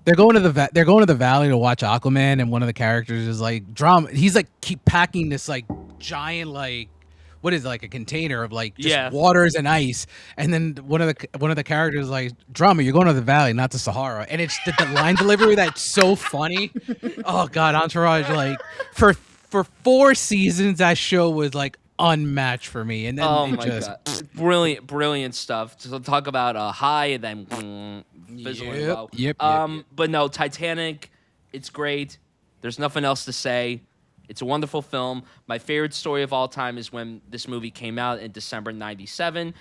[SPEAKER 3] They're going to the valley to watch Aquaman, and one of the characters is like drama. He's like keep packing this like giant like what is it, like a container of like just waters and ice, and then one of the characters is like, drama, you're going to the valley, not the Sahara, and it's the line delivery that's so funny. Oh god, Entourage, like for 4 seasons that show was like unmatched for me, and then god,
[SPEAKER 1] brilliant stuff. So talk about high and then fizzling low.
[SPEAKER 3] Yep.
[SPEAKER 1] But no, Titanic, it's great. There's nothing else to say. It's a wonderful film. My favorite story of all time is when this movie came out in December 97.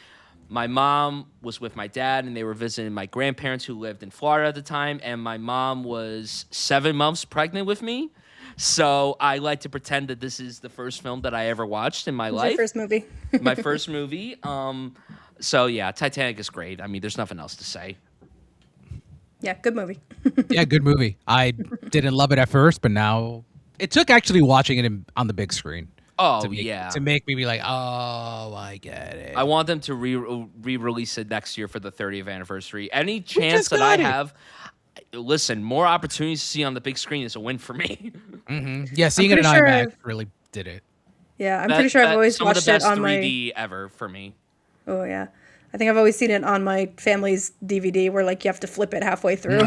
[SPEAKER 1] My mom was with my dad, and they were visiting my grandparents who lived in Florida at the time, and my mom was 7 months pregnant with me. So I like to pretend that this is the first film that I ever watched in my life.
[SPEAKER 2] Your first movie.
[SPEAKER 1] My first movie. So yeah, Titanic is great. I mean, there's nothing else to say.
[SPEAKER 2] Yeah, good movie.
[SPEAKER 3] Yeah, good movie. I didn't love it at first, but now it took actually watching it on the big screen. To make me be like, oh, I get it.
[SPEAKER 1] I want them to re-release it next year for the 30th anniversary. Any chance that I have, listen, more opportunities to see on the big screen is a win for me.
[SPEAKER 3] Mm-hmm. Yeah, seeing it in IMAX really did it.
[SPEAKER 2] Yeah, I'm pretty sure I've always watched it on my
[SPEAKER 1] 3D ever for me.
[SPEAKER 2] Oh yeah, I think I've always seen it on my family's DVD, where like you have to flip it halfway through.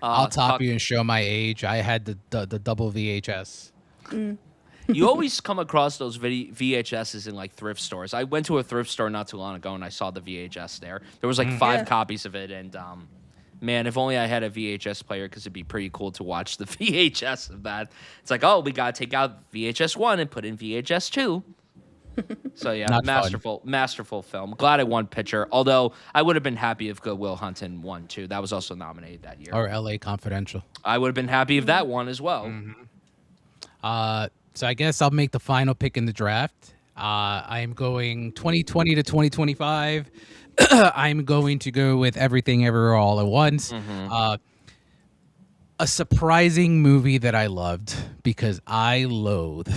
[SPEAKER 3] I'll top you and show my age. I had the double VHS.
[SPEAKER 1] You always come across those VHSs in like thrift stores. I went to a thrift store not too long ago and I saw the VHS there. There was like 5 copies of it, and man, if only I had a VHS player, because it'd be pretty cool to watch the VHS of that. It's like, oh, we gotta take out VHS 1 and put in VHS 2. So yeah, masterful film. Glad I won picture. Although I would have been happy if Good Will Hunting won too. That was also nominated that year.
[SPEAKER 3] Or L.A. Confidential.
[SPEAKER 1] I would have been happy if that won as well.
[SPEAKER 3] So I guess I'll make the final pick in the draft. I am going 2020 to 2025. I'm going to go with Everything Everywhere All at Once. A surprising movie that I loved because I loathe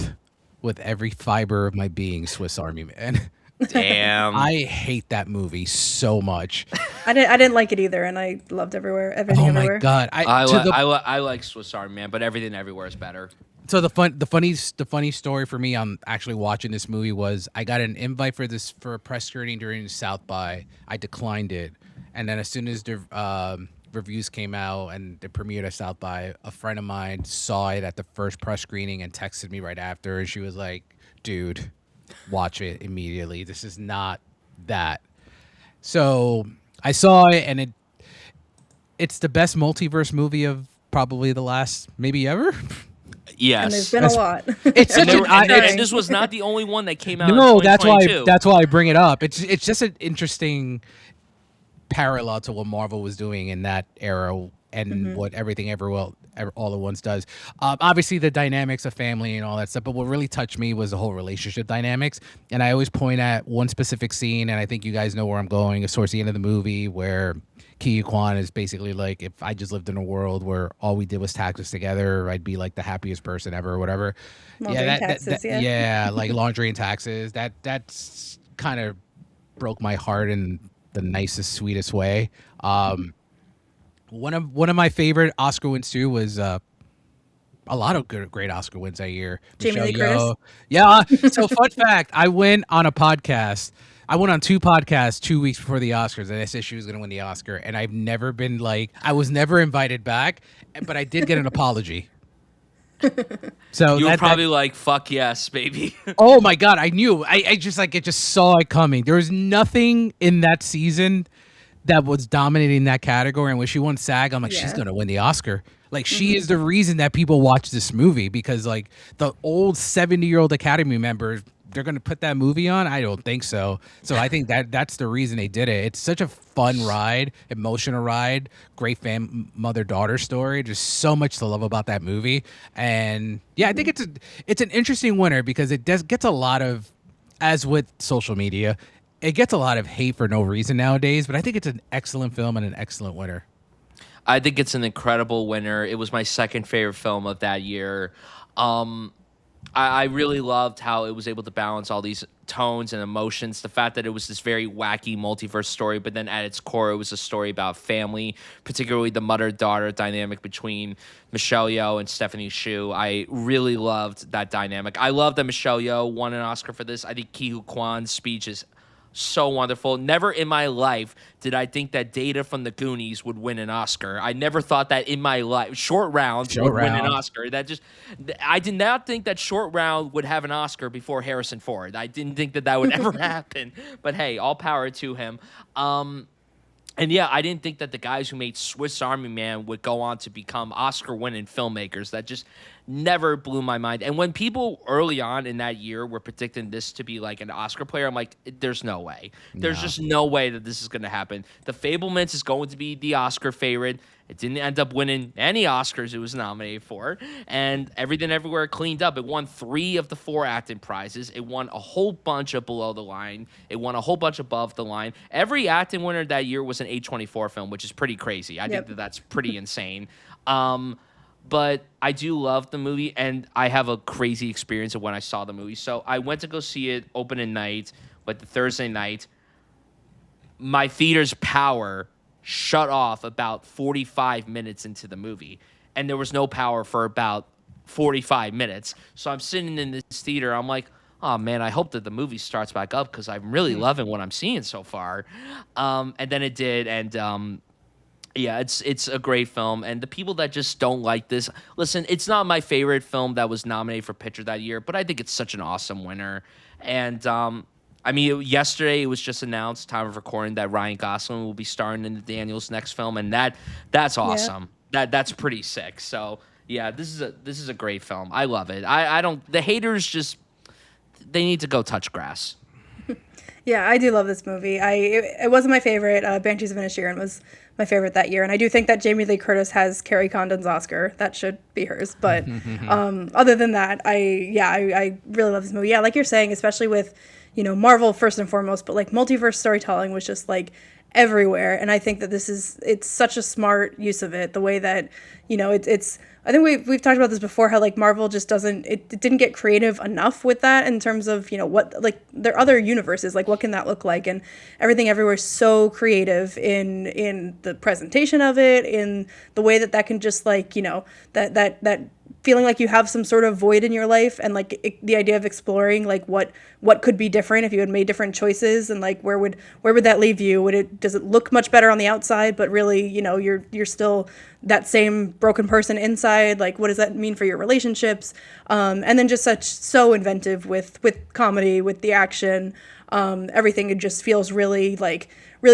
[SPEAKER 3] with every fiber of my being, Swiss Army Man.
[SPEAKER 1] Damn.
[SPEAKER 3] I hate that movie so much.
[SPEAKER 2] I didn't like it either, and I loved everything
[SPEAKER 3] Oh my
[SPEAKER 2] everywhere.
[SPEAKER 3] god!
[SPEAKER 1] I like Swiss Army Man, but Everything Everywhere is better.
[SPEAKER 3] So the funny story for me on actually watching this movie was I got an invite for a press screening during South by. I declined it, and then as soon as the reviews came out and it premiered at South by, a friend of mine saw it at the first press screening and texted me right after, and she was like, "Dude, watch it immediately. This is not that." So I saw it, and it's the best multiverse movie of probably the last maybe ever.
[SPEAKER 1] Yes.
[SPEAKER 2] And there's been a lot.
[SPEAKER 3] It's such
[SPEAKER 1] and this was not the only one that came out.
[SPEAKER 3] No,
[SPEAKER 1] in 2022.
[SPEAKER 3] that's why I bring it up. It's just an interesting parallel to what Marvel was doing in that era and what Everything Everywhere all at once does. Obviously the dynamics of family and all that stuff, but what really touched me was the whole relationship dynamics. And I always point at one specific scene, and I think you guys know where I'm going. It's towards the end of the movie where Ki Kwan is basically like, if I just lived in a world where all we did was taxes together, I'd be like the happiest person ever or whatever.
[SPEAKER 2] Laundry and taxes, yeah.
[SPEAKER 3] Like laundry and taxes. That's kind of broke my heart in the nicest, sweetest way. One of my favorite Oscar wins too was a lot of great Oscar wins that year.
[SPEAKER 2] Jamie Lee
[SPEAKER 3] Michelle
[SPEAKER 2] Curtis.
[SPEAKER 3] Yeoh. Yeah. So fun fact, I went on a podcast. I went on 2 podcasts 2 weeks before the Oscars, and I said she was going to win the Oscar. And I've never been I was never invited back, but I did get an apology. So
[SPEAKER 1] You were probably like, fuck yes, baby.
[SPEAKER 3] oh my God, I knew. I just it just saw it coming. There was nothing in that season that was dominating that category. And when she won SAG, I'm like, she's going to win the Oscar. Like, she is the reason that people watch this movie, because like the old 70-year-old Academy members, they're going to put that movie on? I don't think so. So I think that's the reason they did it. It's such a fun ride, emotional ride, great mother-daughter story. There's so much to love about that movie. And yeah, I think it's an interesting winner because it gets a lot of, as with social media, it gets a lot of hate for no reason nowadays, but I think it's an excellent film and an excellent winner.
[SPEAKER 1] I think it's an incredible winner. It was my second favorite film of that year. I really loved how it was able to balance all these tones and emotions. The fact that it was this very wacky multiverse story, but then at its core, it was a story about family, particularly the mother-daughter dynamic between Michelle Yeoh and Stephanie Hsu. I really loved that dynamic. I love that Michelle Yeoh won an Oscar for this. I think Ki Kwan's speech is so wonderful. Never in my life did I think that Data from the Goonies would win an Oscar. I never thought that in my life. Short Round would win an Oscar. I did not think that Short Round would have an Oscar before Harrison Ford. I didn't think that would ever happen. But hey, all power to him. And yeah, I didn't think that the guys who made Swiss Army Man would go on to become Oscar-winning filmmakers. That just never blew my mind. And when people early on in that year were predicting this to be like an Oscar player, I'm like, there's no way. There's just no way that this is going to happen. The Fabelmans is going to be the Oscar favorite. It didn't end up winning any Oscars it was nominated for. And Everything Everywhere cleaned up. It won 3 of the 4 acting prizes. It won a whole bunch of below the line. It won a whole bunch above the line. Every acting winner that year was an A24 film, which is pretty crazy. I think that's pretty insane. But I do love the movie, and I have a crazy experience of when I saw the movie. So I went to go see it opening night, but the Thursday night, my theater's power shut off about 45 minutes into the movie, and there was no power for about 45 minutes. So I'm sitting in this theater. I'm like, oh, man, I hope that the movie starts back up because I'm really loving what I'm seeing so far. And then it did, and yeah, it's a great film. And the people that just don't like this, listen, it's not my favorite film that was nominated for Picture that year, but I think it's such an awesome winner. And I mean, yesterday it was just announced, time of recording, that Ryan Gosling will be starring in the Daniels' next film, and that's awesome. Yeah. That's pretty sick. So yeah, this is a great film. I love it. I don't. The haters just they need to go touch grass.
[SPEAKER 2] Yeah, I do love this movie. It wasn't my favorite. Banshees of Inisherin was my favorite that year, and I do think that Jamie Lee Curtis has Carrie Condon's Oscar. That should be hers. But other than that, I really love this movie. Yeah, like you're saying, especially with Marvel first and foremost, but like multiverse storytelling was just like everywhere. And I think that it's such a smart use of it, the way that, it's I think we've talked about this before, how like Marvel just it didn't get creative enough with that in terms of, what, like their other universes, like what can that look like? And Everything Everywhere is so creative in the presentation of it, in the way that can just like, that feeling like you have some sort of void in your life, and like the idea of exploring like what could be different if you had made different choices, and like where would that leave you? Does it look much better on the outside, but really, you're still that same broken person inside? Like, what does that mean for your relationships? And then just so inventive with comedy, with the action, everything. It just feels really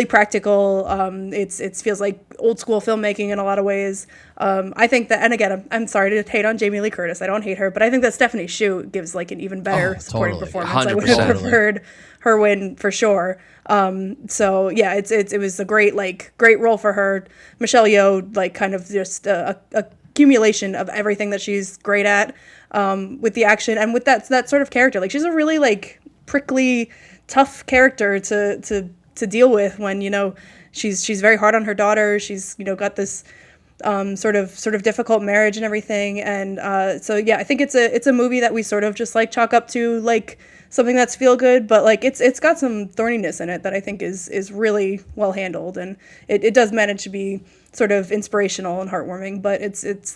[SPEAKER 2] practical. It feels like old school filmmaking in a lot of ways. I think that, and again, I'm sorry to hate on Jamie Lee Curtis. I don't hate her, but I think that Stephanie Hsu gives like an even better supporting performance. 100%. I would have preferred her win for sure. So yeah, it was a great role for her. Michelle Yeoh, like kind of just a accumulation of everything that she's great at, with the action and with that sort of character. Like she's a really like prickly, tough character to deal with when, she's very hard on her daughter. She's, got this sort of difficult marriage and everything. And so yeah, I think it's a movie that we sort of just like chalk up to like something that's feel good, but like it's got some thorniness in it that I think is really well handled, and it does manage to be sort of inspirational and heartwarming, but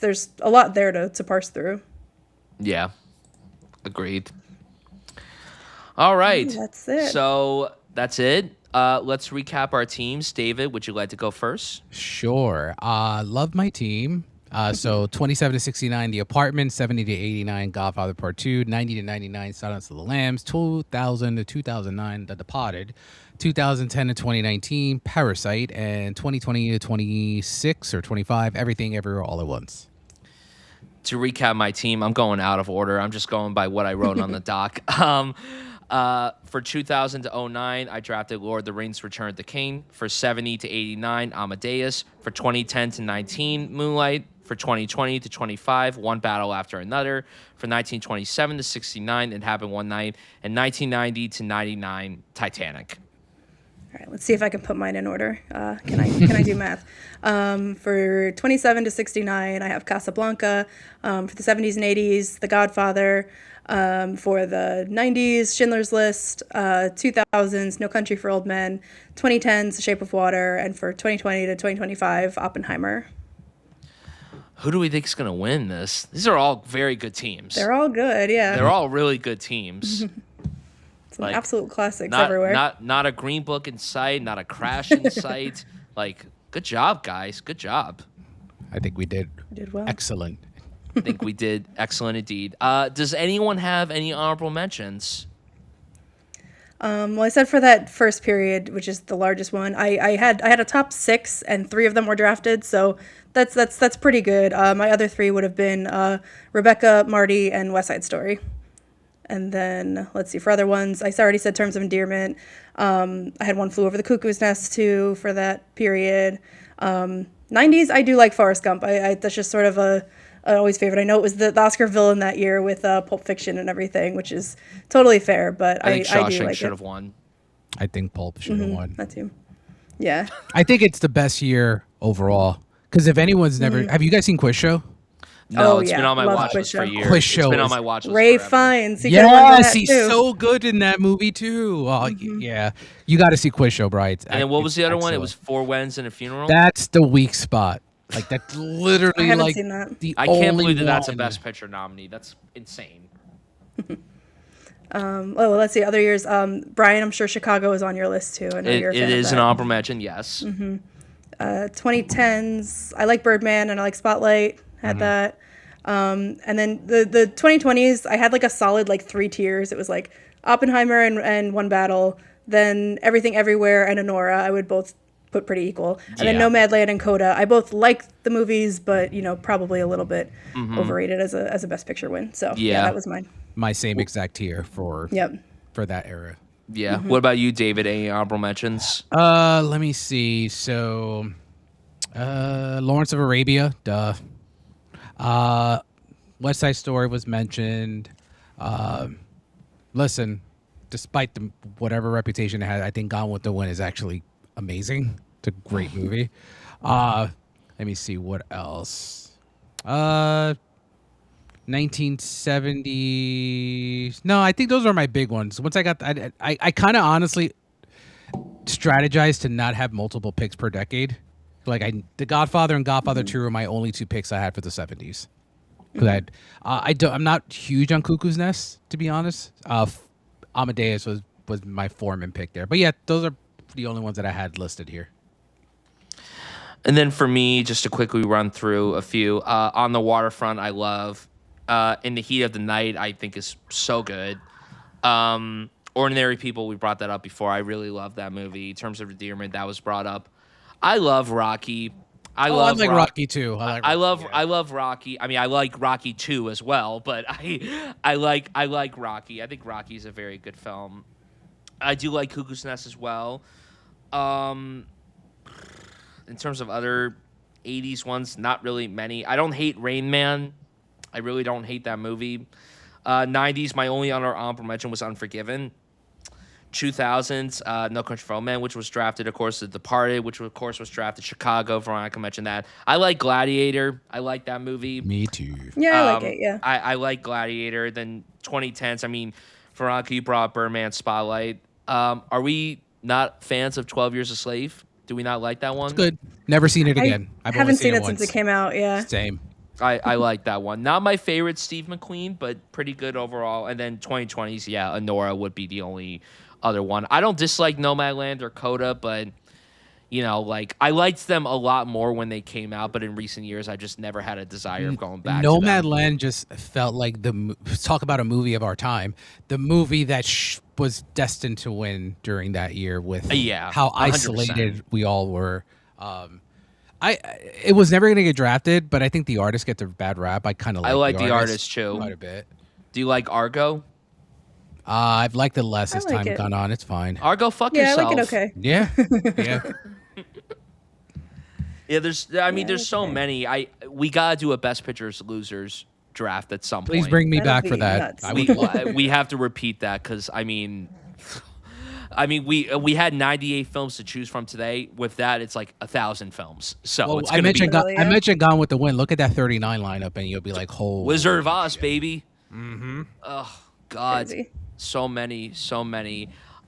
[SPEAKER 2] there's a lot there to parse through.
[SPEAKER 1] Yeah, agreed. All right,
[SPEAKER 2] that's it.
[SPEAKER 1] So that's it. Let's recap our teams. David, would you like to go first?
[SPEAKER 3] Sure. Love my team. So 27 to 69, The Apartment. 70 to 89, Godfather Part 2. 90 to 99, Silence of the Lambs. 2000 to 2009, The Departed. 2010 to 2019, Parasite. And 2020 to 26 or 25, Everything Everywhere All at Once.
[SPEAKER 1] To recap my team, I'm going out of order. I'm just going by what I wrote on the doc. For 2000 to 09, I drafted Lord of the Rings: Return of the King. For 70 to 89, Amadeus. For 2010 to 19, Moonlight. For 2020 to 25, One Battle After Another. For 1927 to 69, It Happened One Night. And 1990 to 99, Titanic.
[SPEAKER 2] All right, let's see if I can put mine in order. Can I do math? For 27 to 69, I have Casablanca. For the 70s and 80s, The Godfather. For the 90s, Schindler's List. 2000s, No Country for Old Men. 2010s, The Shape of Water. And for 2020 to 2025, Oppenheimer.
[SPEAKER 1] Who do we think is going to win this? These are all very good teams.
[SPEAKER 2] They're all good, yeah.
[SPEAKER 1] They're all really good teams.
[SPEAKER 2] Some absolute classics everywhere.
[SPEAKER 1] Not a Green Book in sight, not a Crash in sight. Like, good job, guys. Good job.
[SPEAKER 3] I think we did
[SPEAKER 2] well.
[SPEAKER 3] Excellent.
[SPEAKER 1] I think we did excellent indeed. Does anyone have any honorable mentions?
[SPEAKER 2] Well, I said for that first period, which is the largest one, I had a top 6, and 3 of them were drafted, so that's pretty good. My other 3 would have been Rebecca, Marty, and West Side Story. And then let's see, for other ones, I already said Terms of Endearment. I had One Flew Over the Cuckoo's Nest too for that period. 90s, I do like Forrest Gump. That's just sort of an always favorite. I know it was the Oscar villain that year with Pulp Fiction and everything, which is totally fair, but
[SPEAKER 1] I think
[SPEAKER 2] I do
[SPEAKER 1] Shawshank
[SPEAKER 2] like
[SPEAKER 1] should
[SPEAKER 2] it.
[SPEAKER 1] have won.
[SPEAKER 3] I think Pulp should have won.
[SPEAKER 2] That too. Yeah.
[SPEAKER 3] I think it's the best year overall. Because if anyone's never... Have you guys seen Quiz Show?
[SPEAKER 1] No,
[SPEAKER 2] Oh,
[SPEAKER 1] it's
[SPEAKER 2] yeah.
[SPEAKER 1] been on my
[SPEAKER 2] Love
[SPEAKER 1] watch
[SPEAKER 2] Quiz
[SPEAKER 1] list for
[SPEAKER 2] Show.
[SPEAKER 1] years.
[SPEAKER 3] Quiz Show
[SPEAKER 1] It's been on
[SPEAKER 3] is-
[SPEAKER 1] my watch list
[SPEAKER 2] Ray
[SPEAKER 1] forever.
[SPEAKER 2] Fiennes. He could've won
[SPEAKER 3] Yes,
[SPEAKER 2] that
[SPEAKER 3] he's
[SPEAKER 2] too.
[SPEAKER 3] so good in that movie too. Oh, yeah. You got to see Quiz Show, Brian.
[SPEAKER 1] And then what was the other one? It was Four Weddings and a Funeral?
[SPEAKER 3] That's the weak spot. Like, that's literally
[SPEAKER 2] I haven't
[SPEAKER 3] like
[SPEAKER 2] seen that.
[SPEAKER 3] the
[SPEAKER 1] I can't
[SPEAKER 3] only
[SPEAKER 1] believe that that's a
[SPEAKER 3] one.
[SPEAKER 1] Best Picture nominee. That's insane.
[SPEAKER 2] Let's see, other years. Brian, I'm sure Chicago is on your list too. I know you're a fan
[SPEAKER 1] It
[SPEAKER 2] of
[SPEAKER 1] is
[SPEAKER 2] that.
[SPEAKER 1] an honorable mention, yes.
[SPEAKER 2] 2010s, I like Birdman and I like Spotlight. Had that. And then the 2020s, I had like a solid like 3 tiers. It was like Oppenheimer and One Battle, then Everything Everywhere and Anora. I would both put pretty equal. And then
[SPEAKER 1] Yeah.
[SPEAKER 2] Nomadland and Coda. I both like the movies, but probably a little bit overrated as a Best Picture win. So
[SPEAKER 1] Yeah.
[SPEAKER 2] that was mine.
[SPEAKER 3] My same exact tier for that era.
[SPEAKER 1] Yeah. What about you, David? Any honorable mentions?
[SPEAKER 3] Let me see. So, Lawrence of Arabia, duh. West Side Story was mentioned. Listen, despite whatever reputation it had, I think Gone with the Wind is actually amazing. It's a great movie. Let me see what else. 1970s. No, I think those are my big ones. Once I got, I kind of honestly strategized to not have multiple picks per decade. Like The Godfather and Godfather 2 are my only two picks I had for the 70s. Because I'm not huge on Cuckoo's Nest, to be honest. Amadeus was my Foreman pick there. But yeah, those are the only ones that I had listed here.
[SPEAKER 1] And then for me, just to quickly run through a few. On the Waterfront, I love. In the Heat of the Night, I think is so good. Ordinary People, we brought that up before. I really love that movie. In terms of endearment, that was brought up. I love Rocky.
[SPEAKER 3] I like Rocky too.
[SPEAKER 1] I love Rocky. I mean, I like Rocky 2 as well, but I like Rocky. I think Rocky is a very good film. I do like Cuckoo's Nest as well. In terms of other 80s ones, not really many. I don't hate Rain Man. I really don't hate that movie. 90s, my only honorable mention was Unforgiven. 2000s, No Country for Old Men, which was drafted, of course, The Departed, which of course was drafted. Chicago, Veronica mentioned that. I like Gladiator. I like that movie.
[SPEAKER 3] Me too.
[SPEAKER 2] Yeah, I like it, yeah.
[SPEAKER 1] I like Gladiator. Then 2010s, I mean, Veronica, you brought Birdman, Spotlight. Are we not fans of 12 Years a Slave? Do we not like that one?
[SPEAKER 3] It's good. Never seen it again.
[SPEAKER 2] I haven't seen it since it came out, yeah.
[SPEAKER 3] Same.
[SPEAKER 1] I like that one. Not my favorite Steve McQueen, but pretty good overall. And then 2020s, yeah, Honora would be the only other one. I don't dislike Nomadland or Coda, but you know, like I liked them a lot more when they came out. But in recent years, I just never had a desire of going back.
[SPEAKER 3] Nomadland just felt like talk about a movie of our time. The movie that was destined to win during that year with how isolated 100%. We all were. It was never going to get drafted, but I think The Artist gets a bad rap. I kind of like The Artist
[SPEAKER 1] too
[SPEAKER 3] quite a bit.
[SPEAKER 1] Do you like Argo?
[SPEAKER 3] I've liked it less as time gone on. It's fine.
[SPEAKER 1] Argo, fuck yourself.
[SPEAKER 2] Yeah, I like it okay.
[SPEAKER 3] Yeah. Yeah.
[SPEAKER 1] Yeah, there's so many. We gotta do a Best Pictures Losers draft at some point.
[SPEAKER 3] Please bring me back for that.
[SPEAKER 1] We have to repeat that because we had 98 films to choose from today. With that, it's like 1,000 films. So it's
[SPEAKER 3] I mentioned Gone with the Wind. Look at that 39 lineup, and you'll be like, "Holy
[SPEAKER 1] Wizard of Oz, baby!"
[SPEAKER 3] Mm-hmm.
[SPEAKER 1] Oh God, crazy. So many.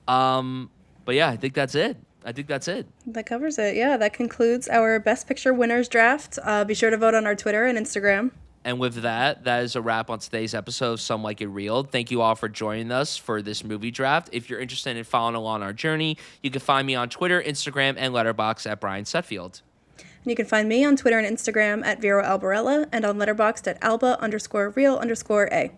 [SPEAKER 1] But yeah, I think that's it.
[SPEAKER 2] That covers it. Yeah, that concludes our Best Picture winners draft. Be sure to vote on our Twitter and Instagram.
[SPEAKER 1] And with that is a wrap on today's episode of Some Like It Real. Thank you all for joining us for this movie draft. If you're interested in following along our journey, you can find me on Twitter, Instagram, and Letterboxd at Bryan Setfield.
[SPEAKER 2] And you can find me on Twitter and Instagram at Vero Albarella and on Letterboxd at Alba_real_A.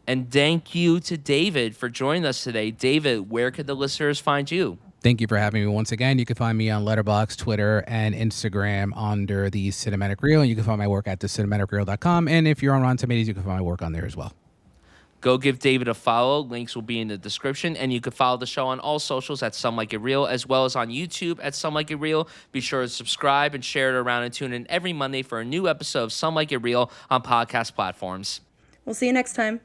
[SPEAKER 1] And thank you to David for joining us today. David, where could the listeners find you?
[SPEAKER 3] Thank you for having me once again. You can find me on Letterboxd, Twitter, and Instagram under The Cinematic Reel. And you can find my work at thecinematicreel.com. And if you're on Rotten Tomatoes, you can find my work on there as well.
[SPEAKER 1] Go give David a follow. Links will be in the description. And you can follow the show on all socials at Some Like It Real, as well as on YouTube at Some Like It Real. Be sure to subscribe and share it around and tune in every Monday for a new episode of Some Like It Real on podcast platforms.
[SPEAKER 2] We'll see you next time.